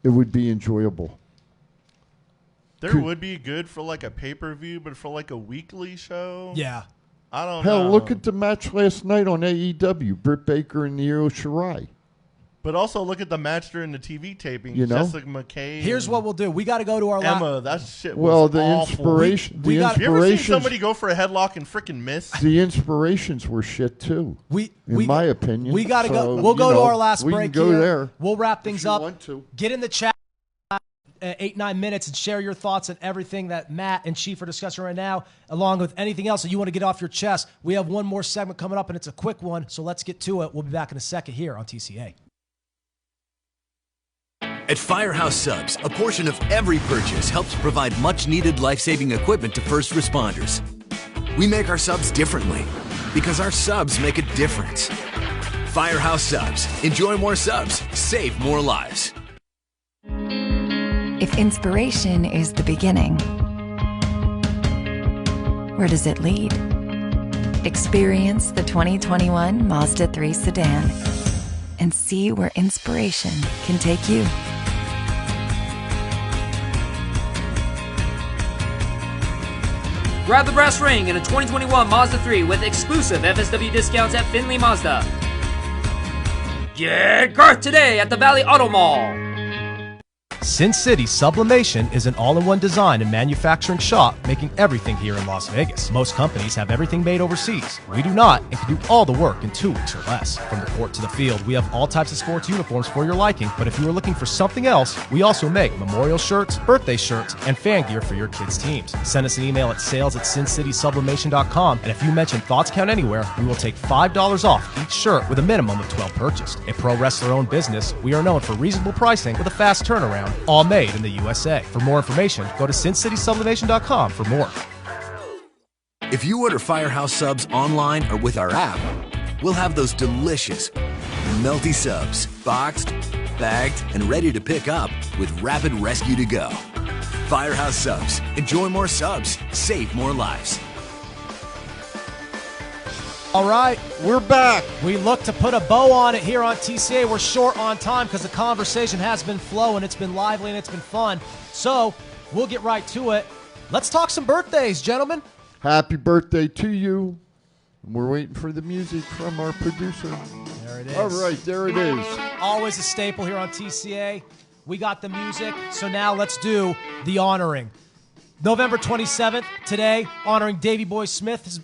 it would be enjoyable. There would be good for like a pay-per-view, but for like a weekly show? Yeah. I don't know. Hell, look at the match last night on AEW, Britt Baker and Io Shirai. But also look at the match during the TV taping. You know? Jessica McKay. Here's what we'll do. We got to go to our Emma, that shit was Well, the awful. inspiration. We got- You ever seen somebody go for a headlock and freaking miss? The inspirations were shit too. In my opinion, We got to So, go. We'll go to our last we break can go here. there. We'll wrap things if you up. want to. Get in the chat 8-9 minutes and share your thoughts on everything that Matt and Chief are discussing right now, along with anything else that you want to get off your chest. We have one more segment coming up, and it's a quick one, so let's get to it. We'll be back in a second here on TCA. At Firehouse Subs, a portion of every purchase helps provide much-needed life-saving equipment to first responders. We make our subs differently because our subs make a difference. Firehouse Subs. Enjoy more subs. Save more lives. If inspiration is the beginning, where does it lead? Experience the 2021 Mazda 3 sedan and see where inspiration can take you. Grab the brass ring in a 2021 Mazda 3 with exclusive FSW discounts at Findlay Mazda. Get Garth today at the Valley Auto Mall. City Sublimation is an all-in-one design and manufacturing shop making everything here in Las Vegas. Most companies have everything made overseas. We do not and can do all the work in 2 weeks or less. From the court to the field, we have all types of sports uniforms for your liking, but if you are looking for something else, we also make memorial shirts, birthday shirts, and fan gear for your kids' teams. Send us an email at sales@sincitysublimation.com, and if you mention Thoughts Count Anywhere, we will take $5 off each shirt with a minimum of 12 purchased. A pro wrestler-owned business, we are known for reasonable pricing with a fast turnaround, all made in the USA. For more information, go to sincitysublimation.com for more. If you order Firehouse Subs online or with our app, we'll have those delicious, melty subs boxed, bagged, and ready to pick up with rapid rescue to go. Firehouse Subs. Enjoy more subs. Save more lives. All right, We're back. we look to put a bow on it here on TCA. We're short on time because the conversation has been flowing. It's been lively and it's been fun. So we'll get right to it. Let's talk some birthdays, gentlemen. Happy birthday to you. We're waiting for the music from our producer. There it is. All right, there it is. Always a staple here on TCA. We got the music, so now let's do the honoring. November 27th, today, honoring Davey Boy Smith's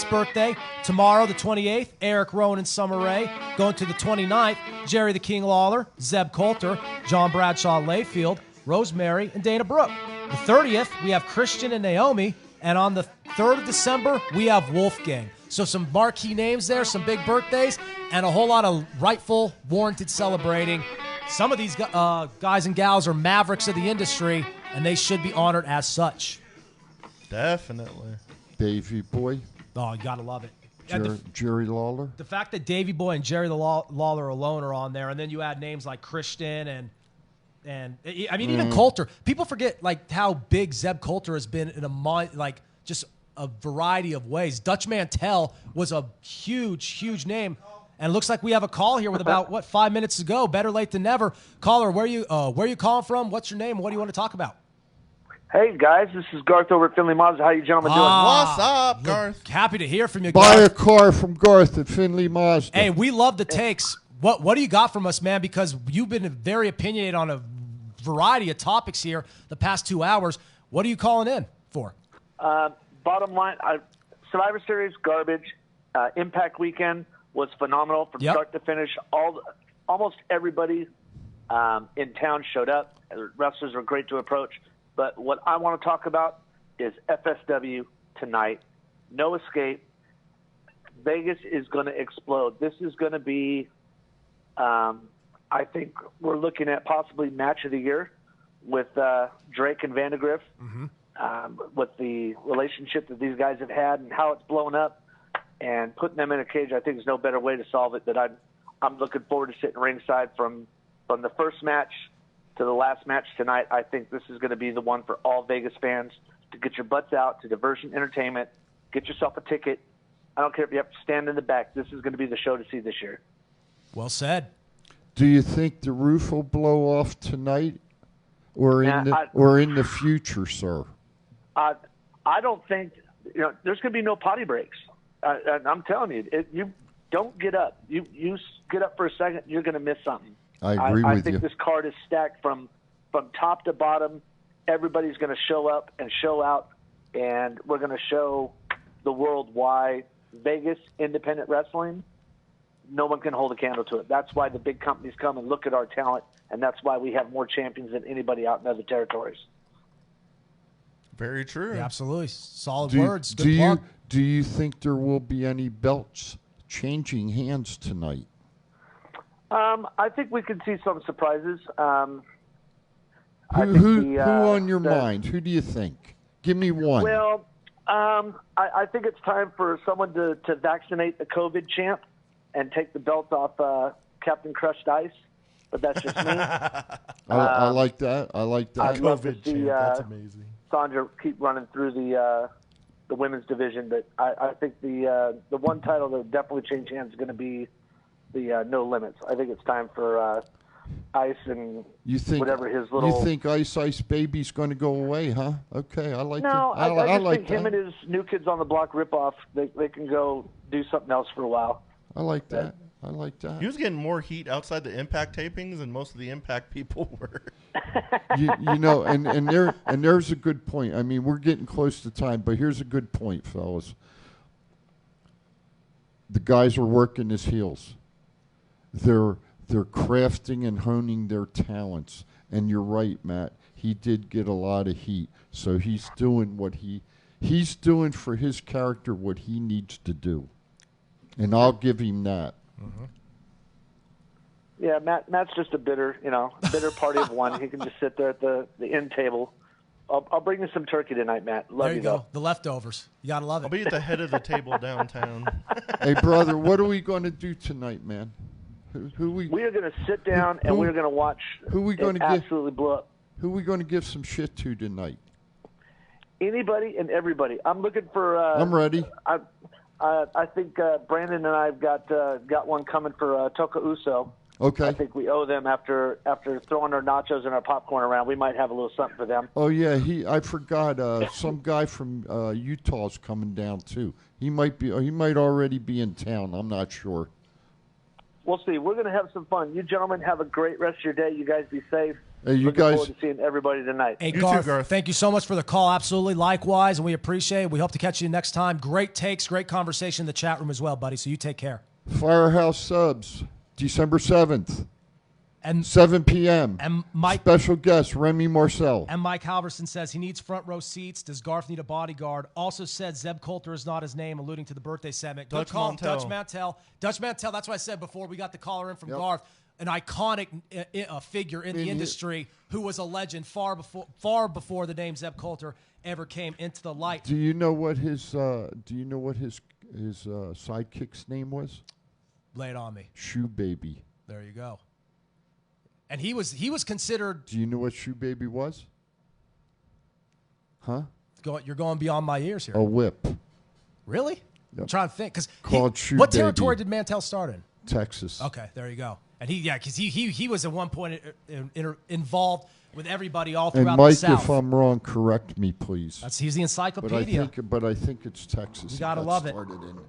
birthday. Tomorrow, the 28th, Eric Rowan and Summer Rae. Going to the 29th, Jerry the King Lawler, Zeb Coulter, John Bradshaw Layfield, Rosemary, and Dana Brooke. The 30th, we have Christian and Naomi. And on the 3rd of December, we have Wolfgang. So some marquee names there, some big birthdays, and a whole lot of rightful, warranted celebrating. Some of these guys and gals are mavericks of the industry, and they should be honored as such. Definitely. Davey boy. Oh, you got to love it. Jerry Lawler. The fact that Davey Boy and Jerry Lawler alone are on there, and then you add names like Christian and I mean even Coulter. People forget like how big Zeb Coulter has been in just a variety of ways. Dutch Mantell was a huge name, and it looks like we have a call here with about 5 minutes to go. Better late than never. Caller, where you calling from? What's your name? What do you want to talk about? Hey guys, this is Garth over at Finley Mazda. How you gentlemen doing? What's up, Garth? Happy to hear from you, Buy Garth. a car from Garth at Finley Mazda. Hey, we love the takes. What do you got from us, man? Because you've been very opinionated on a variety of topics here the past 2 hours. What are you calling in for? Bottom line, Survivor Series, garbage. Impact Weekend was phenomenal from start to finish. Almost everybody in town showed up. The wrestlers were great to approach. But what I want to talk about is FSW tonight. No escape. Vegas is going to explode. This is going to be, I think we're looking at possibly match of the year with Drake and Vandegrift. With the relationship that these guys have had and how it's blown up and putting them in a cage, I think there's no better way to solve it. That I'm looking forward to sitting ringside from the first match to the last match tonight. I think this is going to be the one for all Vegas fans to get your butts out to Diversion Entertainment, get yourself a ticket. I don't care if you have to stand in the back. This is going to be the show to see this year. Well said. Do you think the roof will blow off tonight or in the future, sir? I don't think there's going to be no potty breaks. I'm telling you, you don't get up. You get up for a second, you're going to miss something. I agree with you. I think this card is stacked from top to bottom. Everybody's going to show up and show out, and we're going to show the world why Vegas independent wrestling, no one can hold a candle to it. That's why the big companies come and look at our talent, and that's why we have more champions than anybody out in other territories. Very true. Yeah, absolutely. Solid words. Good plug. Do you think there will be any belts changing hands tonight? I think we could see some surprises. Who on your mind? Who do you think? Give me one. Well, I think it's time for someone to vaccinate the COVID champ and take the belt off Captain Crushed Ice. But that's just me. I like that. I like that. I'd love to see that's amazing. Sandra keep running through the women's division, but I think the one title that would definitely change hands is going to be the No Limits. I think it's time for Ice and whatever his little. You think Ice Baby's going to go away, huh? Okay, I like that. No, I just like think him and his New Kids on the Block ripoff, they can go do something else for a while. I like that. I like that. He was getting more heat outside the Impact tapings than most of the Impact people were. and there's a good point. I mean, we're getting close to time, but here's a good point, fellas. The guys are working his heels. They're crafting and honing their talents. And you're right, Matt. He did get a lot of heat. So he's doing what he's doing for his character what he needs to do. And I'll give him that. Mm-hmm. Yeah, Matt's just a bitter party of one. He can just sit there at the end table. I'll bring you some turkey tonight, Matt. Love there you go. The leftovers. You got to love it. I'll be at the head of the table downtown. Hey, brother, what are we going to do tonight, man? We are going to sit down and we're going to watch. Who we going to absolutely blow up? Who are we going to give some shit to tonight? Anybody and everybody. I'm looking for. I'm ready. I think Brandon and I've got one coming for Toka Uso. Okay. I think we owe them after throwing our nachos and our popcorn around. We might have a little something for them. Oh yeah, I forgot. Some guy from Utah's coming down too. He might already be in town. I'm not sure. We'll see. We're going to have some fun. You gentlemen have a great rest of your day. You guys be safe. Hey, Looking forward to seeing everybody tonight. Hey, Garth, thank you so much for the call. Absolutely. Likewise, and we appreciate it. We hope to catch you next time. Great takes, great conversation in the chat room as well, buddy. So you take care. Firehouse Subs, December 7th. And 7 p.m. And Mike, special guest Remy Marcel. And Mike Halverson says he needs front row seats. Does Garth need a bodyguard? Also said Zeb Coulter is not his name, alluding to the birthday segment. Good call, Dutch Mantell. Dutch Mantell. That's what I said before we got the caller in from Garth. An iconic figure in the industry who was a legend far before the name Zeb Coulter ever came into the light. Do you know what his sidekick's name was? Lay it on me. Shoe Baby. There you go. And he was considered. Do you know what Shoe Baby was? Huh? You're going beyond my ears here. A whip. Really? Yep. I'm trying to think because what territory did Mantell start in? Texas. Okay, there you go. And because he was at one point involved with everybody all throughout Mike, the South. if I'm wrong, correct me, please. He's the encyclopedia. But I think it's Texas. You gotta love it. In.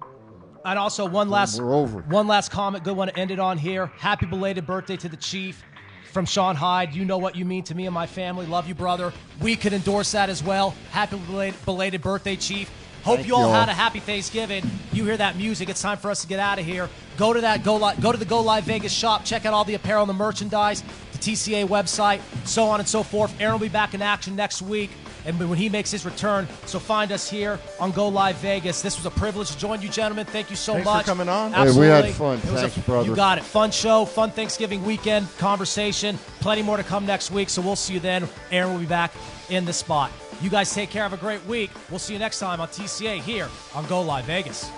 And also one last comment, good one to end it on here. Happy belated birthday to the Chief from Sean Hyde. You know what you mean to me and my family. Love you, brother. We could endorse that as well. Happy belated birthday, Chief. Hope you all had a happy Thanksgiving. You hear that music. It's time for us to get out of here. Go to the Go Live Vegas shop. Check out all the apparel and the merchandise, the TCA website, so on and so forth. Aaron will be back in action next week and when he makes his return. So find us here on Go Live Vegas. This was a privilege to join you, gentlemen. Thank you so much. Thanks for coming on. Absolutely. Hey, we had fun. Thanks, brother. You got it. Fun show, fun Thanksgiving weekend conversation. Plenty more to come next week, so we'll see you then. Aaron will be back in the spot. You guys take care. Have a great week. We'll see you next time on TCA here on Go Live Vegas.